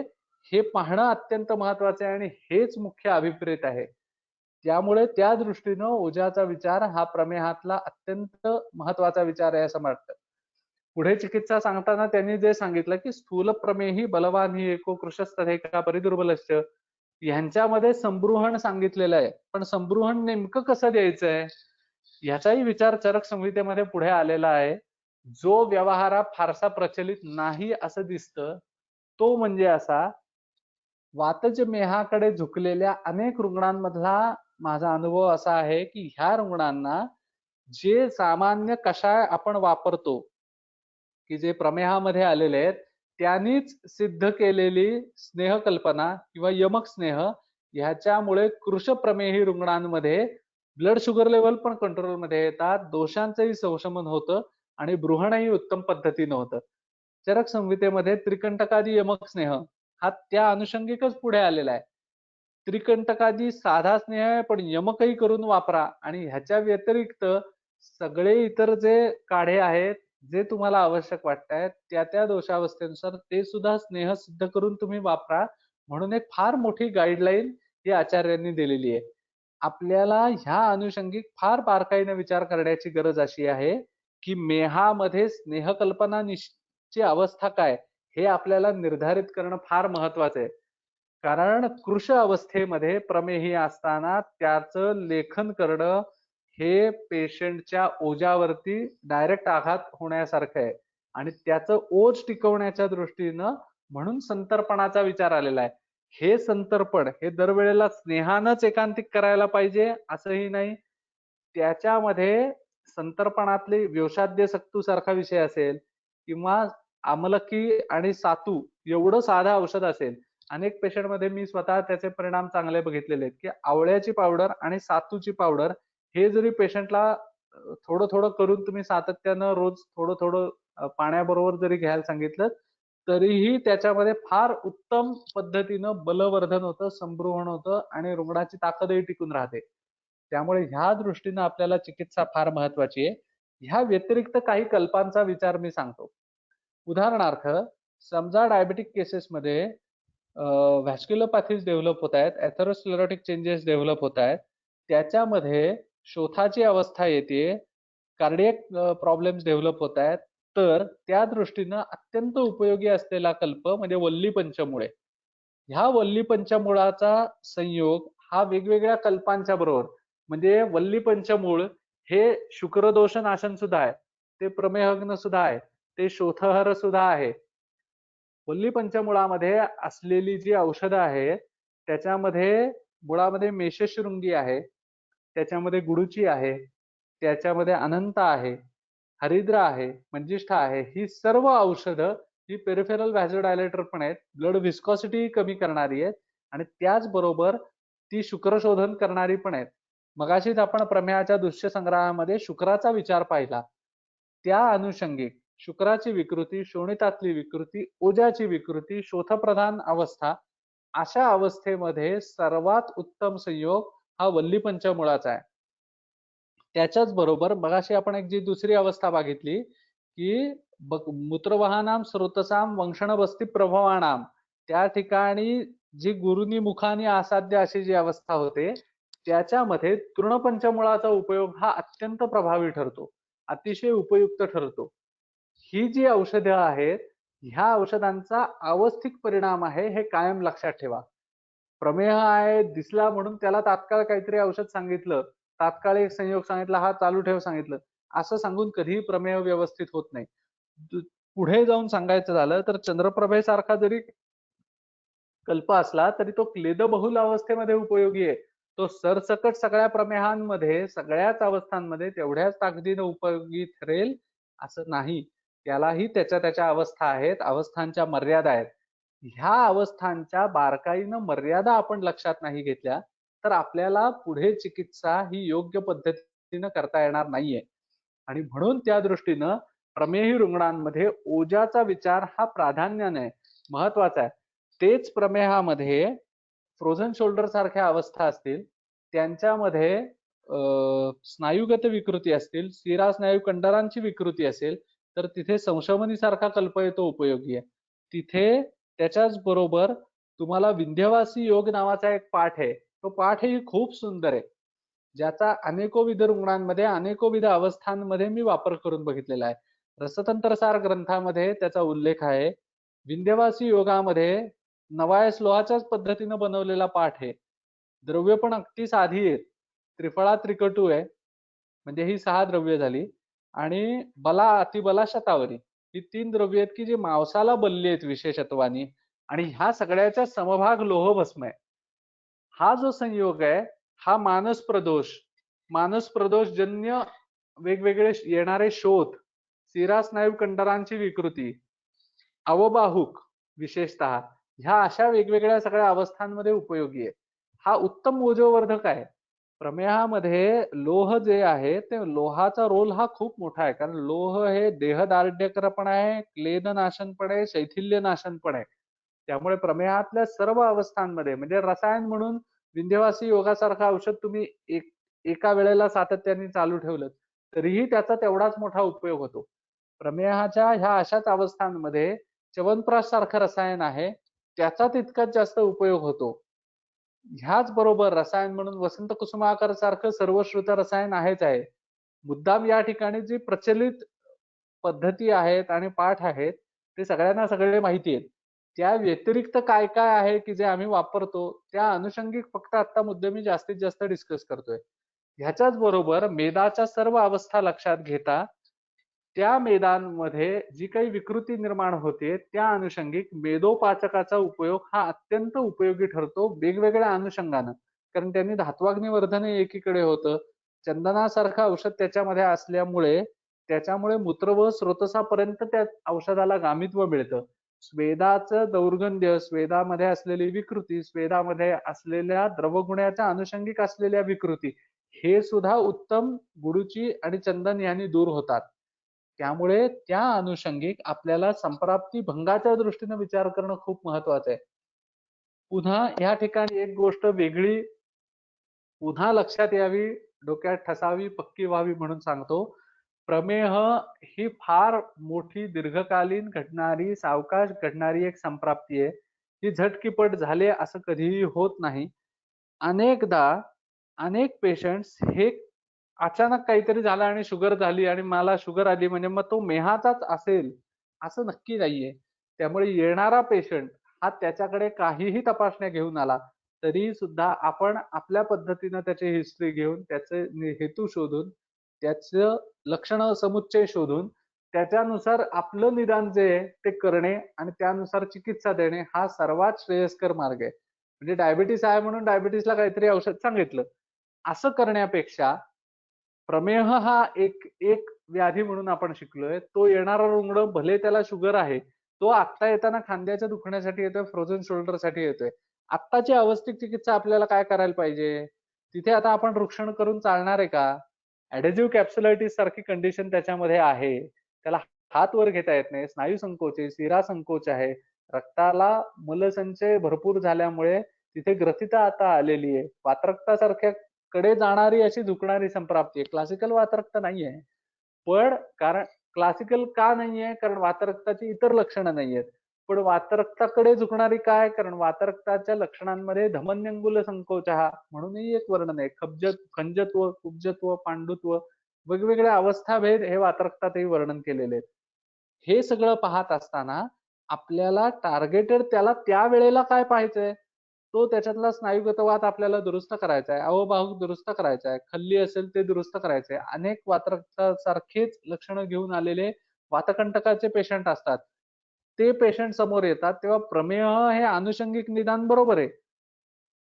हे पाहणं अत्यंत महत्वाचं आहे आणि हेच मुख्य अभिप्रेत आहे. त्यामुळे त्या दृष्टीनं ओजाचा विचार हा प्रमेहातला अत्यंत महत्वाचा विचार आहे असं वाटतं. पुढे चिकित्सा सांगताना त्यांनी जे सांगितलं की स्थूल प्रमेही बलवान ही एको कृशस्तथैका परिदुर्बलश्च, ह्यांच्यामध्ये संबृहण सांगितलेलं आहे. पण संबृहण नेमकं कसं द्यायचंय याचाही विचार चरक संहितेमध्ये पुढे आलेला आहे. जो व्यवहारात फारसा प्रचलित नाही असं दिसतं तो म्हणजे असा, वातज मेहाकडे झुकलेल्या अनेक रुग्णांमधला माझा अनुभव असा आहे की ह्या रुग्णांना जे सामान्य कषाय आपण वापरतो की जे प्रमेहामध्ये आलेले आहेत त्यांनीच सिद्ध केलेली स्नेह कल्पना किंवा यमक स्नेह ह्याच्यामुळे कृश प्रमेही रुग्णांमध्ये ब्लड शुगर लेवल पण कंट्रोल मध्ये येतात, दोषांचंही संशमन होतं आणि बृहणही उत्तम पद्धतीनं होतं. चरक संहितेमध्ये त्रिकंटकादी यमक स्नेह हा त्या अनुषंगिकच पुढे आलेला आहे. त्रिकंटकादी साधा स्नेह आहे पण यमकही करून वापरा आणि ह्याच्या व्यतिरिक्त सगळे इतर जे काढे आहेत जे तुम्हाला आवश्यक वाटतायत त्या त्या दोषावस्थेनुसार ते सुद्धा स्नेह सिद्ध करून तुम्ही वापरा, म्हणून एक फार मोठी गाईडलाईन ही आचार्यांनी दिलेली आहे. आपल्याला ह्या अनुषंगिक फार बारकाईने विचार करण्याची गरज अशी आहे की मेहामध्ये स्नेह कल्पना ची अवस्था काय हे आपल्याला निर्धारित करणं फार महत्वाचं आहे. कारण कृश अवस्थेमध्ये प्रमेही असताना त्याचं लेखन करणं हे पेशंटच्या ओजावरती डायरेक्ट आघात होण्यासारखं आहे आणि त्याचं ओज टिकवण्याच्या दृष्टीनं म्हणून संतर्पणाचा विचार आलेला आहे. हे संतर्पण हे दरवेळेला स्नेहानच एकांतिक करायला पाहिजे असंही नाही. त्याच्यामध्ये संतर्पणातले व्योषाद्य सक्तू सारखा विषय असेल किंवा आमलकी आणि सातू एवढं साधं औषध असेल. अनेक पेशंट मध्ये मी स्वतः त्याचे परिणाम चांगले बघितलेले आहेत की आवळ्याची पावडर आणि सातूची पावडर हे जरी पेशंटला थोडं थोडं करून तुम्ही सातत्यानं रोज थोडं थोडं पाण्याबरोबर जरी घ्यायला सांगितलं तरीही त्याच्यामध्ये फार उत्तम पद्धतीनं बलवर्धन होतं, संबृहण होतं आणि रुग्णाची ताकदही टिकून राहते. त्यामुळे ह्या दृष्टीनं आपल्याला चिकित्सा फार महत्वाची आहे. ह्या व्यतिरिक्त काही कल्पांचा विचार मी सांगतो. उदाहरणार्थ समजा डायबेटिक केसेसमध्ये व्हॅस्क्युलोपॅथीज डेव्हलप होत आहेत, एथेरोस्क्लेरोटिक चेंजेस डेव्हलप होत आहेत, त्याच्यामध्ये शोथाची अवस्था येते, कार्डियक प्रॉब्लेम्स डेव्हलप होत आहेत, तर त्या दृष्टीनं अत्यंत उपयोगी असलेला कल्प म्हणजे वल्ली पंचमुळे. ह्या वल्ली पंचमुळाचा संयोग हा वेगवेगळ्या कल्पांच्या बरोबर म्हणजे वल्ली पंचमूळ हे शुक्रदोष नाशन सुद्धा आहे, ते प्रमेहग्न सुद्धा आहे, ते शोथहर सुद्धा आहे. वल्ली पंचमुळामध्ये असलेली जी औषधं आहेत त्याच्यामध्ये मुळामध्ये मेषशृंगी आहे, त्याच्यामध्ये गुडूची आहे, त्याच्यामध्ये अनंत आहे, हरिद्रा आहे, मंजिष्ठा आहे. ही सर्व औषधं ही पेरिफेरल व्हॅझोडायलेटर पण आहेत, ब्लड व्हिस्कॉसिटी कमी करणारी आहेत आणि त्याचबरोबर ती शुक्र शोधन करणारी पण आहेत. मगाशीच आपण प्रमेहाच्या दृश्य संग्रहामध्ये शुक्राचा विचार पाहिला. त्या अनुषंगिक शुक्राची विकृती, शोणितातली विकृती, ओजाची विकृती, शोथप्रधान अवस्था अशा अवस्थेमध्ये सर्वात उत्तम संयोग हा वल्ली पंचमुळाचा आहे. त्याच्याच बरोबर मगाशी आपण एक जी दुसरी अवस्था बघितली की मूत्रवाहनाम स्रोतसाम वंशण बस्ती प्रभवानाम त्या ठिकाणी जी गुरुनी मुखानी असाध्य अशी जी अवस्था होते, त्याच्यामध्ये तृणपंचमुळाचा उपयोग हा अत्यंत प्रभावी ठरतो, अतिशय उपयुक्त ठरतो. ही जी औषधं आहेत, ह्या औषधांचा अवस्थिक परिणाम आहे हे कायम लक्षात ठेवा. प्रमेह आहे दिसला म्हणून त्याला तात्काळ काहीतरी औषध सांगितलं, तात्काळ एक संयोग सांगितला, हा चालू ठेव सांगितलं, असं सांगून कधीही प्रमेह व्यवस्थित होत नाही. पुढे जाऊन सांगायचं झालं तर चंद्रप्रभेसारखा जरी कल्प असला तरी तो क्लेदबहुल अवस्थेमध्ये उपयोगी आहे. तो सरसकट सगळ्या प्रमेहांमध्ये, सगळ्याच अवस्थांमध्ये तेवढ्याच ताकदीने उपयोगी ठरेल असं नाही. त्यालाही त्याच्या त्याच्या अवस्था आहेत, अवस्थांच्या मर्यादा आहेत. ह्या अवस्थांच्या बारकाईनं मर्यादा आपण लक्षात नाही घेतल्या तर आपल्याला पुढे चिकित्सा ही योग्य पद्धतीनं करता येणार नाहीये. आणि म्हणून त्या दृष्टीनं प्रमेही रुग्णांमध्ये ओजाचा विचार हा प्राधान्याने महत्वाचा आहे. तेच प्रमेहामध्ये फ्रोझन शोल्डर सारख्या अवस्था असतील, त्यांच्यामध्ये स्नायुगत विकृती असतील, शिरा स्नायू कंडरांची विकृती असेल, तर तिथे संशमनी सारखा कल्प येतो उपयोगी आहे. तिथे त्याच्याच बरोबर तुम्हाला विंध्यवासी योग नावाचा एक पाठ आहे. तो पाठही खूप सुंदर आहे, ज्याचा अनेकोविध रुग्णांमध्ये अनेकोविध अवस्थांमध्ये मी वापर करून बघितलेला आहे. रसतंत्रसार ग्रंथामध्ये त्याचा उल्लेख आहे. विंध्यवासी योगामध्ये नवायस लोहाच्याच पद्धतीनं बनवलेला पाठ आहे. द्रव्य पण अगदी साधी आहेत. त्रिफळा त्रिकटू आहे, म्हणजे ही 6 द्रव्य झाली आणि बला अतिबला शतावरी ही 3 द्रव्य आहेत की जी मांसाला बलली आहेत विशेषत्वानी आणि ह्या सगळ्याचा समभाग लोहभस्म आहे. हा जो संयोग आहे हा मानस प्रदोषजन्य वेगवेगळे येणारे शोथ, शिरा स्नायू कंडरांची विकृती, अवबाहुक विशेषतः ह्या अशा वेगवेगळ्या सगळ्या अवस्थांमध्ये उपयोगी आहे. हा उत्तम ओजोवर्धक आहे. प्रमेहामध्ये लोह जे आहे ते लोहाचा रोल हा खूप मोठा आहे, कारण लोह हे देहदार्ढ्यकर पण आहे, क्लेदनाशन पण आहे, शैथिल्यनाशन पण आहे. त्यामुळे प्रमेहातल्या सर्व अवस्थांमध्ये म्हणजे रसायन म्हणून विंध्यवासी योगासारखं औषध तुम्ही एका वेळेला सातत्याने चालू ठेवलं तरीही त्याचा तेवढाच मोठा उपयोग होतो. प्रमेहाच्या ह्या अशाच अवस्थांमध्ये च्यवनप्राश सारखं रसायन आहे, त्याचा तितकाच जास्त उपयोग होतो. ह्याच बरोबर रसायन म्हणून वसंत कुसुमाकर सारखं सर्वश्रुत रसायन आहेच आहे. मुद्दाम या ठिकाणी जी प्रचलित पद्धती आहेत आणि पाठ आहेत ते सगळ्यांना सगळे माहिती आहेत. त्या व्यतिरिक्त काय काय आहे की जे आम्ही वापरतो त्या अनुषंगिक फक्त आता मुद्दे मी जास्तीत जास्त डिस्कस करतोय. ह्याच्याच बरोबर मेदाच्या सर्व अवस्था लक्षात घेता त्या मेदांमध्ये जी काही विकृती निर्माण होते त्या अनुषंगिक मेदोपाचकाचा उपयोग हा अत्यंत उपयोगी ठरतो वेगवेगळ्या अनुषंगानं. कारण त्यांनी धात्वाग्निवर्धन एकीकडे होतं, चंदनासारखं औषध त्याच्यामध्ये असल्यामुळे त्याच्यामुळे मूत्र व स्रोतसापर्यंत त्या औषधाला गामित्व मिळतं. स्वेदाचं दौर्गंध्य, स्वेदामध्ये असलेली विकृती, स्वेदामध्ये असलेल्या द्रवगुण्याच्या अनुषंगिक असलेल्या विकृती हे सुद्धा उत्तम गुडूची आणि चंदन यांनी दूर होतात. त्यामुळे त्या अनुषंगिक आपल्याला संप्राप्ती भंगाच्या दृष्टीने विचार करणं खूप महत्वाचं आहे. पुन्हा या ठिकाणी एक गोष्ट वेगळी पुन्हा लक्षात यावी, डोक्यात ठसावी, पक्की व्हावी म्हणून सांगतो. प्रमेह ही फार मोठी दीर्घकालीन घडणारी, सावकाश घडणारी एक संप्राप्ती आहे. ही झटकीपट झाले असं कधीही होत नाही. अनेकदा अनेक पेशंट्स हे अचानक काहीतरी झालं आणि शुगर झाली आणि मला शुगर आली म्हणजे मग तो मेहाचाच असेल असं नक्की नाहीये. त्यामुळे येणारा पेशंट हा त्याच्याकडे काहीही तपासण्या घेऊन आला तरी सुद्धा आपण आपल्या पद्धतीनं त्याची हिस्ट्री घेऊन त्याचे हेतू शोधून त्याचं लक्षण समुच्चय शोधून त्याच्यानुसार आपलं निदान जे आहे ते करणे आणि त्यानुसार चिकित्सा देणे हा सर्वात श्रेयस्कर मार्ग आहे. म्हणजे डायबिटीस आहे म्हणून डायबिटीसला काहीतरी औषध सांगितलं असं करण्यापेक्षा प्रमेह हा एक व्याधी म्हणून आपण शिकलोय. तो येणारा रुग्ण भले त्याला शुगर आहे, तो आत्ता येताना खांद्याच्या दुखण्यासाठी येतोय, फ्रोझन शोल्डर साठी येतोय. आत्ताची अवस्थिक चिकित्सा आपल्याला काय करायला पाहिजे? तिथे आता आपण रुक्षण करून चालणार आहे का? ऍडेजिव्ह कॅप्सुलायटिस सारखी कंडिशन त्याच्यामध्ये आहे. त्याला हात वर घेता येत नाही, स्नायू संकोच आहे, शिरा संकोच आहे, रक्ताला मलसंचय भरपूर झाल्यामुळे तिथे ग्रथिता आता आलेली आहे. वातरक्तासारख्या कडे जाणारी अशी झुकणारी संप्राप्ती आहे. क्लासिकल वातरक्त नाहीये. पण कारण क्लासिकल का नाहीये? कारण वातरक्ताची इतर लक्षणं नाहीयेत. पण वातरक्ताकडे झुकणारी काय? कारण वातरक्ताच्या लक्षणांमध्ये धमन्यंगुल संकोचः म्हणूनही एक वर्णन आहे. खंजत्व, कुब्जत्व, पांडुत्व वेगवेगळे अवस्थाभेद हे वातरक्तातही वर्णन केलेले आहेत. हे सगळं पाहत असताना आपल्याला टार्गेटेड त्याला त्या वेळेला काय पाहायचंय? तो त्याच्यातला स्नायुगतवात आपल्याला दुरुस्त करायचा आहे, अवभाग दुरुस्त करायचा आहे, खल्ली असेल ते दुरुस्त करायचे आहे. अनेक वातरक्तासारखेच लक्षणं घेऊन आलेले वातकंटकाचे पेशंट असतात. ते पेशंट समोर येतात तेव्हा प्रमेह हे आनुषंगिक निदान बरोबर आहे,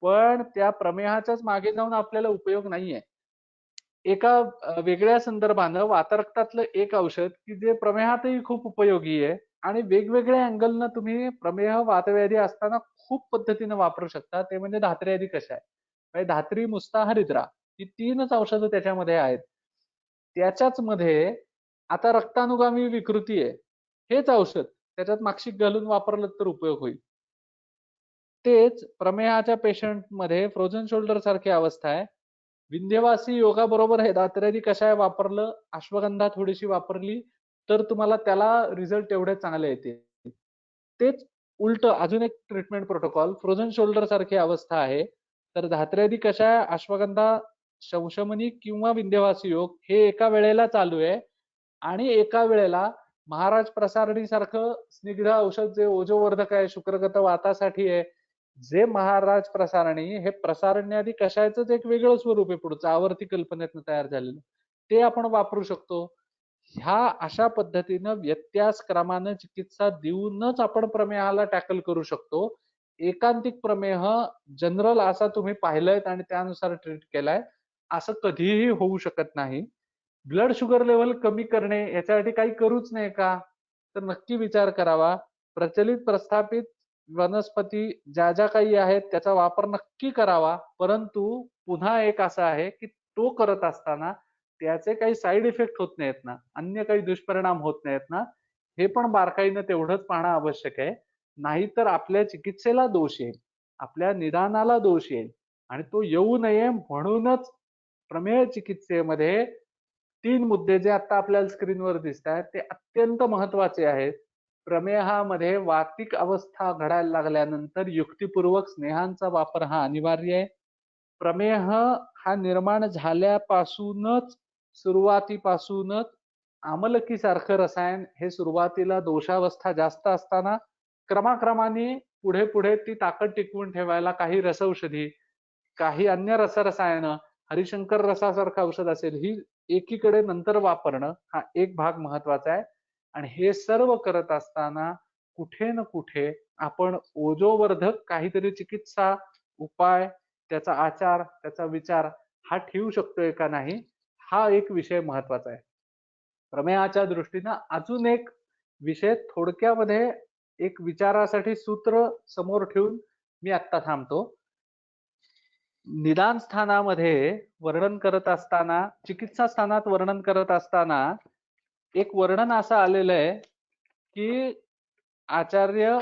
पण त्या प्रमेहाच्याच मागे जाऊन आपल्याला उपयोग नाहीये. एका वेगळ्या संदर्भानं वातरक्तातलं एक औषध की जे प्रमेहातही खूप उपयोगी आहे आणि वेगवेगळ्या अँगलनं तुम्ही प्रमेह वातव्याधी असताना खूप पद्धतीनं वापरू शकता, ते म्हणजे धात्री आदी कषाय. म्हणजे धात्री, मुस्ता, हरिद्रा ही 3च औषधं त्याच्यामध्ये आहेत. त्याच्याच मध्ये आता रक्तानुगामी विकृती आहे, हेच औषध त्याच्यात माक्षिक घालून वापरलं तर उपयोग होईल. तेच प्रमेहाच्या पेशंट मध्ये फ्रोझन शोल्डर सारखी अवस्था आहे. विंध्यवासी योगाबरोबर हे दात्र्यादी कषाय वापरलं, अश्वगंधा थोडीशी वापरली तर तुम्हाला त्याला रिझल्ट एवढे चांगले येतील. तेच उलट अजून एक ट्रीटमेंट प्रोटोकॉल फ्रोझन शोल्डर सारखी अवस्था आहे, तर धात्र्यादी कषाय, अश्वगंधा, शंशमनी किंवा विंध्यवासी योग हे एका वेळेला चालू आहे आणि एका वेळेला महाराज प्रसारणी सारखं स्निग्ध औषध जे ओजोवर्धक आहे, शुक्रगत वातासाठी आहे, जे महाराज प्रसारणी हे प्रसारण्याआधी कशायचंच एक वेगळं स्वरूप आहे पुढचं आवर्ती कल्पनेतनं तयार झालेलं, ते आपण वापरू शकतो. ह्या अशा पद्धतीनं व्यत्यास क्रमानं चिकित्सा देऊनच आपण प्रमेहाला टॅकल करू शकतो. एकांतिक प्रमेह जनरल असा तुम्ही पाहिलंय आणि त्यानुसार ट्रीट केलाय असं कधीही होऊ शकत नाही. ब्लड शुगर लेवल कमी करणे याच्यासाठी काही करूच नाही का? तर नक्की विचार करावा. प्रचलित प्रस्थापित वनस्पती ज्या ज्या काही आहेत त्याचा वापर नक्की करावा, परंतु पुन्हा एक असं आहे की तो करत असताना त्याचे काही साईड इफेक्ट होत नाहीत ना, अन्य काही दुष्परिणाम होत नाहीत ना, हे पण बारकाईनं तेवढंच पाहणं आवश्यक आहे. नाहीतर आपल्या चिकित्सेला दोष येईल, आपल्या निदानाला दोष येईल आणि तो येऊ नये म्हणूनच प्रमेय चिकित्सेमध्ये 3 मुद्दे जे आता आपल्याला स्क्रीनवर दिसत आहेत ते अत्यंत महत्वाचे आहेत. प्रमेहामध्ये वातिक अवस्था घडायला लागल्यानंतर युक्तिपूर्वक स्नेहांचा वापर हा अनिवार्य आहे. प्रमेह हा निर्माण झाल्यापासूनच सुरुवातीपासूनच आमलकी सारखं रसायन हे सुरुवातीला दोषावस्था जास्त असताना क्रमाक्रमाने पुढे पुढे ती ताकद टिकवून ठेवायला काही रसौषधी, काही अन्य रसरसायनं, हरिशंकर रसासारखं औषध असेल ही एकीकडे नंतर वापरणं हा एक भाग महत्वाचा आहे. आणि हे सर्व करत असताना कुठे ना कुठे आपण ओजोवर्धक काहीतरी चिकित्सा उपाय, त्याचा आचार, त्याचा विचार हा ठेवू शकतोय का नाही, हा एक विषय महत्वाचा आहे. प्रमेयाच्या दृष्टीनं अजून एक विषय थोडक्यामध्ये एक विचारासाठी सूत्र समोर ठेवून मी आत्ता थांबतो. निदान स्थानामध्ये वर्णन करत असताना, चिकित्सा स्थानात वर्णन करत असताना एक वर्णन असं आलेलं आहे की आचार्य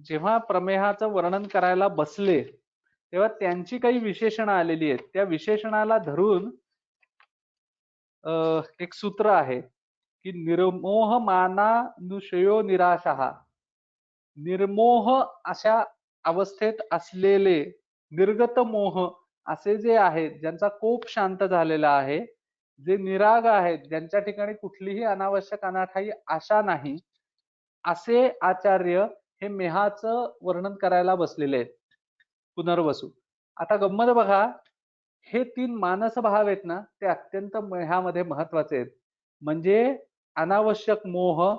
जेव्हा प्रमेहाचं वर्णन करायला बसले तेव्हा त्यांची काही विशेषणं आलेली आहेत. त्या विशेषणाला धरून एक सूत्र आहे की निर्मोह मानानुशयो निराशः. निर्मोह अशा अवस्थेत असलेले निर्गत मोह असे जे आहेत, ज्यांचा कोप शांत झालेला आहे, जे निराग आहेत, ज्यांच्या ठिकाणी कुठलीही अनावश्यक अनाठायी आशा नाही, असे आचार्य हे मेहाचं वर्णन करायला बसलेले आहेत. पुनर्वसू. आता गंमत बघा, हे 3 मानस भाव आहेत ना, ते अत्यंत ह्यामध्ये महत्वाचे आहेत. म्हणजे अनावश्यक मोह,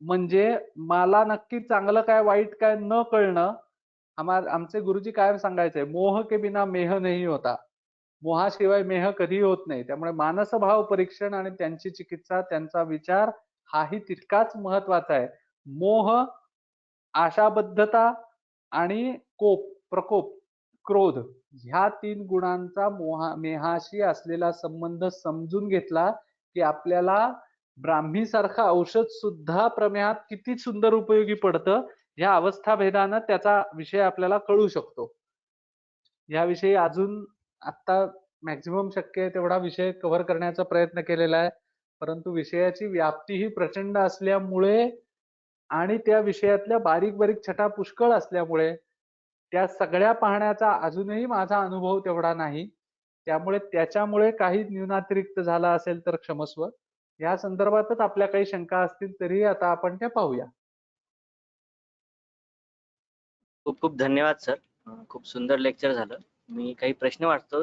म्हणजे मला नक्की चांगलं काय वाईट काय न कळणं. आमचे गुरुजी काय सांगायचे, मोह के बिना मेह नहीं होता. मोहाशिवाय मेह कधी होत नाही. त्यामुळे मानसभाव परीक्षण आणि त्यांची चिकित्सा, त्यांचा विचार हाही तितकाच महत्वाचा आहे. मोह, आशाबद्धता आणि प्रकोप, क्रोध ह्या 3 गुणांचा मेहाशी असलेला संबंध समजून घेतला की आपल्याला ब्राह्मी सारखं औषध सुद्धा प्रमेहात किती सुंदर उपयोगी पडतं, ह्या अवस्था भेदानं त्याचा विषय आपल्याला कळू शकतो. याविषयी अजून आता मॅक्झिमम शक्य आहे तेवढा विषय कव्हर करण्याचा प्रयत्न केलेला आहे, परंतु विषयाची व्याप्ती ही प्रचंड असल्यामुळे आणि त्या विषयातल्या बारीक बारीक छटा पुष्कळ असल्यामुळे त्या सगळ्या पाहण्याचा अजूनही माझा अनुभव तेवढा नाही. त्यामुळे त्याच्यामुळे काही न्यूनातिरिक्त झाला असेल तर क्षमस्व. या संदर्भातच आपल्या काही शंका असतील तरी आता आपण त्या पाहूया. खूप खूप धन्यवाद सर. खूप सुंदर लेक्चर झालं. मी काही प्रश्न वाटतो.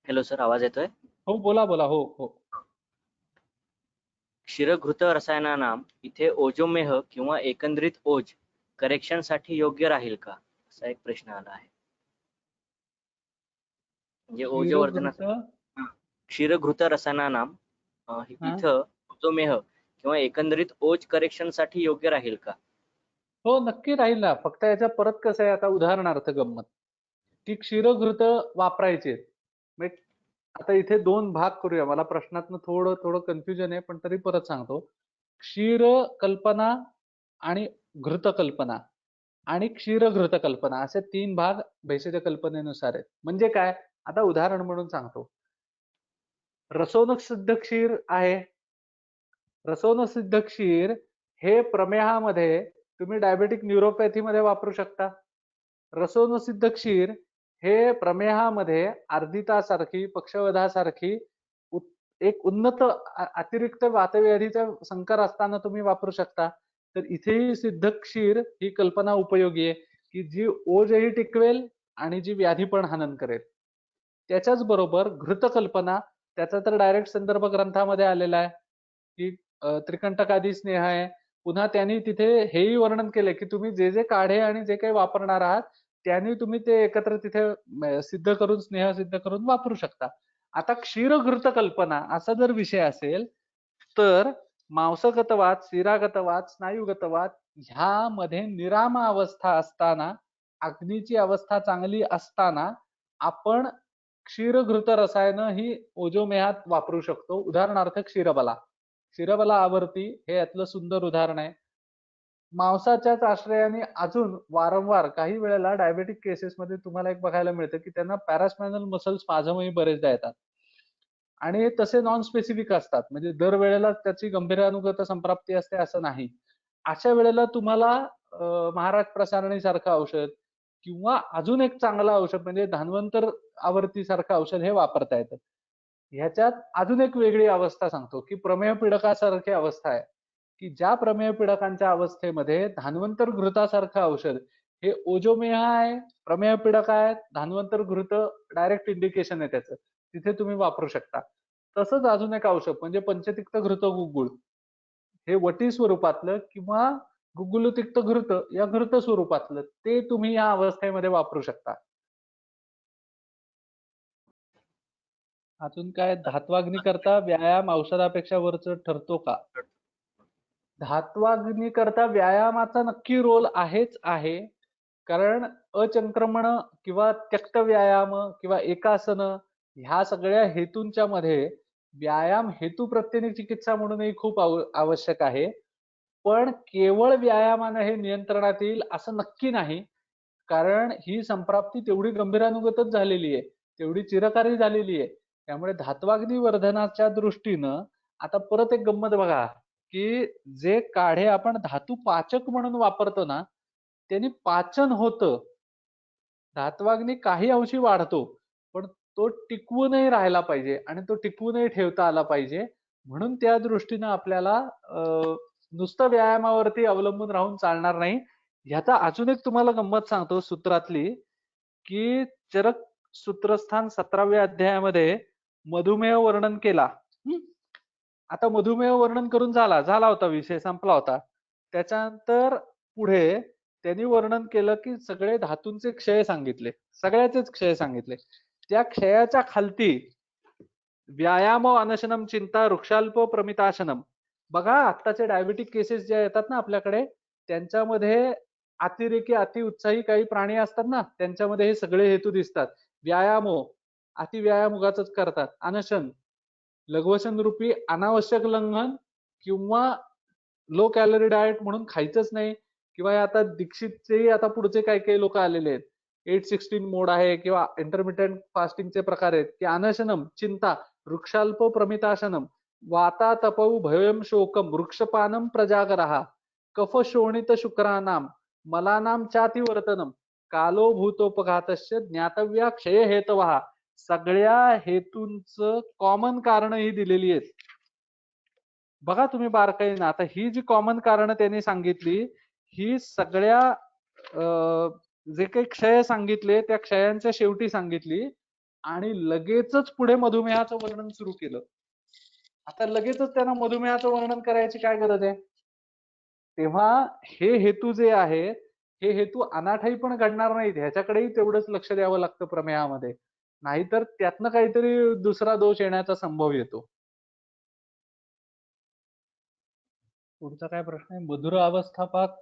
हॅलो सर, आवाज येतोय? हो बोला बोला. हो हो. क्षीरघृत रसायनानाम इथे ओजोमेह किंवा एकंदरीत ओज करेक्शन साठी योग्य राहील का, असा एक प्रश्न आला आहे. म्हणजे क्षीरघृत ओजवर्धनासाठी क्षीरघृत रसायनानाम हा इथं ओजोमेह किंवा एकंदरीत ओज करेक्शन साठी योग्य राहील का? हो नक्की राहील ना. फक्त याच्या परत कसं आहे, आता उदाहरणार्थ गंमत की क्षीरघृत वापरायचे. आता इथे दोन भाग करूया. मला प्रश्नातनं थोडं थोडं कन्फ्युजन आहे, पण तरी परत सांगतो. क्षीर कल्पना आणि घृत कल्पना आणि क्षीरघृत कल्पना असे तीन भाग भेषज कल्पनेनुसार आहेत. म्हणजे काय, आता उदाहरण म्हणून सांगतो. रसोनक सिद्ध क्षीर आहे. रसोनक सिद्ध क्षीर हे प्रमेहामध्ये तुम्ही डायबेटिक न्यूरोपॅथी मध्ये वापरू शकता. रसोनक सिद्ध क्षीर हे प्रमेहामध्ये अर्धितासारखी, पक्षवधासारखी एक उन्नत अतिरिक्त वातव्याधीचा संकर असताना तुम्ही वापरू शकता. तर इथेही सिद्ध क्षीर ही कल्पना उपयोगी आहे की जी ओजही टिकवेल आणि जी व्याधी पण हनन करेल. त्याच्याच बरोबर घृत कल्पना, त्याचा तर डायरेक्ट संदर्भ ग्रंथामध्ये आलेला आहे की त्रिकंटकादी स्नेह आहे. पुन्हा त्यांनी तिथे हेही वर्णन केले की तुम्ही जे जे काढे आणि जे काही वापरणार आहात त्यांनी तुम्ही ते एकत्र तिथे सिद्ध करून, स्नेह सिद्ध करून वापरू शकता. आता क्षीरघृत कल्पना असा जर विषय असेल तर मांसगतवात, शिरागतवात, स्नायुगतवात ह्यामध्ये निराम अवस्था असताना, अग्नीची अवस्था चांगली असताना आपण क्षीरघृत रसायन ही ओजोमेहात वापरू शकतो. उदाहरणार्थ क्षीरबला. क्षीरबला आवर्ती हे यातलं सुंदर उदाहरण आहे. मांसाच्याच आश्रयाने अजून वारंवार काही वेळेला डायबेटिक केसेसमध्ये तुम्हाला एक बघायला मिळतं की त्यांना पॅरास्पायनल मसल स्पाझमही बरेचदा येतात आणि तसे नॉन स्पेसिफिक असतात. म्हणजे दरवेळेला त्याची गंभीरानुगत संप्राप्ती असते असं नाही. अशा वेळेला तुम्हाला महाराज प्रसारणी सारखं औषध किंवा अजून एक चांगलं औषध म्हणजे धान्वंतर आवर्ती सारखं औषध हे वापरता येतं. ह्याच्यात अजून एक वेगळी अवस्था सांगतो की प्रमेय पीडकासारखी अवस्था आहे की ज्या प्रमेय पीडकांच्या अवस्थेमध्ये धान्वंतर घृतासारखं औषध हे ओजोमेहा आहे, प्रमेय पीडक आहे, धान्वंतर घृत डायरेक्ट इंडिकेशन आहे त्याचं, तिथे तुम्ही वापरू शकता. तसंच अजून एक औषध म्हणजे पंचतिक्त घृत गुग्गुळ हे वटी स्वरूपातलं किंवा गुग्गुलतिक्त घृत या घृत स्वरूपातलं ते तुम्ही या अवस्थेमध्ये वापरू शकता. अजून काय, धात्वाग्नी करता व्यायाम औषधापेक्षा वरच ठरतो का? धात्वाग्नी करता व्यायामाचा नक्की रोल आहेच आहे. कारण अचंक्रमण किंवा त्यक्त व्यायाम किंवा एकासन ह्या सगळ्या हेतूंच्या मध्ये व्यायाम हेतू प्रत्येनी चिकित्सा म्हणूनही खूप आवश्यक आहे. पण केवळ व्यायामाने हे नियंत्रणात येईल असं नक्की नाही. कारण ही संप्राप्ती तेवढी गंभीरानुगतच झालेली आहे, तेवढी चिरकारी झालेली आहे. त्यामुळे धात्वाग्नी वर्धनाच्या दृष्टीनं आता परत एक गंमत बघा की जे काढे आपण धातू पाचक म्हणून वापरतो ना, त्यांनी पाचन होतं. धात्वाग्नी काही अंशी वाढतो, पण तो टिकवूनही राहायला पाहिजे आणि तो टिकवूनही ठेवता आला पाहिजे. म्हणून त्या दृष्टीनं आपल्याला नुसतं व्यायामावरती अवलंबून राहून चालणार नाही. ह्याचा अजून एक तुम्हाला गंमत सांगतो सूत्रातली की चरक सूत्रस्थान 17व्या अध्यायामध्ये मधुमेह वर्णन केला. आता मधुमेह वर्णन करून झाला होता, विषय संपला होता. त्याच्यानंतर पुढे त्यांनी वर्णन केलं की सगळे धातूंचे क्षय सांगितले, सगळ्याचेच क्षय सांगितले. त्या क्षयाच्या खालती व्यायाम अनशनम चिंता वृक्षाल्प प्रमिताशनम. बघा आत्ताचे डायबेटिक केसेस जे येतात ना आपल्याकडे, त्यांच्यामध्ये अतिरेकी अतिउत्साही काही प्राणी असतात ना, त्यांच्यामध्ये हे सगळे हेतू दिसतात. व्यायामो अतिव्यायाम उगाचच करतात, अनशन लघुवशन रूपी अनावश्यक लंघन किंवा लो कॅलरी डाएट म्हणून खायचंच नाही, किंवा आता दीक्षितचे आता पुढचे काही काही लोक आलेले आहेत, 8-16 मोड आहे किंवा इंटरमिटंट फास्टिंगचे प्रकार आहेत की अनशनम चिंता वृक्षाल्प प्रमिताशनम. वातातपौ भयं शोकं वृक्षपानं प्रजागरः कफ शोणित शुक्राणाम मलानां चातिवर्तनम कालो भूतोपघातस्य ज्ञातव्या क्षय हेतवः. सगळ्या हेतूंचं कॉमन कारण ही दिलेली आहेत. बघा तुम्ही बारकाईनं. आता ही जी कॉमन कारण त्यांनी सांगितली ही सगळ्या जे काही क्षय सांगितले त्या क्षयांच्या शेवटी सांगितली आणि लगेचच पुढे मधुमेहाचं वर्णन सुरू केलं. आता लगेचच त्यांना मधुमेहाचं वर्णन करायची काय गरज आहे? तेव्हा हे हेतू जे आहेत हे हेतू अनाठाई पण घडणार नाहीत, ह्याच्याकडेही तेवढंच लक्ष द्यावं लागतं प्रमेहामध्ये. नाहीतर त्यातनं काहीतरी दुसरा दोष येण्याचा संभव येतो. पुढचा काय प्रश्न आहे? मधुर अवस्थापाक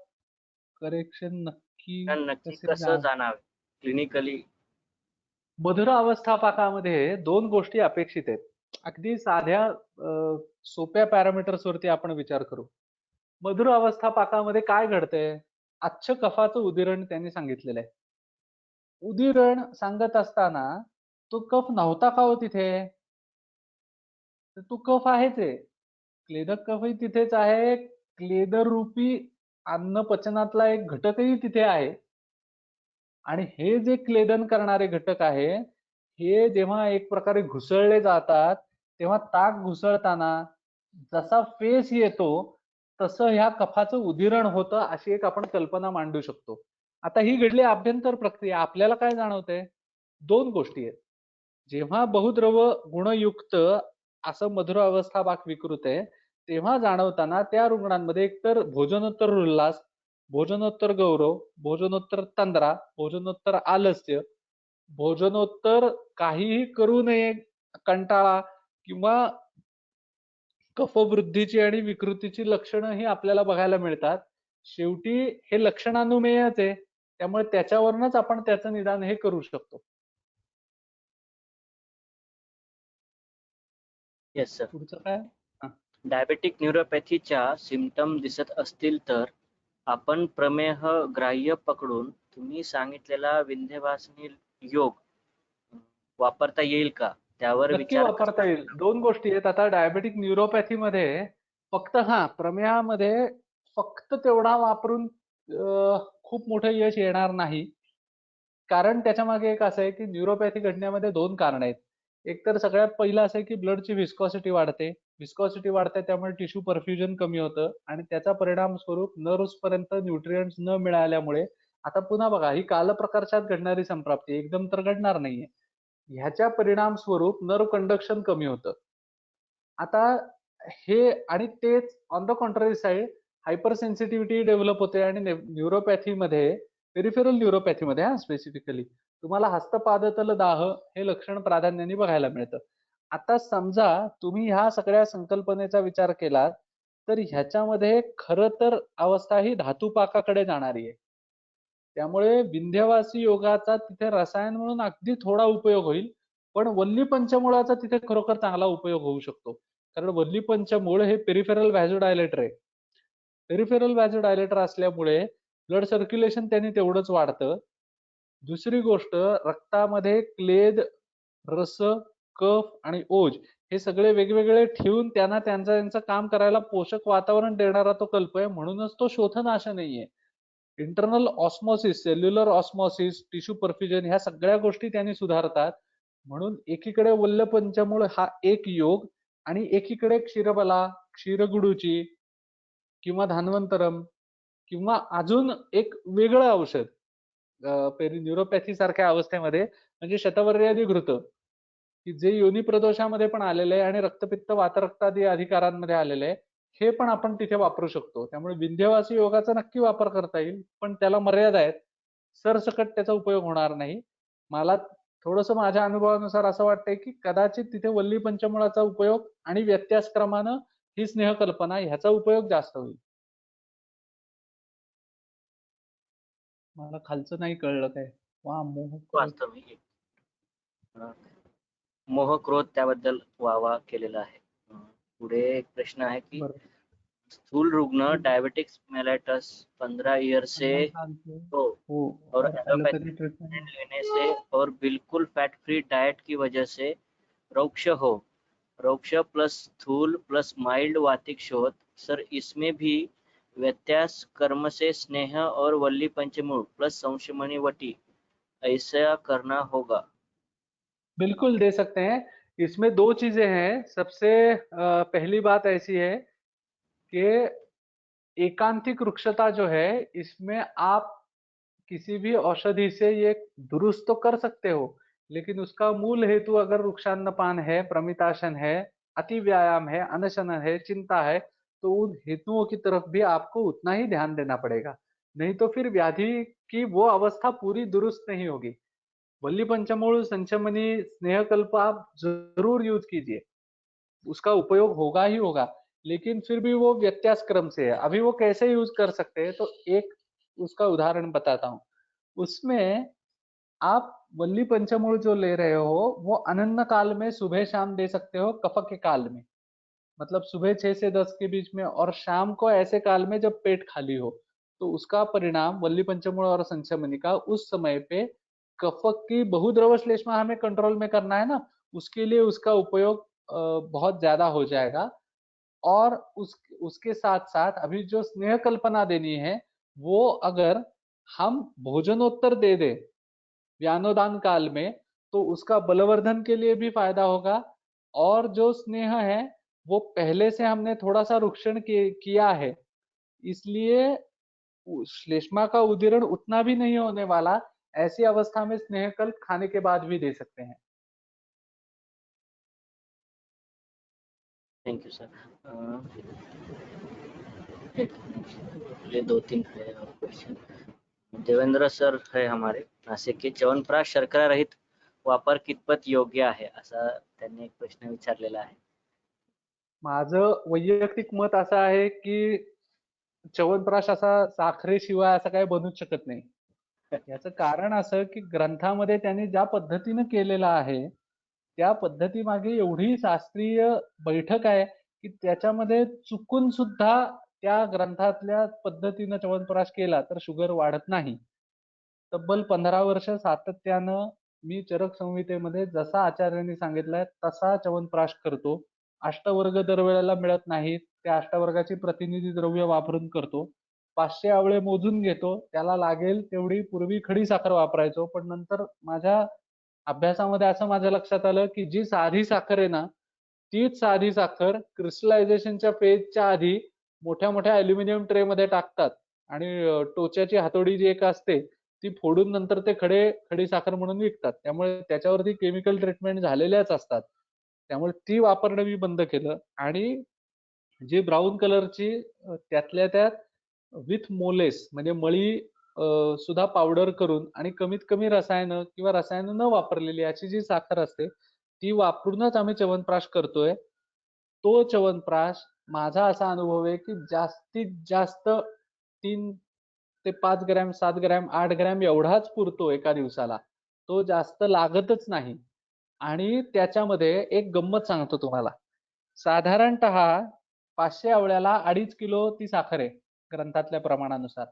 करेक्शन नक्की नक्की कसे कसं जाणावे क्लिनिकली? मधुर अवस्थापाकामध्ये दोन गोष्टी अपेक्षित आहेत. अगदी साध्या सोप्या पॅरामीटर्स वरती आपण विचार करू. मधुर अवस्थापाकामध्ये काय घडतंय? अच्छ कफाचं उदिरण त्यांनी सांगितलेलं आहे. उदिरण सांगत असताना तो कफ नव्हता का हो तिथे? तर तो कफ आहेच आहे. क्लेदक कफही तिथेच आहे. क्लेदर रूपी अन्न पचनातला एक घटकही तिथे आहे. आणि हे जे क्लेदन करणारे घटक आहे हे जेव्हा एक प्रकारे घुसळले जातात तेव्हा ताक घुसळताना जसा फेस येतो तसं ह्या कफाचं उदिरण होतं, अशी एक आपण कल्पना मांडू शकतो. आता ही घडली आभ्यंतर प्रक्रिया. आपल्याला काय जाणवतंय? दोन गोष्टी आहेत. जेव्हा बहुद्रव गुणयुक्त असं मधुर अवस्थापाक विकृत आहे तेव्हा जाणवताना त्या रुग्णांमध्ये एकतर भोजनोत्तर उल्हास, भोजनोत्तर गौरव, भोजनोत्तर तंद्रा, भोजनोत्तर आलस्य, भोजनोत्तर काहीही करू नये कंटाळा किंवा कफवृद्धीची आणि विकृतीची लक्षणं ही आपल्याला बघायला मिळतात. शेवटी हे लक्षणानुमेयच आहे, त्यामुळे त्याच्यावरूनच आपण त्याचं निदान हे करू शकतो. Yes sir. पुढचं काय? डायबेटिक न्यूरोपॅथीच्या सिम्पटम दिसत असतील तर आपण प्रमेह ग्राह्य पकडून तुम्ही सांगितलेला विंध्यवासिनी योग वापरता येईल का? त्यावर नक्की विचार वापरता येईल. दोन गोष्टी आहेत. आता डायबेटिक न्यूरोपॅथी मध्ये फक्त प्रमेहामध्ये फक्त तेवढा वापरून खूप मोठं यश येणार नाही. कारण त्याच्या मागे एक असं आहे की न्यूरोपॅथी घडण्यामध्ये दोन कारण आहेत. एक तर सगळ्यात पहिलं असं आहे की ब्लडची व्हिस्कॉसिटी वाढते. व्हिस्कॉसिटी वाढते त्यामुळे टिश्यू परफ्युजन कमी होतं आणि त्याचा परिणाम स्वरूप नर्व्स पर्यंत न्यूट्रिएंट्स न मिळाल्यामुळे आता पुन्हा बघा ही कालप्रकर्षात घडणारी संप्राप्ती एकदम तर घडणार नाहीये. ह्याच्या परिणाम स्वरूप नर्व कंडक्शन कमी होतं. आता हे आणि तेच on the contrary side hyper sensitivity develop होते आणि न्यूरोपॅथीमध्ये पेरिफेरल न्यूरोपॅथीमध्ये स्पेसिफिकली तुम्हाला हस्तपादतल दाह हे लक्षण प्राधान्याने बघायला मिळतं. आता समजा तुम्ही ह्या सगळ्या संकल्पनेचा विचार केला तर ह्याच्यामध्ये खरं तर अवस्था ही धातुपाकाकडे जाणारी आहे. त्यामुळे विंध्यवासी योगाचा तिथे रसायन म्हणून अगदी थोडा उपयोग होईल, पण वल्ली पंचमूळाचा तिथे खरोखर चांगला उपयोग होऊ शकतो. कारण वल्ली पंचमूळ हे पेरिफेरल व्हॅझोडायलेटर आहे. पेरिफेरल व्हॅझोडायलेटर असल्यामुळे ब्लड सर्क्युलेशन त्यांनी तेवढंच वाढतं. दुसरी गोष्ट रक्तामध्ये क्लेद, रस, कफ आणि ओज हे सगळे वेगवेगळे ठेवून त्यांना त्यांचं काम करायला पोषक वातावरण देणारा तो कल्प आहे. म्हणूनच तो शोथनाश नाहीये. Internal osmosis, cellular osmosis, tissue perfusion ह्या सगळ्या गोष्टी त्यांनी सुधारतात. म्हणून एकीकडे वल्ल पंचमूळ हा एक योग आणि एकीकडे क्षीरबला, क्षीरगुडूची किंवा धान्वंतरम किंवा अजून एक वेगळं औषध न्यूरोपॅथी सारख्या अवस्थेमध्ये म्हणजे शतवर्यादी घृत की जे योनी प्रदोषामध्ये पण आलेले आहे आणि रक्तपित्त वातरक्तादी अधिकारांमध्ये आलेले आहे, हे पण आपण तिथे वापरू शकतो. त्यामुळे विंध्यवासी योगाचा नक्की वापर करता येईल, पण त्याला मर्यादा आहेत. सरसकट त्याचा उपयोग होणार नाही. मला थोडंसं माझ्या अनुभवानुसार असं वाटतंय की कदाचित तिथे वल्ली पंचमूळाचा उपयोग आणि व्यत्यासक्रमानं ही स्नेहकल्पना ह्याचा उपयोग जास्त होईल. मला खालचं नाही कळलं काय. मोह वास्तविक मोह क्रोध त्याबद्दल वावा केलेला आहे. पुढे एक प्रश्न आहे की स्थूल रुग्ण डायबिटिक्स मेलाइटस 15 ईयर से हो और एलोपैथी ट्रीटमेंट लेने से और बिल्कुल फैट फ्री डाइट की वजह से रुक्ष हो, परोक्ष प्लस स्थूल प्लस माइल्ड वातिक शोध सर, इसमें भी व्यत्यास कर्म से स्नेह और वल्ली पंचमूल प्लस संशमनी वटी ऐसा करना होगा। बिल्कुल दे सकते हैं। इसमें दो चीजें हैं। सबसे पहली बात ऐसी है कि एकांतिक वृक्षता जो है, इसमें आप किसी भी औषधि से ये दुरुस्त तो कर सकते हो, लेकिन उसका मूल हेतु अगर वृक्षान्नपान है, प्रमिताशन है, अति व्यायाम है, अनशन है, चिंता है, तो उन हेतुओं की तरफ भी आपको उतना ही ध्यान देना पड़ेगा। नहीं तो फिर व्याधि की वो अवस्था पूरी दुरुस्त नहीं होगी। वल्ली पंचमूल, संचमनी, स्नेहकल्प आप जरूर यूज कीजिए, उसका उपयोग होगा ही होगा, लेकिन फिर भी वो व्यत्यास क्रम से है। अभी वो कैसे यूज कर सकते हैं, तो एक उसका उदाहरण बताता हूँ। उसमें आप वल्ली पंचमूल जो ले रहे हो, वो अनन्न काल में सुबह शाम दे सकते हो, कफ के काल में, मतलब सुबह 6 से 10 के बीच में, और शाम को ऐसे काल में जब पेट खाली हो। तो उसका परिणाम वल्ली पंचमूल और संचमनी का उस समय पे, कफ की बहुद्रव श्लेष्मा हमें कंट्रोल में करना है ना, उसके लिए उसका उपयोग बहुत ज्यादा हो जाएगा। और उसके साथ साथ अभी जो स्नेह कल्पना देनी है, वो अगर हम भोजनोत्तर दे दे व्यानोदान काल में, तो उसका बलवर्धन के लिए भी फायदा होगा। और जो स्नेह है, वो पहले से हमने थोड़ा सा रुक्षण किया है, इसलिए श्लेष्मा का उदीरण उतना भी नहीं होने वाला। ऐसी अवस्था में स्नेहकल्प खाने के बाद भी दे सकते हैं। Thank you sir. ये 2-3 है और क्वेश्चन। देवेंद्र सर है हमारे नाशिक के, च्यवनप्राश शर्करा रहित वापर कितपत योग्य आहे, असा त्यांनी एक प्रश्न विचारलेला आहे। माझं वैयक्तिक मत असं आहे की च्यवनप्राश असा साखरेशिवाय असा काही बनूच शकत नाही। याचं कारण असं की ग्रंथामध्ये त्यांनी ज्या पद्धतीने केलेलं आहे, त्या पद्धतीमागे एवढी शास्त्रीय बैठक आहे की त्याच्यामध्ये चुकून सुद्धा त्या ग्रंथातल्या पद्धतीनं च्यवनप्राश केला तर शुगर वाढत नाही। तब्बल 15 वर्ष सातत्यानं मी चरक संहितेमध्ये जसा आचार्यांनी सांगितलंय तसा च्यवनप्राश करतो। अष्टवर्ग दरवेळेला मिळत नाहीत, त्या अष्टवर्गाची प्रतिनिधी द्रव्य वापरून करतो। 500 आवळे मोजून घेतो, त्याला लागेल तेवढी पूर्वी खडी साखर वापरायचो, पण नंतर माझ्या अभ्यासामध्ये असं माझ्या लक्षात आलं की जी साधी साखर आहे ना, तीच साधी साखर क्रिस्टलायझेशनच्या फेजच्या आधी मोठ्या मोठ्या अल्युमिनियम ट्रे मध्ये टाकतात आणि टोच्याची हातोडी जी एक असते ती फोडून नंतर ते खडी साखर म्हणून विकतात। त्यामुळे त्याच्यावरती केमिकल ट्रीटमेंट झालेल्याच असतात। त्यामुळे ती वापरणं मी बंद केलं आणि जी ब्राऊन कलरची त्यातल्या त्यात विथ मोलेस म्हणजे मळी सुद्धा पावडर करून आणि कमीत कमी रसायनं किंवा रसायनं न वापरलेली अशी जी साखर असते ती वापरूनच आम्ही च्यवनप्राश करतोय। तो च्यवनप्राश माझा असा अनुभव आहे की जास्तीत जास्त 3 ते 5 ग्रॅम, 7 ग्रॅम, 8 ग्रॅम एवढाच पुरतो एका दिवसाला, तो जास्त लागतच नाही। आणि त्याच्यामध्ये एक गंमत सांगतो तुम्हाला, साधारणतः 500 आवळ्याला 2.5 किलो ती साखर आहे ग्रंथातल्या प्रमाणानुसार।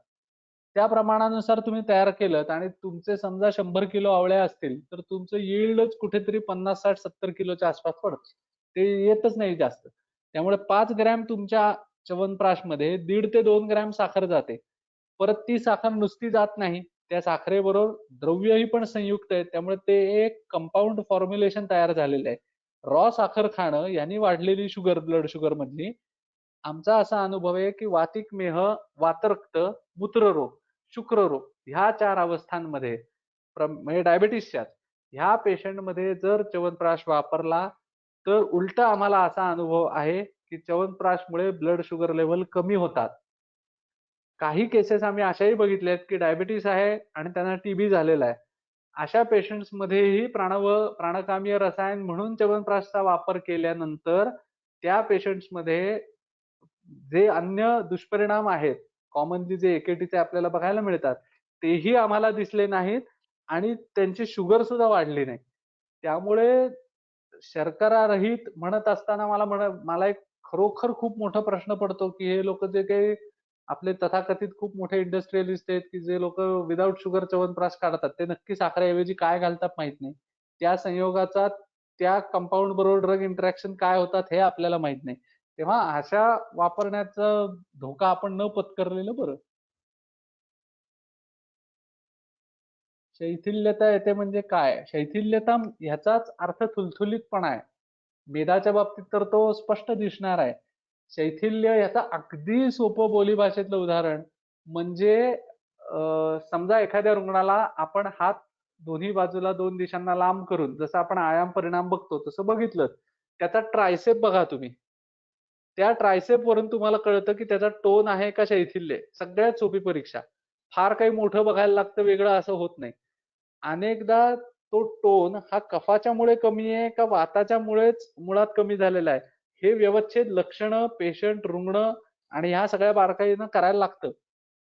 त्या प्रमाणानुसार तुम्ही तयार केलं आणि तुमचे समजा 100 किलो आवळे असतील तर तुमचं यील्डच कुठेतरी 50, 60, 70 किलोच्या आसपास पडतं, ते येतच नाही जास्त। त्यामुळे 5 ग्रॅम तुमच्या च्यवनप्राशमध्ये 1.5 ते 2 ग्रॅम साखर जाते। परत ती साखर नुसती जात नाही, त्या साखरेबरोबर द्रव्यही पण संयुक्त आहे, त्यामुळे ते एक कंपाऊंड फॉर्म्युलेशन तयार झालेलं आहे। रॉ साखर खाणं यांनी वाढलेली शुगर, ब्लड शुगर मधली, आमचा असा अनुभव आहे की वातिकमेह, वातरक्त, मूत्ररोग, शुक्ररोग ह्या 4 अवस्थांमध्ये म्हणजे डायबिटीसच्या ह्या पेशंटमध्ये जर च्यवनप्राश वापरला तर उलट आम्हाला असा अनुभव आहे की च्यवनप्राशमुळे ब्लड शुगर लेवल कमी होतात। काही केसेस आम्ही अशाही बघितल्यात की डायबिटीस आहे आणि त्यांना टीबी झालेला आहे, अशा पेशंट्स मध्येही प्राणकामीय रसायन म्हणून च्यवनप्राशचा वापर केल्यानंतर त्या पेशंट्स मध्ये जे अन्य दुष्परिणाम आहेत, कॉमनली जे एकेटीचे आपल्याला बघायला मिळतात, तेही आम्हाला दिसले नाहीत आणि त्यांची शुगर सुद्धा वाढली नाही। त्यामुळे शर्करा रहित म्हणत असताना मला एक खरोखर खूप मोठा प्रश्न पडतो की हे लोक जे काही आपले तथाकथित खूप मोठे इंडस्ट्रियलिस्ट आहेत की जे लोक विदाऊट शुगर च्यवनप्राश काढतात, ते नक्की साखरेऐवजी काय घालतात माहित नाही। त्या संयोगाचा त्या कंपाऊंड बरोबर ड्रग इंटरॅक्शन काय होतात हे आपल्याला माहित नाही. तेव्हा अशा वापरण्याचा धोका आपण न पत्करलेलं बरं. शैथिल्यता येते म्हणजे काय? शैथिल्यता ह्याचाच अर्थ थुलथुलीतपणा आहे. मेदाच्या बाबतीत तर तो स्पष्ट दिसणार आहे. शैथिल्य याचा अगदी सोपं बोलीभाषेतलं उदाहरण म्हणजे समजा एखाद्या रुग्णाला आपण हात दोन्ही बाजूला 2 दिशांना लांब करून जसं आपण आयाम परिणाम बघतो तसं बघितलं, त्याचा ट्रायसेप बघा तुम्ही. त्या ट्रायसेप वरून तुम्हाला कळतं की त्याचा टोन आहे का शैथिल्य आहे. सगळ्यात सोपी परीक्षा. फार काही मोठं बघायला लागतं वेगळं असं होत नाही. अनेकदा तो टोन हा कफाच्यामुळे कमी आहे का वाताच्यामुळेच मुळात कमी झालेला आहे, हे व्यवस्थित लक्षणं, पेशंट, रुग्ण आणि ह्या सगळ्या बारकाईनं करायला लागतं.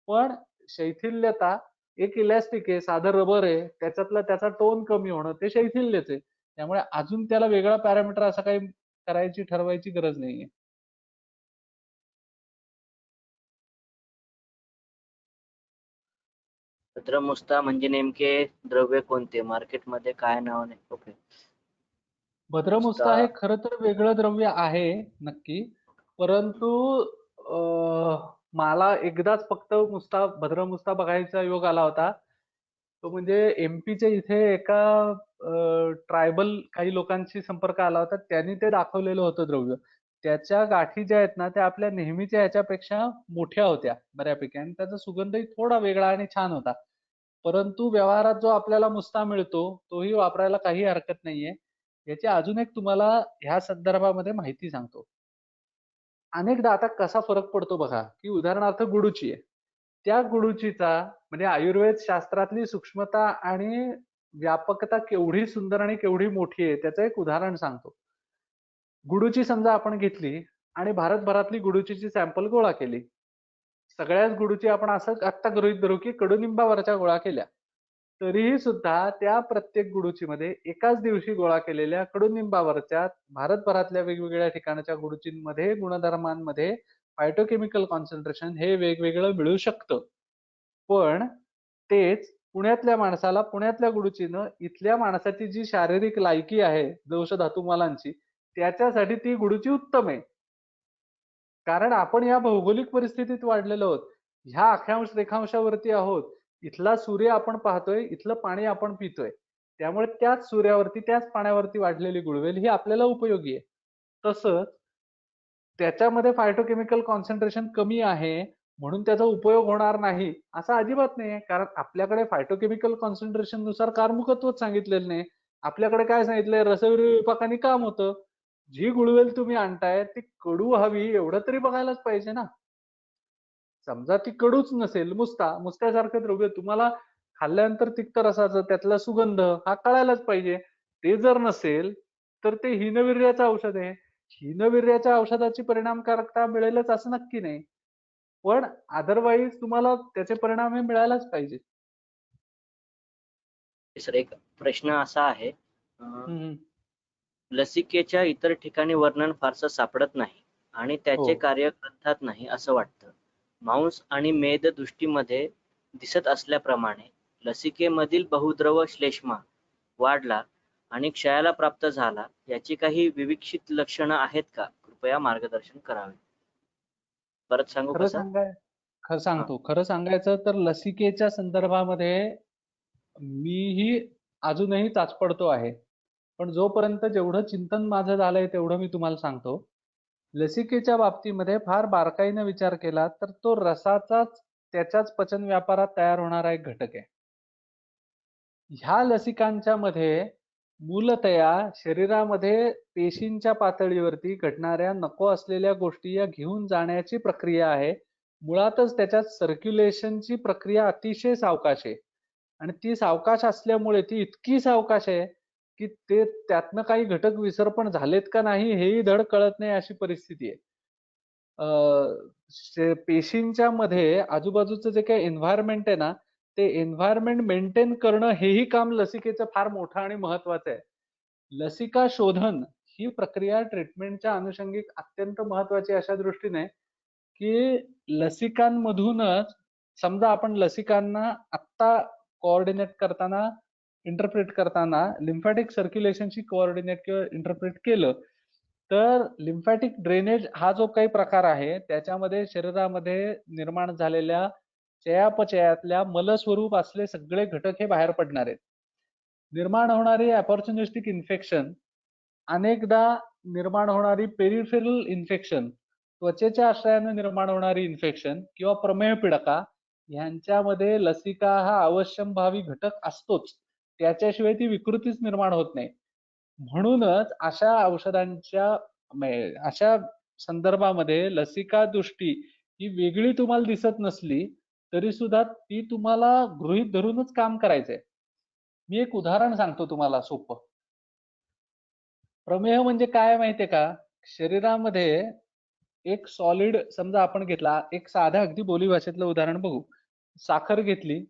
पण शैथिल्यता एक इलॅस्टिक आहे, साधं रबर आहे, त्याच्यातला त्याचा टोन कमी होणं ते शैथिल्यच आहे. त्यामुळे अजून त्याला वेगळा पॅरामीटर असं काही ठरवायची गरज नाहीये. भद्रमुस्ता म्हणजे नेमके द्रव्य कोणते? मार्केटमध्ये काय नावाने? ओके. भद्रमुस्ता हे खरं तर वेगळं द्रव्य आहे नक्की, परंतु मला एकदाच फक्त भद्रमुस्ता बघायचा योग आला होता. तो म्हणजे एमपीच्या इथे एका ट्रायबल काही लोकांशी संपर्क आला होता. त्यांनी ते दाखवलेलं होतं द्रव्य. त्याच्या गाठी ज्या आहेत ना त्या आपल्या नेहमीच्या ह्याच्यापेक्षा मोठ्या होत्या बऱ्यापैकी आणि त्याचा सुगंधही थोडा वेगळा आणि छान होता. परंतु व्यवहारात जो आपल्याला मुस्ता मिळतो तोही वापरायला काही हरकत नाहीये. याची अजून एक तुम्हाला ह्या संदर्भामध्ये माहिती सांगतो. अनेकदा आता कसा फरक पडतो बघा, की उदाहरणार्थ गुडूची आहे. त्या गुडूचीचा म्हणजे आयुर्वेद शास्त्रातली सूक्ष्मता आणि व्यापकता केवढी सुंदर आणि केवढी मोठी आहे त्याचं एक उदाहरण सांगतो. गुडूची समजा आपण घेतली आणि भारतभरातली गुडूचीची सॅम्पल गोळा केली. सगळ्याच गुडूची आपण असं आत्ता गृहीत धरू की कडुनिंबावरच्या गोळा केल्या. तरीही सुद्धा त्या प्रत्येक गुडूचीमध्ये एकाच दिवशी गोळा केलेल्या कडुनिंबावरच्या भारतभरातल्या वेगवेगळ्या ठिकाणच्या गुडूचींमध्ये गुणधर्मांमध्ये फायटोकेमिकल कॉन्सन्ट्रेशन हे वेगवेगळं मिळू शकतं. पण तेच पुण्यातल्या माणसाला पुण्यातल्या गुडूचीनं इथल्या माणसाची जी शारीरिक लायकी आहे जवस धातुमालांची त्याच्यासाठी ती गुडूची उत्तम आहे. कारण आपण या भौगोलिक परिस्थितीत वाढलेलो आहोत. ह्या अक्षांश रेखांशावरती आहोत. इथला सूर्य आपण पाहतोय, इथलं पाणी आपण पितोय. त्यामुळे त्याच सूर्यावरती त्याच पाण्यावरती वाढलेली गुळवेल ही आपल्याला उपयोगी आहे. तसंच त्याच्यामध्ये फायटोकेमिकल कॉन्सन्ट्रेशन कमी आहे म्हणून त्याचा उपयोग होणार नाही असं अजिबात नाही. कारण आपल्याकडे फायटोकेमिकल कॉन्सन्ट्रेशन नुसार कारमुकत्वच सांगितलेलं नाही. आपल्याकडे काय सांगितलंय रसविरी विपाकाने काम होतं. जी गुळवेल तुम्ही आणताय ती कडू हवी एवढं तरी बघायलाच पाहिजे ना. समजा ती कडूच नसेल, मुस्त्यासारखं द्रव्य तुम्हाला खाल्ल्यानंतर तिक्त रसाचं त्यातला सुगंध हा कळायलाच पाहिजे. ते जर नसेल तर ते हीनवीर्याचं औषध आहे. हीनवीर्याच्या औषधाची परिणामकारकता मिळेलच असं नक्की नाही. पण अदरवाईज तुम्हाला त्याचे परिणाम हे मिळायलाच पाहिजे. सर एक प्रश्न असा आहे, हम्म. लसिकेच्या इतर ठिकाणी वर्णन फारसं सापडत नाही आणि त्याचे हो. कार्य ग्रंथात नाही असं वाटतं. मांस आणि मेद दृष्टीमध्ये दिसत असल्याप्रमाणे लसिकेमधील बहुद्रव श्लेष्मा वाढला आणि क्षयाला प्राप्त झाला याची काही विविक्षित लक्षणं आहेत का? कृपया मार्गदर्शन करावे. परत सांगू खरं कसं? सांगतो. खरं सांगायचं तर लसिकेच्या संदर्भामध्ये मीही अजूनही चाचपडतो आहे. पण जोपर्यंत जेवढं चिंतन माझं झालंय तेवढं मी तुम्हाला सांगतो. लसिकेच्या बाबतीमध्ये फार बारकाईने विचार केला तर तो रसाचाच त्याच्याच पचन व्यापारात तयार होणारा एक घटक आहे. ह्या लसिकांच्या मध्ये मूलतया शरीरामध्ये पेशींच्या पातळीवरती घडणाऱ्या नको असलेल्या गोष्टी या घेऊन जाण्याची प्रक्रिया आहे. मुळातच त्याच्यात सर्क्युलेशनची प्रक्रिया अतिशय सावकाश आहे आणि ती सावकाश असल्यामुळे ती इतकी सावकाश आहे की ते त्यातनं काही घटक विसर्पण झालेत का नाही हेही धड कळत नाही अशी परिस्थिती आहे. पेशींच्या मध्ये आजूबाजूचं जे काही एन्व्हायरमेंट आहे ना ते एन्व्हायरमेंट मेंटेन करणं हेही काम लसिकेचं फार मोठं आणि महत्वाचं आहे. लसिका शोधन ही प्रक्रिया ट्रीटमेंटच्या अनुषंगिक अत्यंत महत्वाची अशा दृष्टीने की लसिकांमधूनच समजा आपण लसिकांना आत्ता कोऑर्डिनेट करताना इंटरप्रेट करताना लिम्फॅटिक सर्क्युलेशनशी कोऑर्डिनेट किंवा इंटरप्रेट केलं तर लिम्फॅटिक ड्रेनेज हा जो काही प्रकार आहे त्याच्यामध्ये शरीरामध्ये निर्माण झालेल्या चयापचयातल्या मलस्वरूप असले सगळे घटक हे बाहेर पडणार आहेत. निर्माण होणारी अपॉर्च्युनिस्टिक इन्फेक्शन, अनेकदा निर्माण होणारी पेरिफेरल इन्फेक्शन, त्वचेच्या आश्रयाने निर्माण होणारी इन्फेक्शन किंवा प्रमेह पिडका ह्यांच्यामध्ये लसिका हा अवश्यंभावी घटक असतोच. त्याच्याशिवाय ती विकृतीच निर्माण होत नाही. म्हणूनच अशा औषधांच्या अशा संदर्भामध्ये लसिका दृष्टी ही वेगळी तुम्हाला दिसत नसली तरी सुद्धा ती तुम्हाला गृहीत धरूनच काम करायचंय. मी एक उदाहरण सांगतो तुम्हाला सोपं. प्रमेह म्हणजे काय माहितीये का? शरीरामध्ये एक सॉलिड समजा आपण घेतला, एक साध्या अगदी बोलीभाषेतलं उदाहरण बघू. साखर घेतली,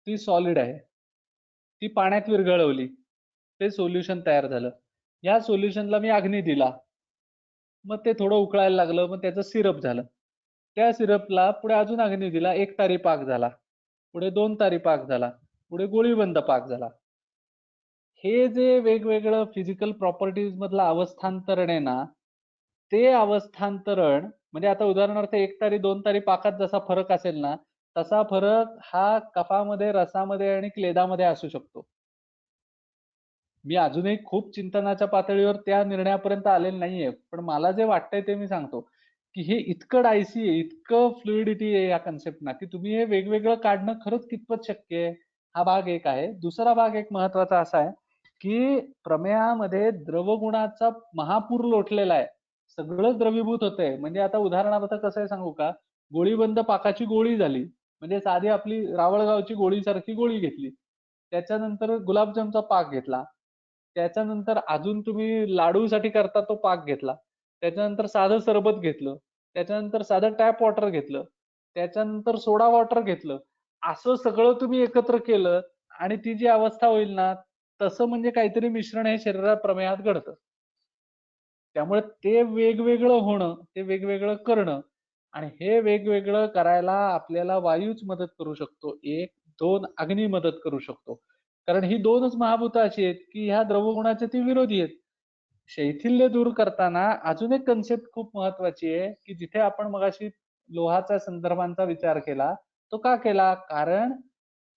ती सॉलिड आहे, ती पाण्यात विरघळवली, ते सोल्युशन तयार झालं. या सोल्युशनला मी अग्नी दिला, मग ते थोडं उकळायला लागलं, मग त्याचं सिरप झालं. त्या सिरपला पुढे अजून अग्नी दिला, 1 तारी पाक झाला, पुढे 2 तारी पाक झाला, पुढे गोळीबंद पाक झाला. हे जे वेगवेगळं फिजिकल प्रॉपर्टीज मधलं अवस्थांतरण आहे ना, ते अवस्थांतरण म्हणजे आता उदाहरणार्थ 1 तारी 2 तारी पाकात जसा फरक असेल ना, तसा फरक हा कफामध्ये, रसामध्ये आणि क्लेदामध्ये असू शकतो. मी अजूनही खूप चिंतनाच्या पातळीवर त्या निर्णयापर्यंत आलेलो नाहीये, पण मला जे वाटतंय ते मी सांगतो की हे इतकं डायसी आहे, इतकं फ्लुइडिटी आहे या कन्सेप्टना की तुम्ही हे वेगवेगळं काढणं खरंच कितपत शक्य आहे. हा भाग एक आहे. दुसरा भाग एक महत्वाचा असा आहे की प्रमेयामध्ये द्रवगुणाचा महापूर लोटलेला आहे. सगळं द्रवीभूत होतंय. म्हणजे आता उदाहरणार्थ कसं आहे सांगू का? गोळीबंद पाकाची गोळी झाली म्हणजे साधी आपली रावळगावची गोळी सारखी गोळी घेतली, त्याच्यानंतर गुलाबजामचा पाक घेतला, त्याच्यानंतर अजून तुम्ही लाडूसाठी करता तो पाक घेतला, त्याच्यानंतर साधं सरबत घेतलं, त्याच्यानंतर साधं टॅप वॉटर घेतलं, त्याच्यानंतर सोडा वॉटर घेतलं, असं सगळं तुम्ही एकत्र केलं आणि ती जी अवस्था होईल ना, तसं म्हणजे काहीतरी मिश्रण हे शरीरात प्रमेयात घडतं. त्यामुळे ते वेगवेगळं होणं, ते वेगवेगळं करणं आणि हे वेगवेगळं करायला आपल्याला वायूच मदत करू शकतो. 1, 2 अग्नी मदत करू शकतो. कारण ही 2च महाभूतं अशी आहेत की ह्या द्रवगुणाचे ती विरोधी आहेत. शैथिल्य दूर करताना अजून एक कन्सेप्ट खूप महत्वाची आहे की जिथे आपण मगाशी लोहाच्या संदर्भांचा विचार केला, तो का केला? कारण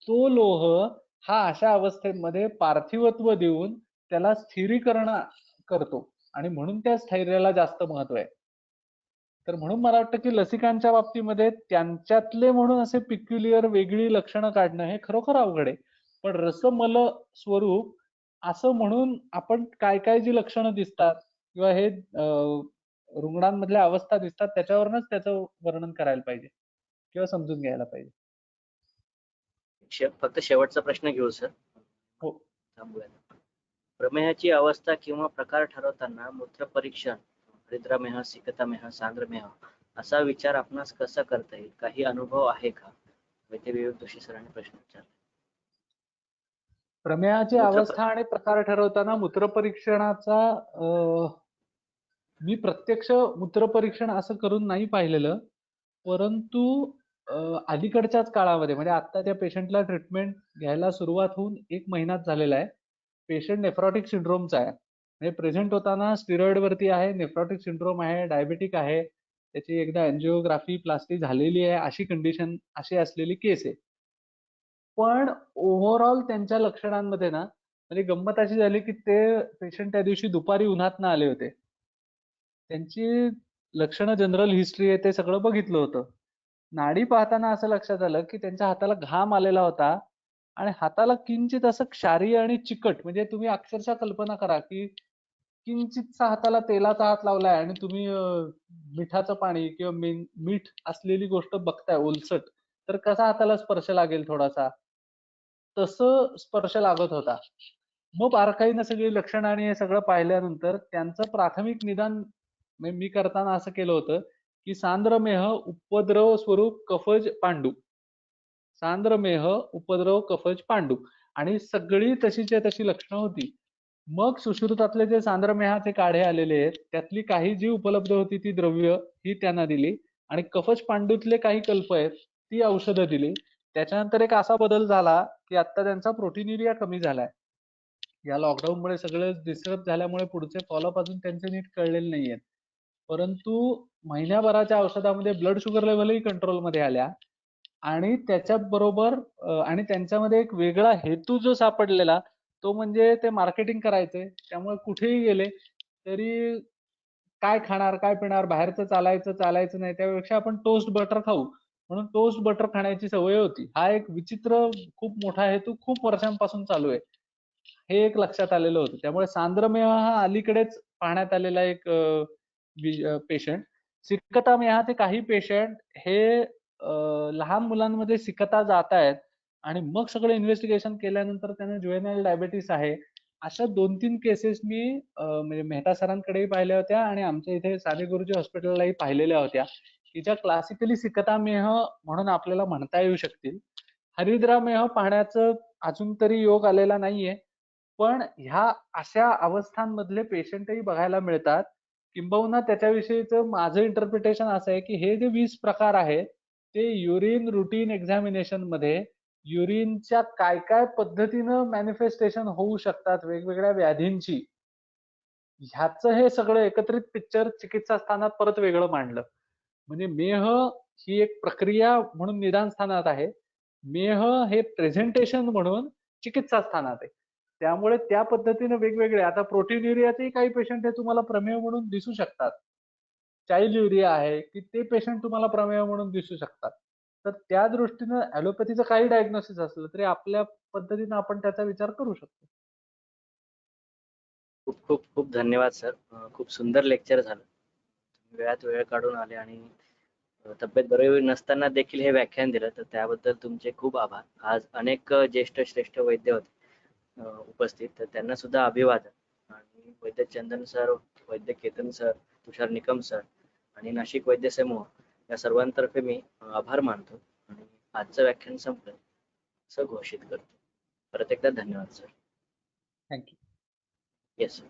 तो लोह हा अशा अवस्थेमध्ये पार्थिवत्व देऊन त्याला स्थिरीकरण करतो आणि म्हणून त्या स्थैर्याला जास्त महत्व आहे. तर म्हणून मला वाटतं की लसिकांच्या बाबतीमध्ये त्यांच्यातले म्हणून असे पिक्युलियर वेगळी लक्षणं काढणं हे खरोखर अवघड आहे. पण रसमल स्वरूप असं म्हणून आपण काय काय जी लक्षणं दिसतात किंवा हे रुग्णांमधल्या अवस्था दिसतात त्याच्यावरूनच त्याचं वर्णन करायला पाहिजे किंवा समजून घ्यायला पाहिजे. फक्त शेवटचा प्रश्न घेऊ सर. हो. थांबूया. प्रमेहाची अवस्था किंवा प्रकार ठरवताना मूत्र परीक्षण, हरिद्रामेह, सिकतामेह, सांद्रमेह असा विचार आपणास कसा करता येईल? काही अनुभव आहे का? वैद्य विवेक जोशी सरांनी प्रश्न विचारला. प्रमेहाची अवस्था आणि प्रकार ठरवताना मूत्रपरीक्षणाचा मी प्रत्यक्ष मूत्रपरीक्षण असं करून नाही पाहिलेलं, परंतु अलीकडच्याच काळामध्ये म्हणजे आता त्या पेशंटला ट्रीटमेंट घ्यायला सुरुवात होऊन 1 महिनाच झालेला आहे. पेशंट नेफ्रॉटिक सिंड्रोमचा आहे. म्हणजे प्रेझेंट होताना स्टिरॉइड वरती आहे, नेफ्रॉटिक सिंड्रोम आहे, डायबेटिक आहे, त्याची एकदा अँजिओग्राफी प्लास्टी झालेली आहे, अशी कंडिशन, अशी असलेली केस आहे. पण ओव्हरऑल त्यांच्या लक्षणांमध्ये ना म्हणजे गंमत अशी झाली की ते पेशंट त्या दिवशी दुपारी उन्हातनं आले होते. त्यांची लक्षणं, जनरल हिस्ट्री आहे ते सगळं बघितलं होतं. नाडी पाहताना असं लक्षात आलं की त्यांच्या हाताला घाम आलेला होता आणि हाताला किंचित असं क्षारीय आणि चिकट म्हणजे तुम्ही अक्षरशः कल्पना करा की किंचितसा हाताला तेलाचा हात लावलाय आणि तुम्ही मिठाचं पाणी किंवा मीठ असलेली गोष्ट बघताय ओलसट, तर कसा हाताला स्पर्श लागेल थोडासा, तसं स्पर्श लागत होता. मग बारकाईनं सगळी लक्षणं आणि हे सगळं पाहिल्यानंतर त्यांचं प्राथमिक निदान मी करताना असं केलं होतं की सांद्रमेह, उपद्रव स्वरूप कफज पांडू, सांद्रमेह, उपद्रव कफज पांडू आणि सगळी तशीच्या तशी लक्षणं होती. मग सुश्रुतातले जे सांद्रमेहाचे काढे आलेले आहेत त्यातली काही जी उपलब्ध होती ती द्रव्य ही त्यांना दिली आणि कफज पांडूतले काही कल्प आहेत ती औषधं दिली. त्याच्यानंतर एक असा बदल झाला की आता त्यांचा प्रोटीन्युरिया कमी झालाय. या लॉकडाऊनमुळे सगळं डिस्टर्ब झाल्यामुळे पुढचे फॉलोअप अजून त्यांचे नीट कळलेले नाहीयेत. परंतु महिन्याभराच्या औषधामध्ये ब्लड शुगर लेव्हलही कंट्रोलमध्ये आल्या आणि त्याच्याबरोबर आणि त्यांच्यामध्ये एक वेगळा हेतू जो सापडलेला तो म्हणजे ते मार्केटिंग करायचे. त्यामुळे कुठेही गेले तरी काय खाणार, काय पिणार, बाहेरचं चालायचं नाही. त्यापेक्षा आपण टोस्ट बटर खाऊ म्हणून टोस्ट बटर खाण्याची सवय होती. हा एक विचित्र खूप मोठा हेतू खूप वर्षांपासून चालू आहे. हे एक लक्षात आलेलं होतं. त्यामुळे सांद्रमेह हा अलीकडेच पाहण्यात आलेला एक पेशंट. सिकता मेहाचे काही पेशंट हे लहान मुलांमध्ये सिकता जातायत आणि मग सगळं इन्व्हेस्टिगेशन केल्यानंतर त्यांना ज्युवेनाइल डायबिटीस आहे. अशा 2-3 केसेस मी म्हणजे मेहता सरांकडेही पाहिल्या होत्या आणि आमच्या इथे साने गुरुजी हॉस्पिटललाही पाहिलेल्या होत्या, की ज्या क्लासिकली सिकतामेह म्हणून आपल्याला म्हणता येऊ शकतील. हरिद्रामेह पाहण्याचं अजून तरी योग आलेला नाहीये. पण ह्या अशा अवस्थांमधले पेशंटही बघायला मिळतात. किंबहुना त्याच्याविषयीचं माझं इंटरप्रिटेशन असं आहे, की हे जे 20 प्रकार आहेत, ते युरिन रूटीन एक्झामिनेशन मध्ये युरिनच्या काय काय पद्धतीनं मॅनिफेस्टेशन होऊ शकतात वेगवेगळ्या व्याधींची, ह्याचं हे सगळं एकत्रित पिक्चर चिकित्सा स्थानात परत वेगळं मांडलं. म्हणजे मेह ही एक प्रक्रिया म्हणून निदान स्थानात आहे. मेह हे प्रेझेंटेशन म्हणून चिकित्सा स्थानात आहे. त्यामुळे त्या पद्धतीने वेगवेगळे आता प्रोटीन्युरियाचेही काही पेशंट हे तुम्हाला प्रमेह म्हणून दिसू शकतात. चाइल्ड युरिया आहे की ते पेशंट तुम्हाला प्रमेह म्हणून दिसू शकतात. तर त्या दृष्टीनं ॲलोपॅथीचं काही डायग्नोसिस असलं तरी आपल्या पद्धतीनं आपण त्याचा विचार करू शकतो. खूप खूप खूप धन्यवाद सर. खूप सुंदर लेक्चर झालं. वेळात वेळ काढून आले आणि तब्येत बरी नसताना देखील हे व्याख्यान दिलं, तर त्याबद्दल तुमचे खूप आभार. आज अनेक ज्येष्ठ श्रेष्ठ वैद्य होते उपस्थित, तर त्यांना सुद्धा अभिवादन. आणि वैद्य चंदन सर, वैद्य केतन सर, तुषार निकम सर आणि नाशिक वैद्य समूह या सर्वांतर्फे मी आभार मानतो आणि आजचं व्याख्यान संपलं असं घोषित करतो. परत एकदा धन्यवाद सर. थँक्यू. Yes sir.